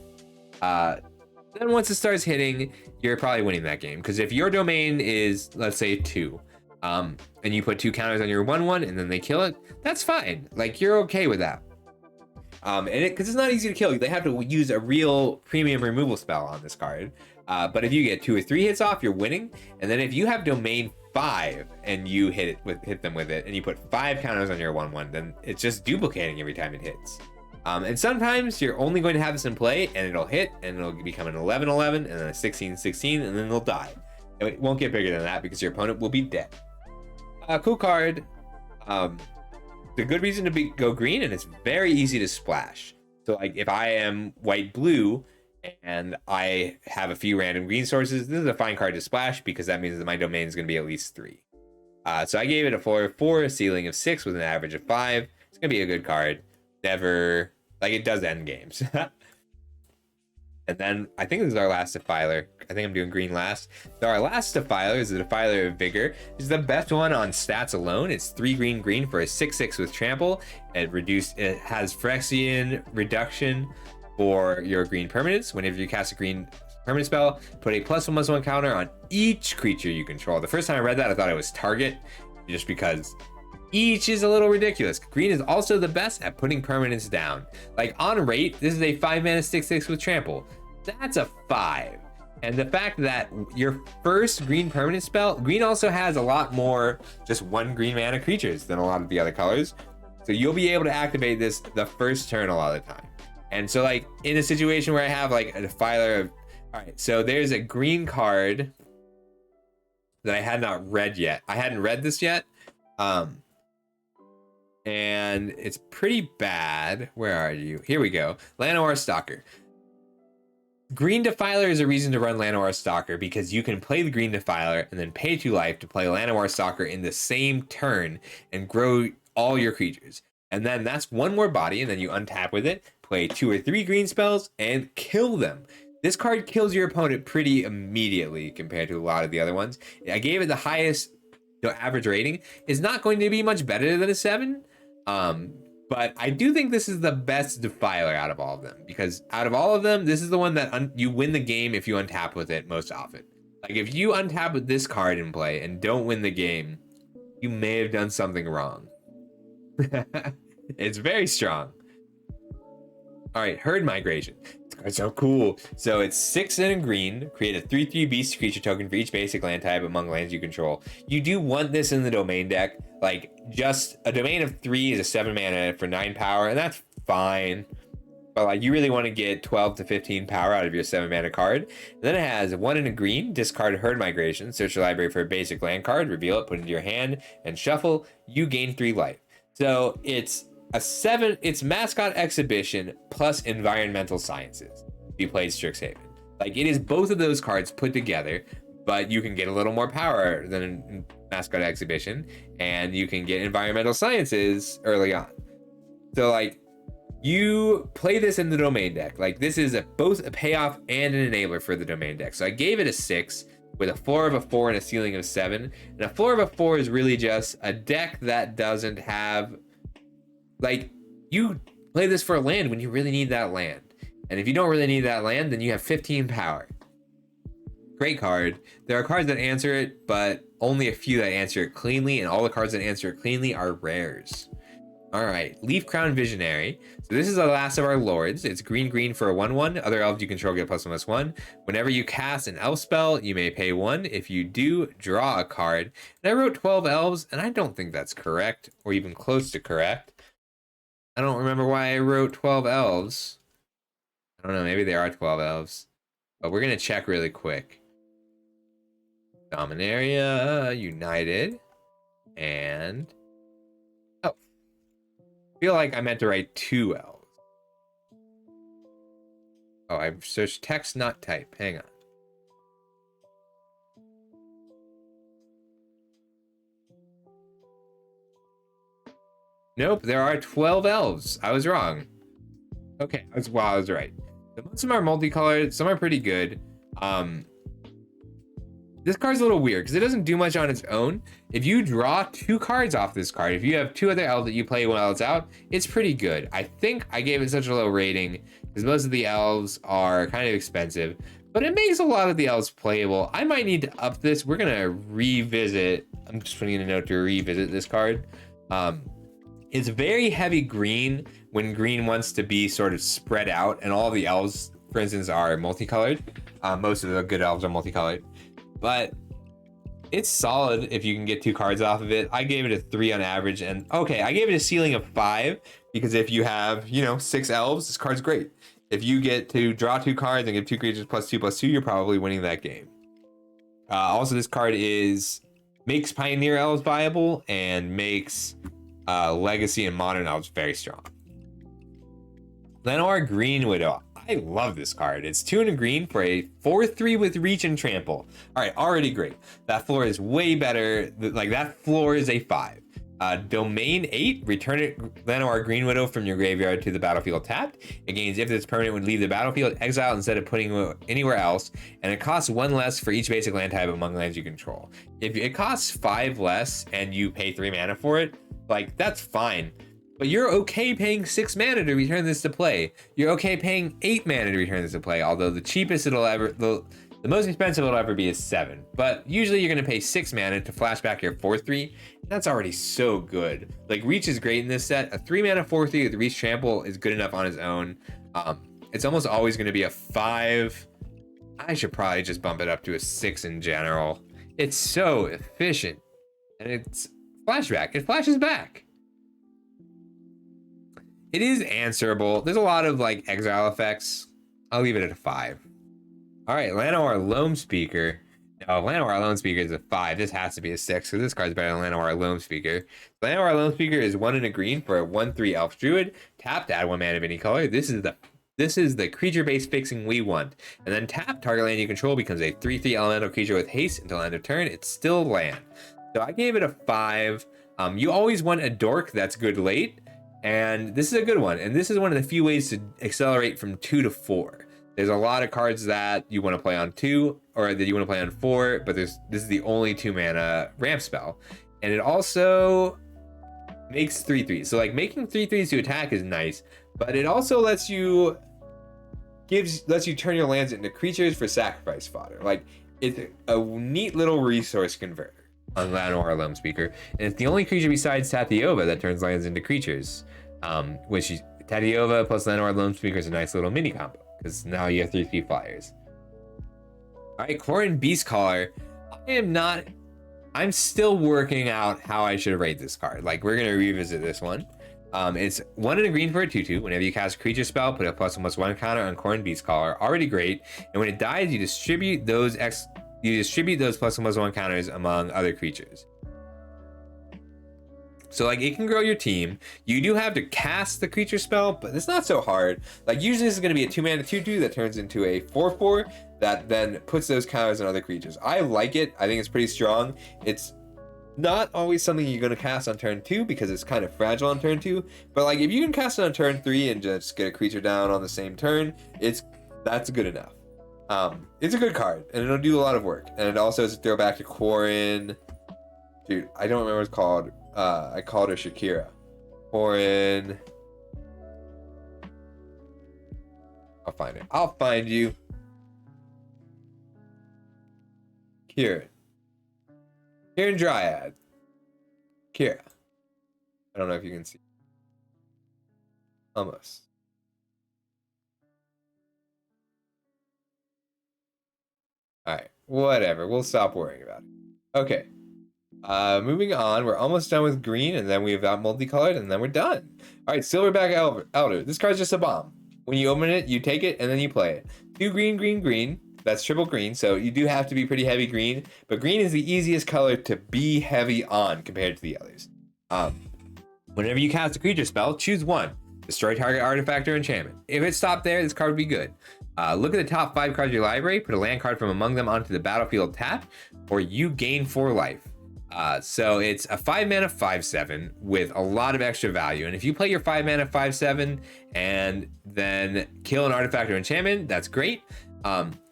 Then once it starts hitting, you're probably winning that game, because if your domain is, let's say, 2, and you put 2 counters on your 1/1 and then they kill it, that's fine. Like you're okay with that. And because it's not easy to kill, they have to use a real premium removal spell on this card. But if you get 2 or 3 hits off, you're winning. And then if you have domain 5 and you hit them with it, and you put 5 counters on your 1/1, then it's just duplicating every time it hits. And sometimes you're only going to have this in play, and it'll hit, and it'll become an 11/11, and then a 16/16, and then they'll die. And it won't get bigger than that because your opponent will be dead. Cool card. It's a good reason to go green, and it's very easy to splash. So like if I am white-blue and I have a few random green sources, this is a fine card to splash, because that means that my domain is going to be at least 3. So I gave it a floor of 4, a ceiling of 6 with an average of 5. It's going to be a good card. Never, like it does end games. And then I think this is our last Defiler. I think I'm doing green last. So our last Defiler is the Defiler of Vigor. It's the best one on stats alone. It's 3 green for a 6/6 with trample. It has Phyrexian reduction for your green permanents. Whenever you cast a green permanent spell, put a +1/+1 counter on each creature you control. The first time I read that, I thought it was target, just because each is a little ridiculous. Green is also the best at putting permanents down. Like on rate, this is a 5 mana 6/6 with trample. That's a 5. And the fact that your first green permanent spell, green also has a lot more just 1 green mana creatures than a lot of the other colors. So you'll be able to activate this the first turn a lot of the time. And so like in a situation where I have like a Defiler of, all right, so there's a green card that I had not read yet. I hadn't read this yet. And it's pretty bad. Where are you? Here we go. Llanowar Stalker. Green Defiler is a reason to run Llanowar Stalker because you can play the Green Defiler and then pay 2 life to play Llanowar Stalker in the same turn and grow all your creatures. And then that's 1 more body, and then you untap with it, play 2 or 3 green spells, and kill them. This card kills your opponent pretty immediately compared to a lot of the other ones. I gave it the highest average rating. It's not going to be much better than a 7. But I do think this is the best Defiler out of all of them, because out of all of them, this is the one that you win the game if you untap with it most often. Like if you untap with this card in play and don't win the game, you may have done something wrong. It's very strong. All right, Herd Migration. This card's so cool. So it's 6 and a green. Create a 3/3 beast creature token for each basic land type among lands you control. You do want this in the domain deck. Like, just a domain of 3 is a 7 mana for 9 power, and that's fine. But like, you really want to get 12 to 15 power out of your 7 mana card. And then it has 1 and a green. Discard Herd Migration. Search your library for a basic land card. Reveal it. Put it into your hand and shuffle. You gain 3 life. So it's a 7. It's Mascot Exhibition plus Environmental Sciences. Be played Strixhaven. Like, it is both of those cards put together, but you can get a little more power than Mascot Exhibition, and you can get Environmental Sciences early on. So like, you play this in the domain deck. Like, this is both a payoff and an enabler for the domain deck. So I gave it a 6 with a floor of a 4 and a ceiling of 7. And a floor of a 4 is really just a deck that doesn't have, like, you play this for a land when you really need that land. And if you don't really need that land, then you have 15 power. Great card. There are cards that answer it, but only a few that answer it cleanly, and all the cards that answer it cleanly are rares. All right, Leaf Crown Visionary. So this is the last of our lords. It's green for a 1/1. Other elves you control get +1/+1. Whenever you cast an elf spell, you may pay 1. If you do, draw a card. And I wrote 12 elves, and I don't think that's correct, or even close to correct. I don't remember why I wrote 12 elves. I don't know, maybe there are 12 elves. But we're gonna check really quick. Dominaria United. And oh, I feel like I meant to write 2 elves. Oh, I've searched text, not type. Hang on. Nope, there are 12 elves. I was wrong. Okay, I was right. Most of them are multicolored. Some are pretty good. This card's a little weird because it doesn't do much on its own. If you draw 2 cards off this card, if you have 2 other elves that you play while it's out, it's pretty good. I think I gave it such a low rating because most of the elves are kind of expensive, but it makes a lot of the elves playable. I might need to up this. We're gonna revisit. I'm just putting in a note to revisit this card. It's very heavy green when green wants to be sort of spread out, and all the elves, for instance, are multicolored. Most of the good elves are multicolored. But it's solid if you can get 2 cards off of it. I gave it a 3 on average, and okay, I gave it a ceiling of 5 because if you have, 6 elves, this card's great. If you get to draw 2 cards and get 2 creatures +2/+2, you're probably winning that game. Also, this card makes Pioneer elves viable and makes Legacy and Modern elves very strong. Llanowar Green Widow. I love this card. It's 2 and a green for a 4/3 with reach and trample. All right, already great. That floor is way better. Like, that floor is a 5. Domain 8, return it Llanowar Green Widow from your graveyard to the battlefield tapped. It gains if this permanent would leave the battlefield exiled instead of putting it anywhere else, and it costs 1 less for each basic land type among lands you control. If it costs 5 less and you pay 3 mana for it, like, that's fine. But you're okay paying 6 mana to return this to play. You're okay paying 8 mana to return this to play, although the cheapest the most expensive it'll ever be is 7. But usually you're gonna pay 6 mana to flash back your 4/3. That's already so good. Like, reach is great in this set. A 3 mana 4/3 with reach trample is good enough on its own. It's almost always gonna be a 5. I should probably just bump it up to a 6 in general. It's so efficient. And it's flashback. It flashes back. It is answerable. There's a lot of like exile effects. I'll leave it at a 5. All right, Llanowar Loam Speaker. No, Llanowar Loan Speaker is a 5. This has to be a 6, because this card's better than Llanowar Loan Speaker. Llanowar Loan Speaker is 1 and a green for a 1/3 Elf Druid. Tap to add 1 mana of any color. This is the creature-based fixing we want. And then tap, target land you control becomes a 3/3 elemental creature with haste until end of turn. It's still land. So I gave it a 5. You always want a dork that's good late, and this is a good one. And this is one of the few ways to accelerate from 2 to 4. There's a lot of cards that you want to play on 2 or that you want to play on 4, but this is the only 2 mana ramp spell. And it also makes 3/3s. So like making 3/3s to attack is nice, but it also lets you turn your lands into creatures for sacrifice fodder. Like, it's a neat little resource converter on Llanowar Loam Speaker, and it's the only creature besides Tatyova that turns lands into creatures. Which Tatyova plus Llanowar Loam Speaker is a nice little mini combo, because now you have 3/3 flyers. All right, Korin Beastcaller. I'm still working out how I should rate this card. Like, we're gonna revisit this one. It's 1 and a green for a 2/2. Whenever you cast a creature spell, put a +1/+1 counter on Korin Beastcaller. Already great. And when it dies, you distribute those +1/+1 counters among other creatures. So like, it can grow your team. You do have to cast the creature spell, but it's not so hard. Like, usually this is going to be a 2 mana 2/2 that turns into a 4/4 that then puts those counters on other creatures. I like it. I think it's pretty strong. It's not always something you're going to cast on turn 2 because it's kind of fragile on turn 2. But like, if you can cast it on turn 3 and just get a creature down on the same turn, that's good enough. It's a good card, and it'll do a lot of work. And it also is a throwback to Korin. Dude, I don't remember what it's called. I called her Shakira. Korin. I'll find it. I'll find you. Kieran Dryad. Kira. I don't know if you can see. Almost. Alright, whatever. We'll stop worrying about it. Okay. Moving on. We're almost done with green, and then we've got multicolored, and then we're done. Alright, Silverback Elder. This card's just a bomb. When you open it, you take it, and then you play it. 2 green, green, green. That's triple green, so you do have to be pretty heavy green, but green is the easiest color to be heavy on compared to the others. Whenever you cast a creature spell, choose 1. Destroy target artifact or enchantment. If it stopped there, this card would be good. Look at the top 5 cards of your library, put a land card from among them onto the battlefield tapped, or you gain 4 life. So it's a 5 mana 5/7 with a lot of extra value. And if you play your 5 mana 5/7 and then kill an artifact or enchantment, that's great.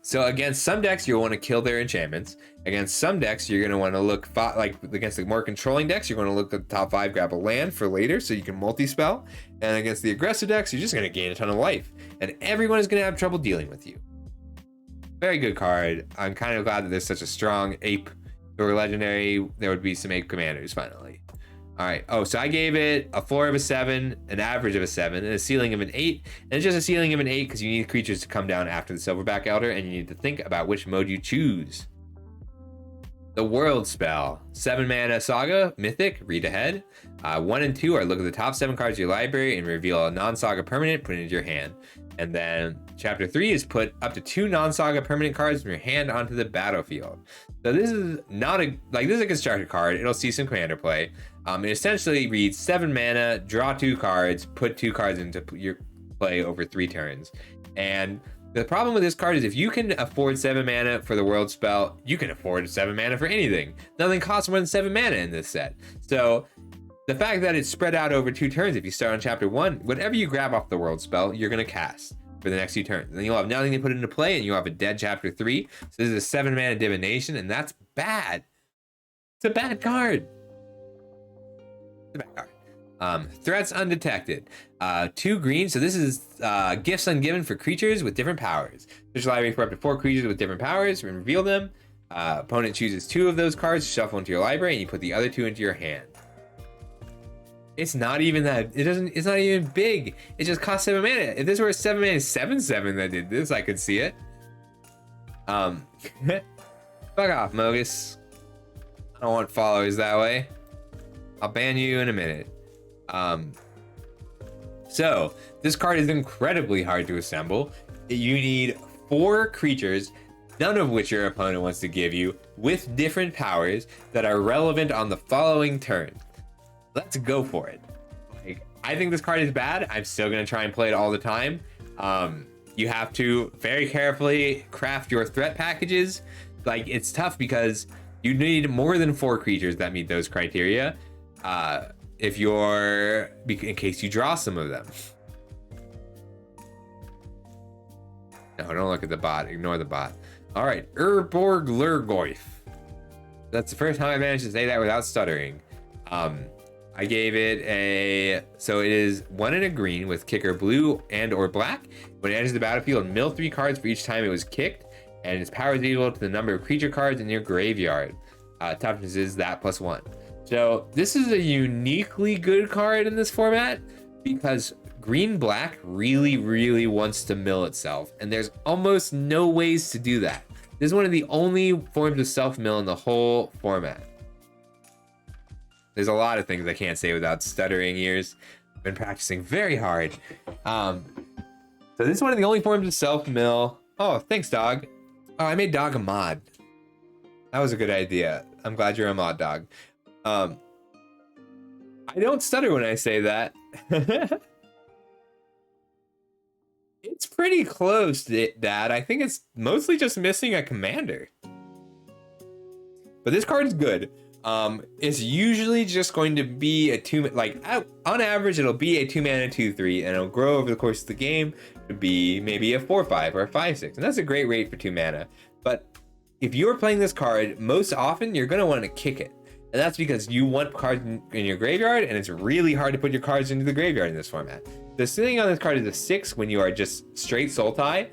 So against some decks, you'll want to kill their enchantments. Against some decks, you're going to want to look, like against the more controlling decks, you're going to look at the top 5, grab a land for later so you can multi-spell. And against the aggressive decks, you're just going to gain a ton of life. And everyone is going to have trouble dealing with you. Very good card. I'm kind of glad that there's such a strong ape or legendary. There would be some ape commanders finally. All right. Oh, so I gave it a floor of a 7, an average of a 7, and a ceiling of an 8. And it's just a ceiling of an 8 because you need creatures to come down after the Silverback Elder, and you need to think about which mode you choose. The World Spell. 7 mana Saga, Mythic, read ahead. 1 and 2 are look at the top 7 cards of your library and reveal a non-Saga permanent, put it into your hand. And then Chapter 3 is put up to 2 non-Saga permanent cards from your hand onto the battlefield. So this is not this is a constructed card. It'll see some commander play. It essentially reads 7 mana, draw 2 cards, put 2 cards into your play over 3 turns. And the problem with this card is if you can afford 7 mana for the World Spell, you can afford 7 mana for anything. Nothing costs more than 7 mana in this set. So the fact that it's spread out over 2 turns, if you start on Chapter 1, whatever you grab off the World Spell, you're going to cast for the next 2 turns. Then you'll have nothing to put into play, and you'll have a dead Chapter 3. So this is a 7 mana divination, and that's bad. It's a bad card. It's a bad card. Threats undetected. 2 green. So this is gifts ungiven for creatures with different powers. There's a library for up to 4 creatures with different powers. Reveal them. Opponent chooses 2 of those cards, shuffle into your library, and you put the other 2 into your hand. It's not even that. It's not even big. It just costs 7 mana. If this were a 7 mana 7/7 that did this, I could see it. Fuck off, Mogus. I don't want followers that way. I'll ban you in a minute. So this card is incredibly hard to assemble. You need 4 creatures, none of which your opponent wants to give you, with different powers that are relevant on the following turn. Let's go for it. Like, I think this card is bad. I'm still going to try and play it all the time. You have to very carefully craft your threat packages. Like, it's tough because you need more than 4 creatures that meet those criteria. In case you draw some of them. No, don't look at the bot. Ignore the bot. All right, Urborg Lurgoyf. That's the first time I managed to say that without stuttering. I gave it so it is 1 and a green with kicker blue and or black. When it enters the battlefield, mill 3 cards for each time it was kicked, and its power is equal to the number of creature cards in your graveyard. Toughness is that +1. So this is a uniquely good card in this format because green-black really wants to mill itself, and there's almost no ways to do that. This is one of the only forms of self-mill in the whole format. There's a lot of things I can't say without stuttering ears. I've been practicing very hard. So this is one of the only forms of self-mill. Oh, thanks, dog. Oh, I made dog a mod. That was a good idea. I'm glad you're a mod, dog. I don't stutter when I say that. It's pretty close, Dad. I think it's mostly just missing a commander. But this card is good. It's usually just going to be a 2, like on average, it'll be a 2-mana 2/3, and it'll grow over the course of the game to be maybe a 4/5 or a 5/6, and that's a great rate for 2 mana. But if you're playing this card, most often you're gonna want to kick it, and that's because you want cards in your graveyard, and it's really hard to put your cards into the graveyard in this format. The ceiling on this card is a 6 when you are just straight Sultai,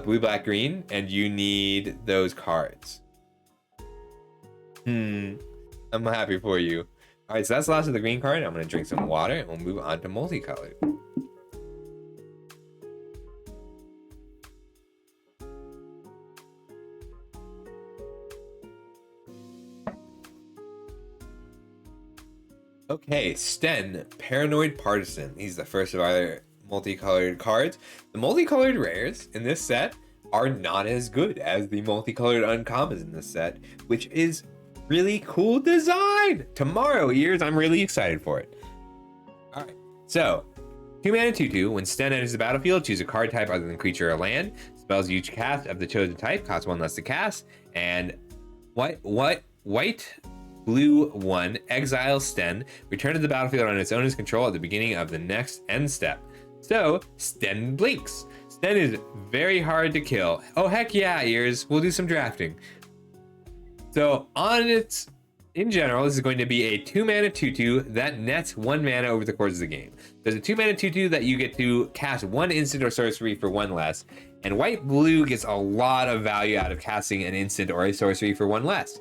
blue, black, green, and you need those cards. I'm happy for you. All right, so that's the last of the green card. I'm gonna drink some water and we'll move on to multicolored. Okay, Sten, Paranoid Partisan. He's the first of our multicolored cards. The multicolored rares in this set are not as good as the multicolored uncommons in this set, which is really cool design. Tomorrow, ears, I'm really excited for it. All right, so 2 mana 2/2. When Sten enters the battlefield, choose a card type other than creature or land. Spells you cast of the chosen type cost 1 less to cast. And white, blue 1, exile Sten. Return to the battlefield on its owner's control at the beginning of the next end step. So Sten blinks. Sten is very hard to kill. Oh heck yeah, ears. We'll do some drafting. So in general, this is going to be a 2 mana 2/2 that nets 1 mana over the course of the game. There's a 2 mana 2/2 that you get to cast 1 instant or sorcery for 1 less, and white blue gets a lot of value out of casting an instant or a sorcery for 1 less.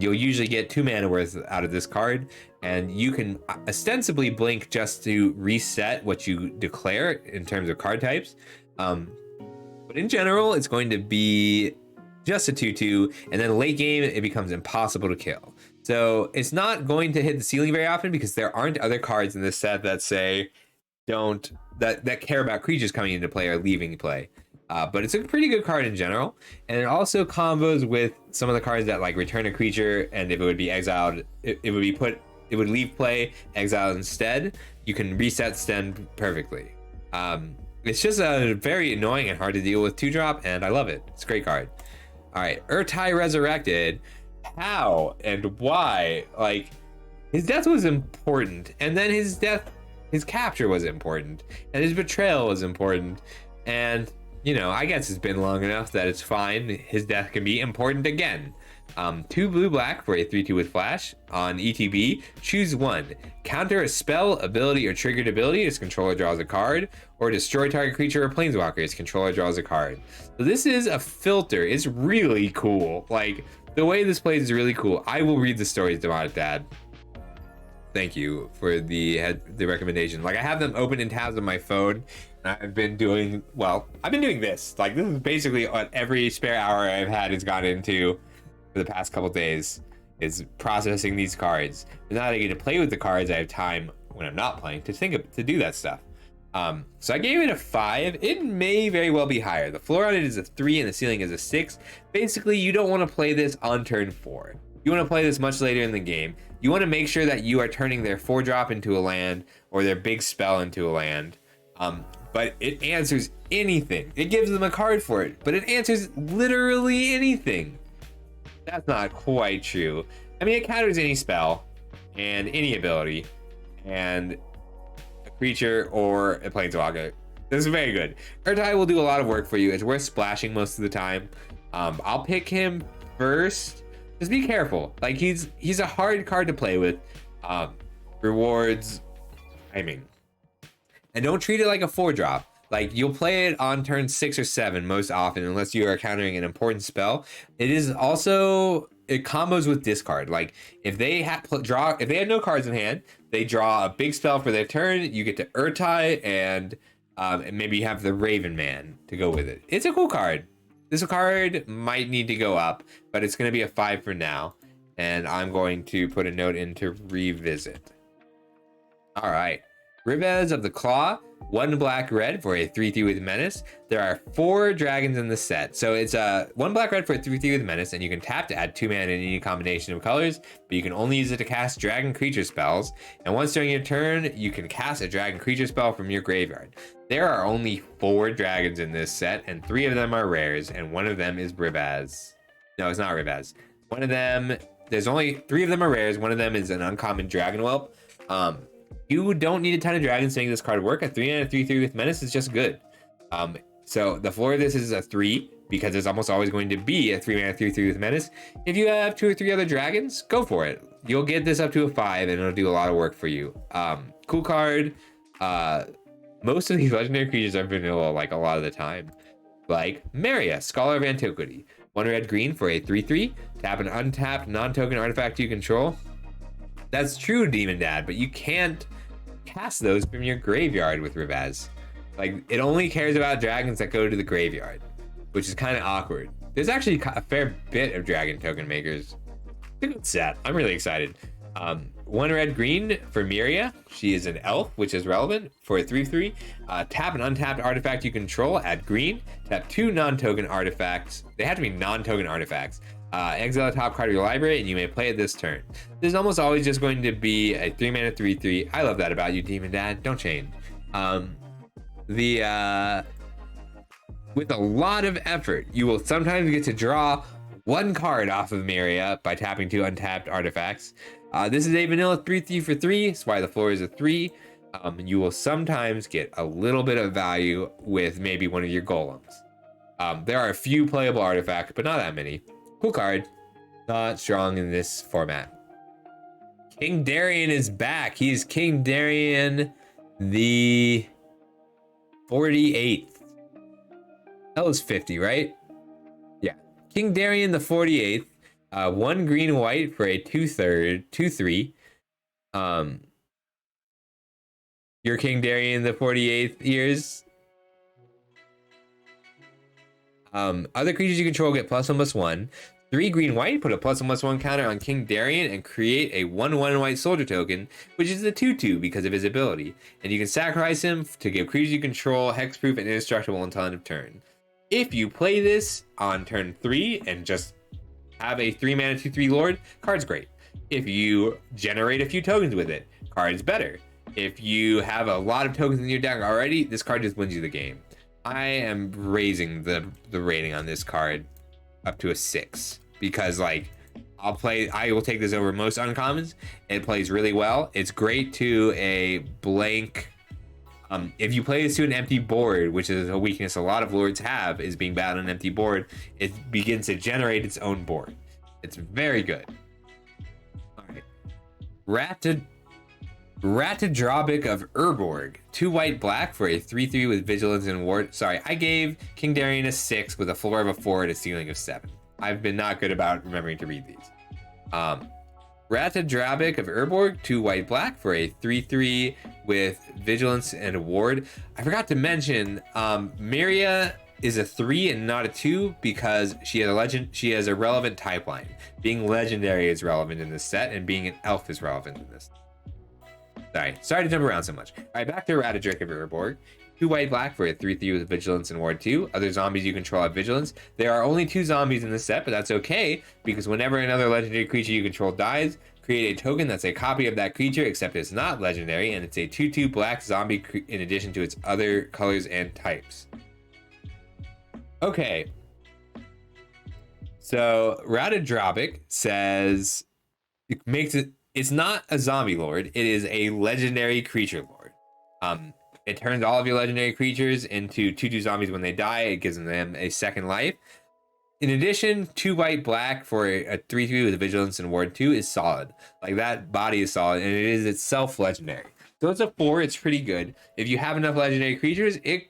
You'll usually get 2 mana worth out of this card, and you can ostensibly blink just to reset what you declare in terms of card types. But in general, it's going to be just a 2/2, and then late game it becomes impossible to kill. So it's not going to hit the ceiling very often because there aren't other cards in this set that say that care about creatures coming into play or leaving play. But it's a pretty good card in general, and it also combos with some of the cards that like return a creature, and if it would be exiled, it would leave play, exiled instead. You can reset Sten perfectly. It's just a very annoying and hard to deal with 2-drop, and I love it. It's a great card. All right, Urtai Resurrected. How and why? Like, his death was important, and then his capture was important, and his betrayal was important, and you know, I guess it's been long enough that it's fine. His death can be important again. 2 blue black for a 3/2 with flash. On ETB, choose 1. Counter a spell, ability, or triggered ability. Its controller draws a card, or destroy target creature or planeswalker. Its controller draws a card. So this is a filter. It's really cool. Like, the way this plays is really cool. I will read the stories, Demonic Dad. Thank you for the recommendation. Like, I have them open in tabs on my phone. I've been doing this. Like, this is basically what every spare hour I've had has gone into for the past couple days, is processing these cards. But now that I get to play with the cards, I have time when I'm not playing to do that stuff. So I gave it a 5. It may very well be higher. The floor on it is a 3 and the ceiling is a 6. Basically, you don't want to play this on turn 4. You want to play this much later in the game. You want to make sure that you are turning their 4-drop into a land or their big spell into a land. But it answers anything. It gives them a card for it, but it answers literally anything. That's not quite true. I mean, it counters any spell and any ability and a creature or a planeswalker. This is very good. Urtai will do a lot of work for you. It's worth splashing most of the time. I'll pick him first. Just be careful. Like, he's a hard card to play with. Rewards timing. And don't treat it like a 4-drop. Like, you'll play it on turn 6 or 7 most often, unless you are countering an important spell. It is also, it combos with discard. Like, if they have no cards in hand, they draw a big spell for their turn. You get to Urtai, and maybe you have the Raven Man to go with it. It's a cool card. This card might need to go up, but it's going to be a 5 for now. And I'm going to put a note in to revisit. All right. Rivez of the Claw, 1 black-red for a 3/3 with Menace. There are 4 dragons in the set. So it's 1 black-red for a 3/3 with Menace, and you can tap to add 2 mana in any combination of colors, but you can only use it to cast dragon creature spells. And once during your turn, you can cast a dragon creature spell from your graveyard. There are only 4 dragons in this set, and 3 of them are rares, and 1 of them is Rivez. No, it's not Rivez. One of them, there's only 3 of them are rares. One of them is an uncommon Dragon Whelp. You don't need a ton of dragons to make this card work. A 3 and a 3/3 with Menace is just good. So the floor of this is a 3 because there's almost always going to be a 3 mana 3/3 with Menace. If you have 2 or 3 other dragons, go for it. You'll get this up to a 5 and it'll do a lot of work for you. Cool card. Most of these legendary creatures are vanilla like a lot of the time. Like Maria, Scholar of Antiquity. 1 red green for a 3/3. Tap an untapped non-token artifact you control. That's true, Demon Dad, but you can't cast those from your graveyard with Rivez. Like, it only cares about dragons that go to the graveyard, which is kind of awkward. There's actually a fair bit of dragon token makers. It's a good set. I'm really excited. 1 red green for Miria. She is an elf, which is relevant for a 3/3. Tap an untapped artifact you control, add green. Tap 2 non-token artifacts. They have to be non-token artifacts. Exile a top card of your library, and you may play it this turn. There's almost always just going to be a 3 mana 3/3. I love that about you, Demon Dad. Don't change. With a lot of effort, you will sometimes get to draw 1 card off of Miria by tapping 2 untapped artifacts. This is a vanilla 3/3 for 3. That's why the floor is a 3. You will sometimes get a little bit of value with maybe one of your golems. There are a few playable artifacts, but not that many. Cool card. Not strong in this format. King Darien is back. He's King Darien the 48th. That was 50, right? Yeah. King Darien the 48th. 1 green white for a 2/3. Your King Darien the 48th years. Other creatures you control get +1/+1. 3 green white, put a +1/+1 counter on King Darien and create a 1/1 white soldier token, which is a 2/2 because of his ability. And you can sacrifice him to give creatures you control hexproof and indestructible until end of turn. If you play this on turn 3 and just have a 3 mana 2/3 lord, card's great. If you generate a few tokens with it, card's better. If you have a lot of tokens in your deck already, this card just wins you the game. I am raising the rating on this card up to a 6 because, like, I will take this over most uncommons. It plays really well. It's great to a blank. If you play this to an empty board, which is a weakness a lot of lords have, is being bad on an empty board, it begins to generate its own board. It's very good. All right. Ratadrobic of Urborg. 2 white black for a 3/3 with vigilance and ward. Sorry, I gave King Darien a 6 with a floor of a 4 and a ceiling of 7. I've been not good about remembering to read these. Ratadrobic of Urborg, 2 white black for a 3/3 with vigilance and a ward. I forgot to mention, Miria is a 3 and not a 2 because she has a relevant type line. Being legendary is relevant in this set, and being an elf is relevant in this. Sorry to jump around so much. All right, back to Radadric of Urborg. 2 white black for a 3/3 with vigilance and ward 2. Other zombies you control have vigilance. There are only 2 zombies in the set, but that's okay because whenever another legendary creature you control dies, create a token that's a copy of that creature, except it's not legendary, and it's a 2/2 black zombie in addition to its other colors and types. Okay. So Radadrobic says it's not a zombie lord, it is a legendary creature lord. It turns all of your legendary creatures into 2/2 zombies when they die. It gives them a second life. In addition, 2 white black for a 3/3 with vigilance and ward 2 is solid. Like, that body is solid, and it is itself legendary. So it's a 4, it's pretty good. If you have enough legendary creatures, it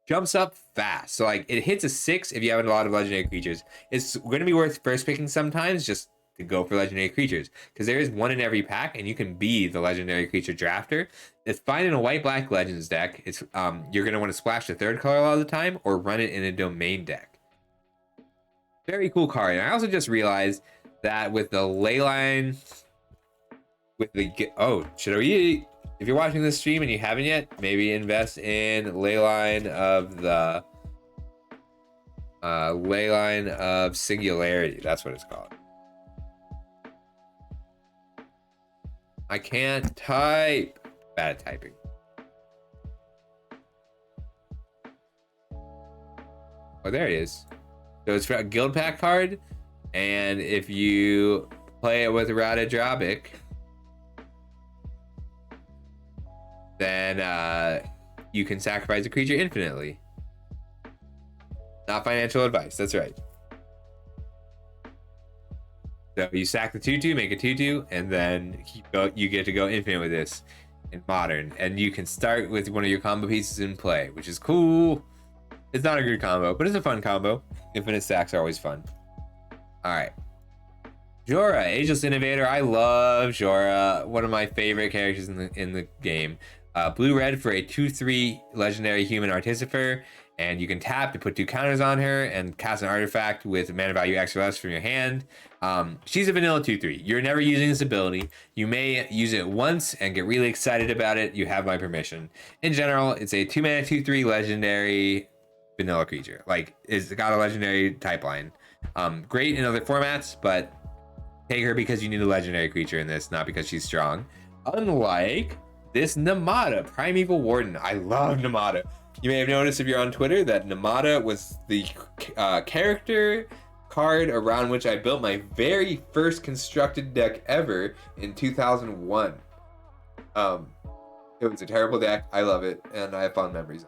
jumps up fast. So like, it hits a 6 if you have a lot of legendary creatures. It's going to be worth first picking sometimes just to go for legendary creatures, because there is 1 in every pack and you can be the legendary creature drafter. It's fine in a white black legends deck. It's you're going to want to splash the 3rd color all the time or run it in a domain deck. Very cool card. And I also just realized that with the leyline, with the if you're watching this stream and you haven't yet, maybe invest in leyline of the leyline of singularity. That's what it's called. I can't type. Bad at typing. Oh, there it is. So it's a guild pack card, and if you play it with Radadrobic, then you can sacrifice a creature infinitely. Not financial advice, that's right. So you sack the 2/2, make a 2/2, and then you get to go infinite with this in Modern. And you can start with one of your combo pieces in play, which is cool. It's not a good combo, but it's a fun combo. Infinite stacks are always fun. Alright. Jorah, Ageless Innovator. I love Jorah. One of my favorite characters in the game. Blue-red for a 2/3 legendary human artificer. And you can tap to put 2 counters on her and cast an artifact with mana value X or less from your hand. She's a vanilla 2/3. You're never using this ability. You may use it once and get really excited about it. You have my permission. In general, it's a 2 mana 2/3 legendary vanilla creature. Like, it's got a legendary type line. Great in other formats, but take her because you need a legendary creature in this, not because she's strong. Unlike this Namada, Primeval Warden. I love Namada. You may have noticed if you're on Twitter that Namada was the character card around which I built my very first constructed deck ever in 2001. It was a terrible deck. I love it, and I have fond memories.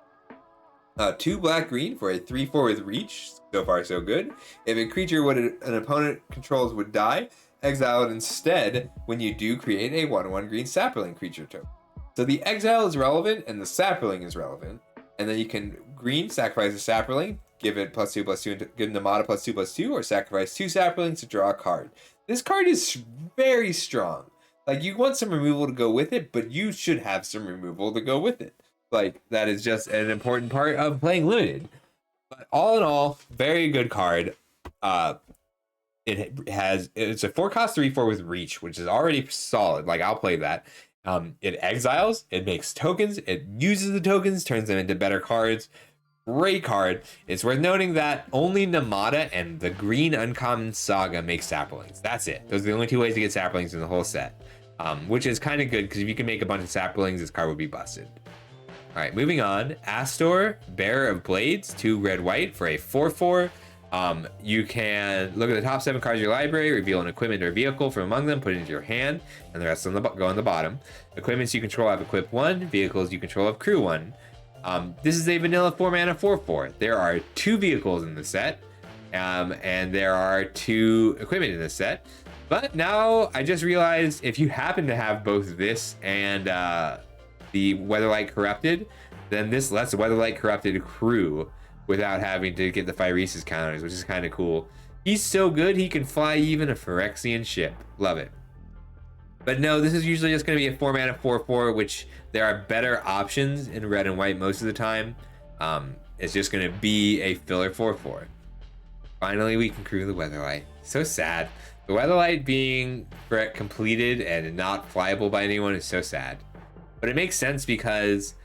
2 black-green for a 3/4 with reach. So far, so good. If a creature an opponent controls would die, exile it instead when you do create a 1/1 green sapling creature token. So the exile is relevant, and the sapling is relevant. And then you can green, sacrifice a sapling, give it +2/+2, and give Namada +2/+2, or sacrifice 2 saplings to draw a card. This card is very strong. Like, you want some removal to go with it, but you should have some removal to go with it. Like, that is just an important part of playing limited. But all in all, very good card. It's a 4-cost 3/4 with reach, which is already solid. Like, I'll play that. It exiles, it makes tokens, it uses the tokens, turns them into better cards. Great card. It's worth noting that only Namada and the green uncommon Saga make saplings. That's it. Those are the only 2 ways to get saplings in the whole set. Which is kind of good, because if you can make a bunch of saplings, this card would be busted. Alright, moving on. Astor, Bearer of Blades, 2 red-white for a 4/4. You can look at the top 7 cards of your library, reveal an equipment or vehicle from among them, put it into your hand, and the rest go on the bottom. Equipments you control have equip 1, vehicles you control have crew 1. This is a vanilla 4 mana 4/4. There are 2 vehicles in the set, and there are 2 equipment in the set. But now I just realized if you happen to have both this and the Weatherlight Corrupted, then this lets the Weatherlight Corrupted crew without having to get the Phyresis counters, which is kind of cool. He's so good, he can fly even a Phyrexian ship. Love it. But no, this is usually just going to be a 4 mana 4/4, which there are better options in red and white most of the time. It's just going to be a filler 4/4. Finally, we can crew the Weatherlight. So sad. The Weatherlight being completed and not flyable by anyone is so sad. but it makes sense because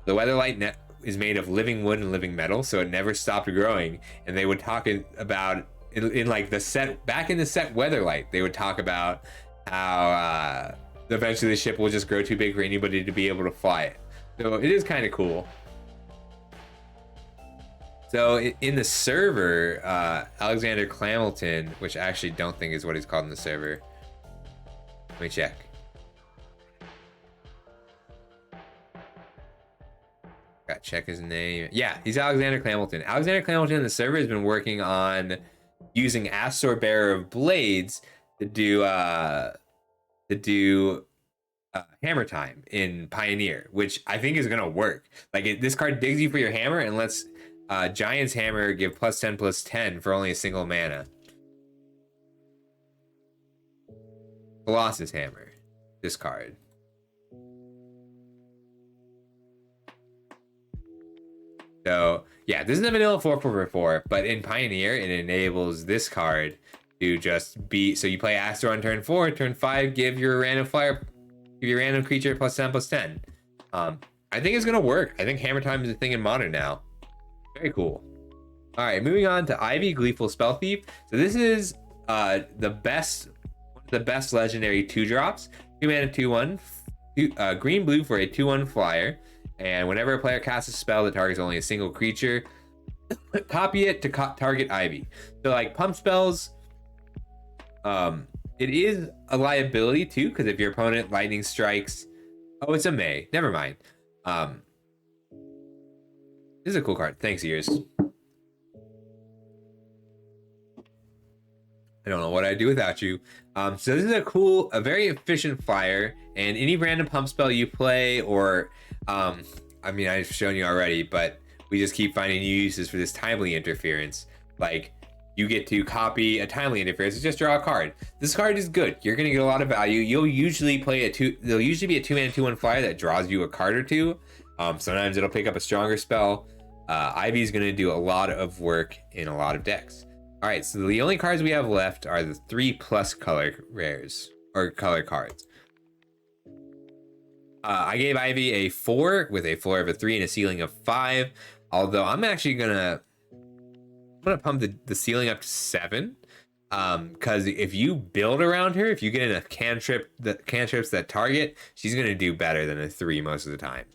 the Weatherlight is made of living wood and living metal, so it never stopped growing. And they would talk about in like the set back in the set Weatherlight, they would talk about how eventually the ship will just grow too big for anybody to be able to fly it. So it is kind of cool. So in the server, Alexander Clamilton, which I actually don't think is what he's called in the server. Let me check. Gotta check his name. Yeah, he's Alexander Clamilton. Alexander Clamilton in the server has been working on using Astor Bearer of Blades to do hammer time in Pioneer, which I think is gonna work. Like this card digs you for your hammer and lets Giant's Hammer give +10/+10 for only a single mana. Colossus Hammer, this card. So yeah, this is a vanilla 4/4/4, but in Pioneer it enables this card to just be, so you play Astor on turn 4, turn 5, give your random creature +10/+10. I think it's gonna work. I think Hammer Time is a thing in Modern now. Very cool. All right, moving on to Ivy, Gleeful Spell Thief. So this is the best legendary 2-drops. 2 mana 2/1, green blue for a 2/1 flyer. And whenever a player casts a spell that targets only a single creature, copy it to target Ivy. So like pump spells, it is a liability too, because if your opponent lightning strikes, oh, it's a May. Never mind. This is a cool card. Thanks, Ears. I don't know what I'd do without you. So this is a very efficient flyer, and any random pump spell you play, or I mean, I've shown you already, but we just keep finding new uses for this timely interference. Like you get to copy a timely interference and just draw a card. This card is good. You're gonna get a lot of value. You'll usually play there'll usually be a 2 mana 2/1 flyer that draws you a card or two. Sometimes it'll pick up a stronger spell. Ivy is going to do a lot of work in a lot of decks. All right, so the only cards we have left are the 3+ color rares or color cards. I gave Ivy a 4 with a floor of a 3 and a ceiling of 5. Although I'm actually gonna pump the ceiling up to 7. Because if you build around her, if you get enough cantrips that target, she's gonna do better than a 3 most of the time.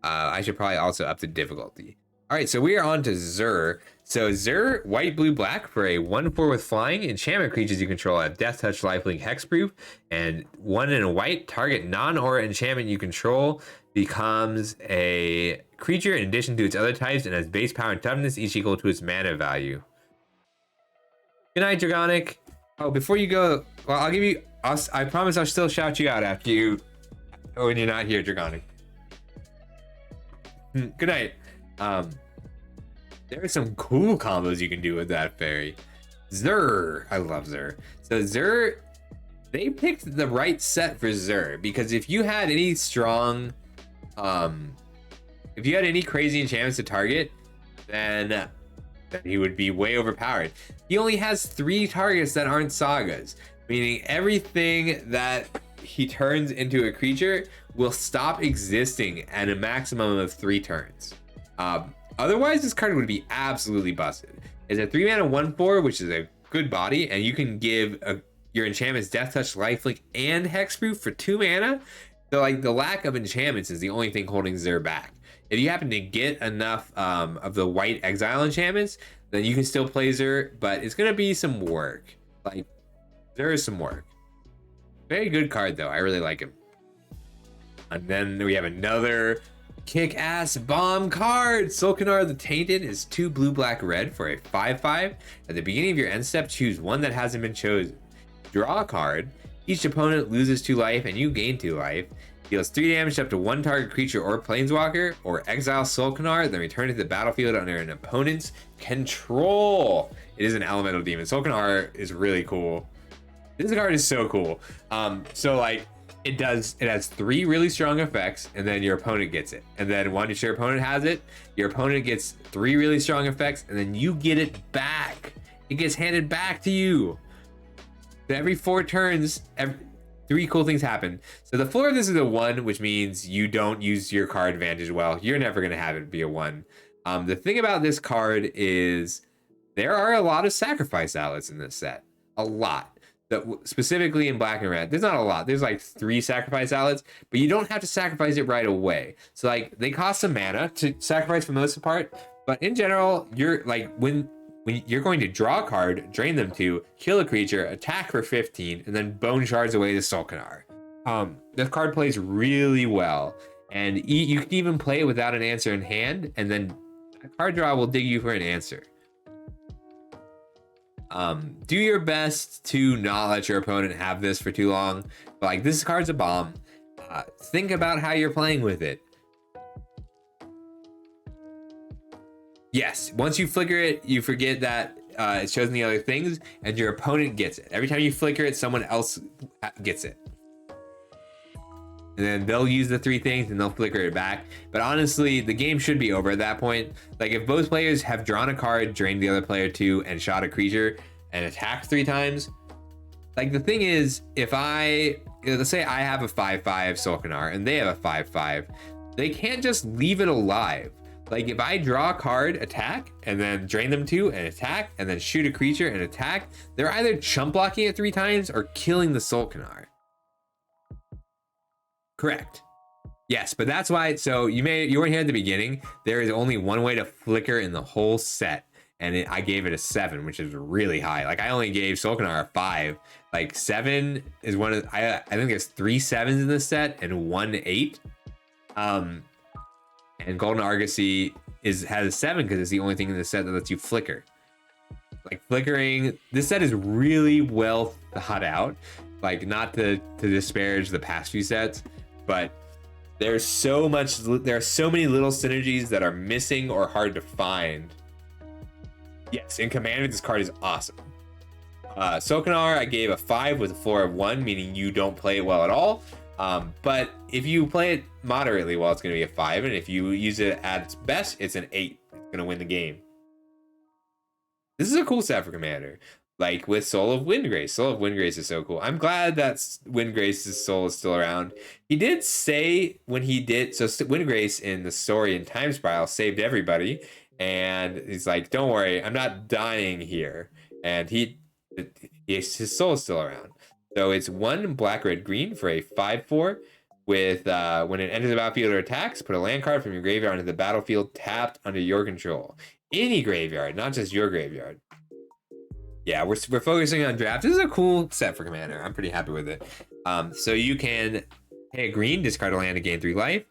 I should probably also up the difficulty. All right, so we are on to Zur. So Zur, white, blue, black for a 1/4 with flying. Enchantment creatures you control have Death Touch, Lifelink, Hexproof, and 1 in a white. Target non-aura enchantment you control becomes a creature in addition to its other types and has base power and toughness, each equal to its mana value. Good night, Dragonic. Oh, before you go, well, I promise I'll still shout you out after you, when you're not here, Dragonic. Good night. There are some cool combos you can do with that fairy. Zur, I love Zur. So Zur, they picked the right set for Zur, because if you had any strong, if you had any crazy enchantments to target, then he would be way overpowered. He only has 3 targets that aren't sagas, meaning everything that he turns into a creature will stop existing at a maximum of 3 turns. Otherwise, this card would be absolutely busted. It's a 3 mana 1/4, which is a good body, and you can give your enchantments Death Touch, Lifelink, and Hexproof for 2 mana. So like the lack of enchantments is the only thing holding Zur back. If you happen to get enough of the white exile enchantments, then you can still play Zur, but it's gonna be some work. Like there is some work. Very good card though. I really like him. And then we have another kick-ass bomb card. Solkanar the Tainted is 2 blue, black, red for a 5/5. At the beginning of your end step, choose one that hasn't been chosen. Draw a card. Each opponent loses 2 life and you gain 2 life. Deals 3 damage up to 1 target creature or planeswalker, or exile Solkanar, then return to the battlefield under an opponent's control. It is an elemental demon. Solkanar is really cool. This card is so cool. So like it has 3 really strong effects, and then your opponent gets it. And then once your opponent has it, your opponent gets 3 really strong effects, and then you get it back. It gets handed back to you. So every 4 turns, three cool things happen. So the floor of this is a 1, which means you don't use your card advantage well. You're never going to have it be a 1. The thing about this card is there are a lot of sacrifice outlets in this set. A lot. Specifically in black and red, there's not a lot. There's like 3 sacrifice outlets, but you don't have to sacrifice it right away. So like they cost some mana to sacrifice for the most part, but in general, you're like when you're going to draw a card, drain them 2, kill a creature, attack for 15, and then bone shards away the Sulkanar. This card plays really well, and you can even play it without an answer in hand, and then a card draw will dig you for an answer. Do your best to not let your opponent have this for too long, but like this card's a bomb. Think about how you're playing with it. Yes, once you flicker it, you forget that it's chosen the other things, and your opponent gets it. Every time you flicker it, someone else gets it. And then they'll use the 3 things and they'll flicker it back. But honestly, the game should be over at that point. Like if both players have drawn a card, drained the other player 2, and shot a creature and attacked 3 times. Like the thing is, if let's say I have a 5/5 Sulkanar and they have a 5/5, they can't just leave it alive. Like if I draw a card, attack, and then drain them 2 and attack, and then shoot a creature and attack, they're either chump blocking it 3 times or killing the Sulkanar. Correct. Yes, but that's why, so you weren't here at the beginning. There is only one way to flicker in the whole set, and I gave it a 7, which is really high. Like I only gave Sulkanar a 5. Like 7 is one of, I think there's 3 7s in this set and 1 8. And Golden Argosy has a 7 because it's the only thing in the set that lets you flicker. Like flickering, this set is really well thought out. Like not to disparage the past few sets, but there are so many little synergies that are missing or hard to find. Yes, in Commander, this card is awesome. Sulkanar, I gave a 5 with a floor of 1, meaning you don't play it well at all. But if you play it moderately well, it's going to be a 5, and if you use it at its best, it's an 8. It's going to win the game. This is a cool set for Commander. Like with Soul of Windgrace. Soul of Windgrace is so cool. I'm glad that Windgrace's soul is still around. He did say when he did, so Windgrace in the story in Time Spiral saved everybody, and he's like, don't worry, I'm not dying here. And his soul is still around. So it's 1 black, red, green for a 5/4 with when it enters the battlefield or attacks, put a land card from your graveyard into the battlefield tapped under your control. Any graveyard, not just your graveyard. Yeah, we're focusing on draft. This is a cool set for Commander. I'm pretty happy with it. So you can pay a green, discard a land to gain 3 life.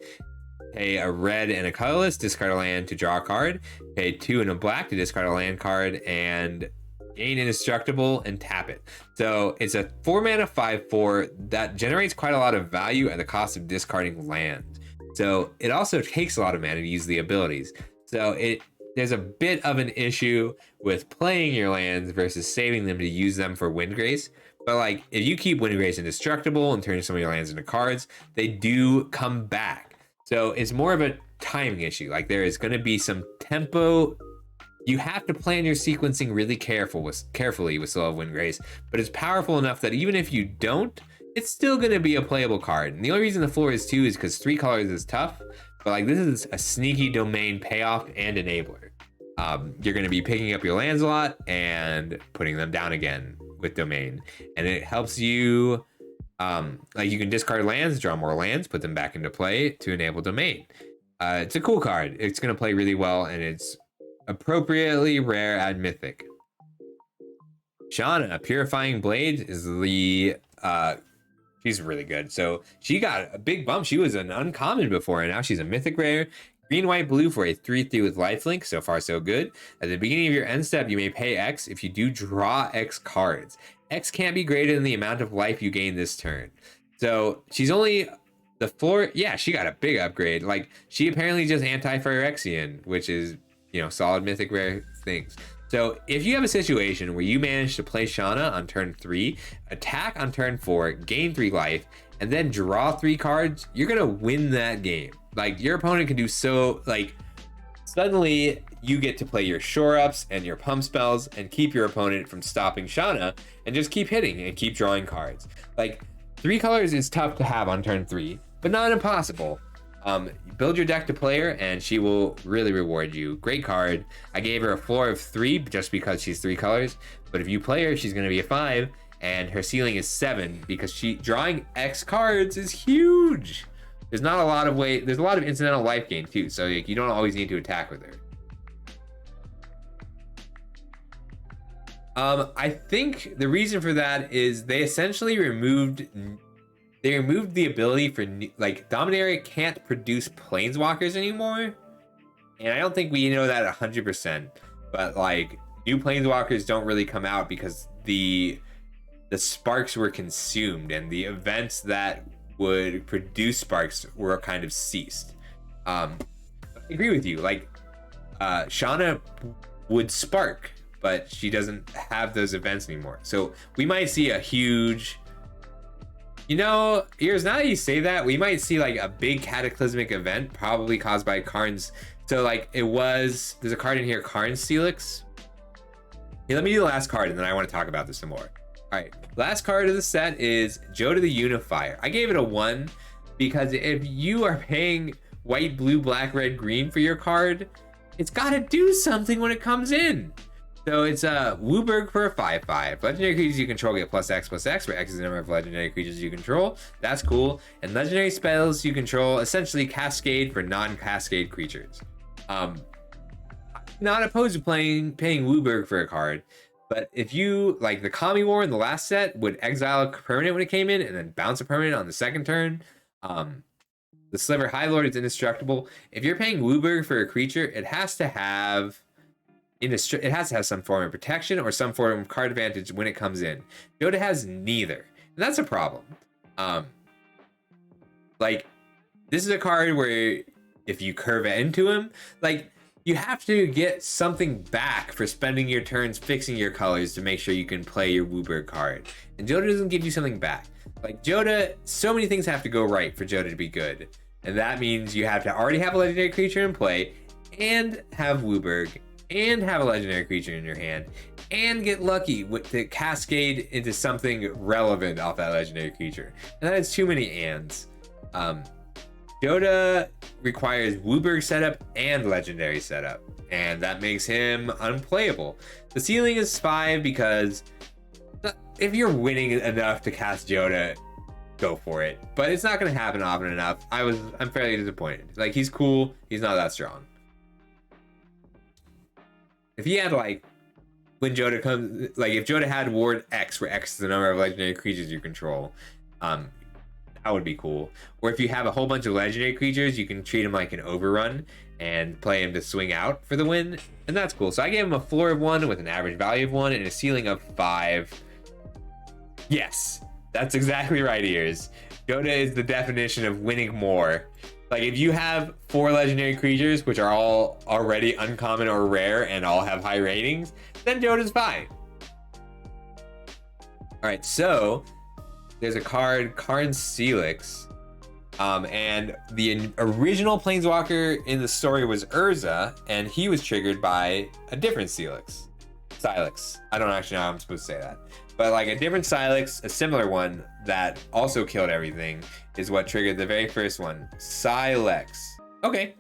Pay a red and a colorless, discard a land to draw a card. Pay 2 and a black to discard a land card and gain indestructible and tap it. So it's a 4 mana 5/4 that generates quite a lot of value at the cost of discarding land. So it also takes a lot of mana to use the abilities. So there's a bit of an issue with playing your lands versus saving them to use them for Windgrace. But like if you keep Windgrace indestructible and turn some of your lands into cards, they do come back. So it's more of a timing issue. Like there is going to be some tempo. You have to plan your sequencing really carefully with Soul of Windgrace, but it's powerful enough that even if you don't, it's still going to be a playable card. And the only reason the floor is 2 is because 3 colors is tough, but like this is a sneaky domain payoff and enabler. You're going to be picking up your lands a lot and putting them down again with domain, and it helps you. Like you can discard lands, draw more lands, put them back into play to enable domain. It's a cool card. It's going to play really well, and it's appropriately rare at Mythic. Shauna, Purifying Blades is the she's really good. So she got a big bump. She was an uncommon before, and now she's a Mythic rare. Green, white, blue for a 3/3 with lifelink. So far, so good. At the beginning of your end step, you may pay X if you do draw X cards. X can't be greater than the amount of life you gain this turn. So she's only the floor. Yeah, she got a big upgrade. Like she apparently just anti-Phyrexian, which is, you know, solid Mythic rare things. So if you have a situation where you manage to play Shauna on turn 3, attack on turn 4, gain 3 life, and then draw 3 cards, you're gonna win that game. Like your opponent can do so, like suddenly you get to play your shore ups and your pump spells and keep your opponent from stopping Shauna and just keep hitting and keep drawing cards. Like 3 colors is tough to have on turn 3, but not impossible. Build your deck to play her, and she will really reward you. Great card. I gave her a floor of 3 just because she's 3 colors, but if you play her, she's going to be a 5, and her ceiling is 7 because drawing X cards is huge. There's not a lot of there's a lot of incidental life gain too, so like, you don't always need to attack with her. I think the reason for that is they essentially removed the ability for like Dominaria can't produce Planeswalkers anymore, and I don't think we know that 100%. But like new Planeswalkers don't really come out because the sparks were consumed, and the events that would produce sparks were kind of ceased. I agree with you. Like Shauna would spark, but she doesn't have those events anymore. So we might see a huge, Ears, now that you say that, we might see like a big cataclysmic event probably caused by Karn's. So like there's a card in here, Karn's Celix. Hey, let me do the last card and then I want to talk about this some more. All right, last card of the set is Joda the Unifier. I gave it a 1 because if you are paying white, blue, black, red, green for your card, it's got to do something when it comes in. So it's a Wooburg for a 5/5. Legendary creatures you control get +X, where X is the number of legendary creatures you control. That's cool. And legendary spells you control essentially cascade for non-cascade creatures. Not opposed to paying Wooburg for a card, but if you like the Kami War in the last set would exile a permanent when it came in and then bounce a permanent on the second turn. The Sliver High Lord is indestructible. If you're paying Wooburg for a creature, it has to have some form of protection or some form of card advantage when it comes in. Joda has neither, and that's a problem. Like this is a card where if you curve into him, like you have to get something back for spending your turns fixing your colors to make sure you can play your Wooburg card. And Joda doesn't give you something back. Like Joda, so many things have to go right for Joda to be good, and that means you have to already have a legendary creature in play, and have Wooburg, and have a legendary creature in your hand, and get lucky to cascade into something relevant off that legendary creature. And that is too many ands. Joda requires Wooburg setup and legendary setup, and that makes him unplayable. The ceiling is 5 because if you're winning enough to cast Joda, go for it. But it's not going to happen often enough. I'm fairly disappointed. Like, he's cool, he's not that strong. If he had when Joda comes, if Joda had Ward X, where X is the number of legendary creatures you control, that would be cool. Or if you have a whole bunch of legendary creatures, you can treat him like an overrun and play him to swing out for the win, and that's cool. So I gave him a floor of 1 with an average value of 1 and a ceiling of 5. Yes, that's exactly right, Ears. Joda is the definition of winning more. Like if you have 4 legendary creatures, which are all already uncommon or rare and all have high ratings, then Joda's fine. All right, so there's a card, Karn's Celix, and the original Planeswalker in the story was Urza, and he was triggered by a different Celix. I don't actually know how I'm supposed to say that. But like a different Celix, a similar one that also killed everything, is what triggered the very first one. Sylex. Okay.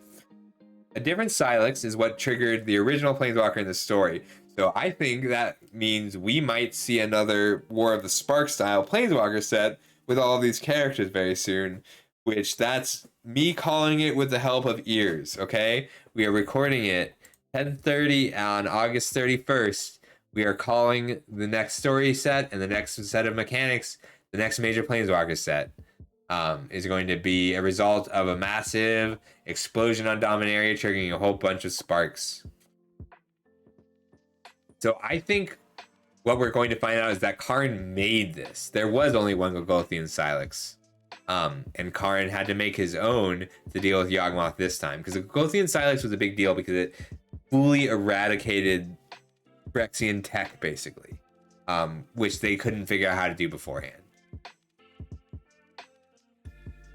A different Sylex is what triggered the original Planeswalker in the story. So I think that means we might see another War of the Spark style Planeswalker set with all of these characters very soon, which that's me calling it with the help of Ears, okay? We are recording it 10:30 on August 31st. We are calling the next story set and the next set of mechanics, the next major Planeswalker set, is going to be a result of a massive explosion on Dominaria, triggering a whole bunch of sparks. So I think what we're going to find out is that Karn made this. There was only one Golgothian Sylex. And Karn had to make his own to deal with Yawgmoth this time. Because the Golgothian Sylex was a big deal because it fully eradicated Phyrexian tech, basically. Which they couldn't figure out how to do beforehand.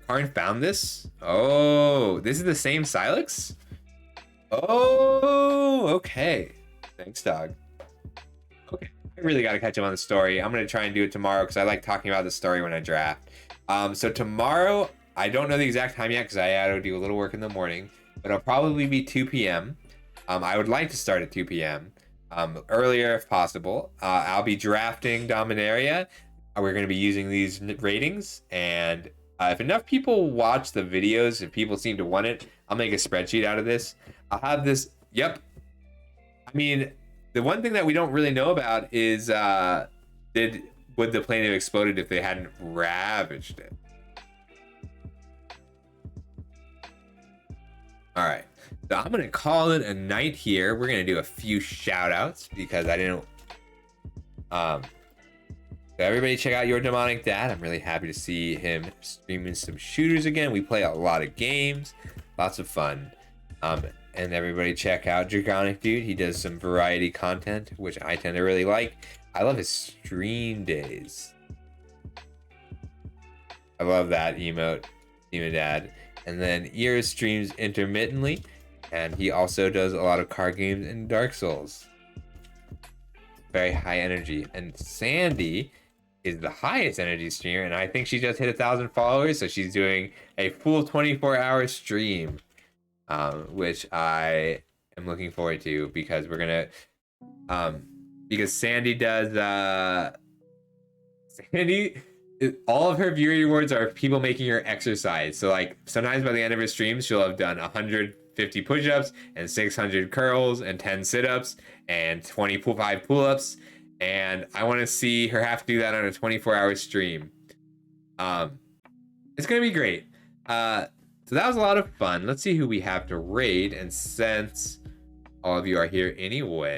Karn found this? Oh, this is the same Sylex? Oh, okay. Thanks, dog. Okay, I really got to catch up on the story. I'm going to try and do it tomorrow because I like talking about the story when I draft. So tomorrow, I don't know the exact time yet because I had to do a little work in the morning, but it'll probably be 2 p.m. I would like to start at 2 p.m. Earlier if possible. I'll be drafting Dominaria. We're going to be using these ratings, and if enough people watch the videos, if people seem to want it, I'll make a spreadsheet out of this. I'll have this. Yep. I mean, the one thing that we don't really know about is would the plane have exploded if they hadn't ravaged it? All right. So I'm going to call it a night here. We're going to do a few shout outs because I didn't. So everybody check out Your Demonic Dad. I'm really happy to see him streaming some shooters again. We play a lot of games, lots of fun. And everybody check out Dragonic Dude. He does some variety content, which I tend to really like. I love his stream days. I love that emote, Demon Dad. And then Ears streams intermittently, and he also does a lot of card games and Dark Souls. Very high energy. And Sandy is the highest energy streamer, and I think she just hit 1,000 followers, so she's doing a full 24-hour stream, which I am looking forward to because we're gonna, because Sandy does, all of her viewer rewards are people making her exercise. So like sometimes by the end of her stream, she'll have done 150 push-ups and 600 curls and 10 sit-ups and 25 pull-ups. And I want to see her have to do that on a 24-hour stream. It's going to be great. So that was a lot of fun. Let's see who we have to raid. And since all of you are here anyway,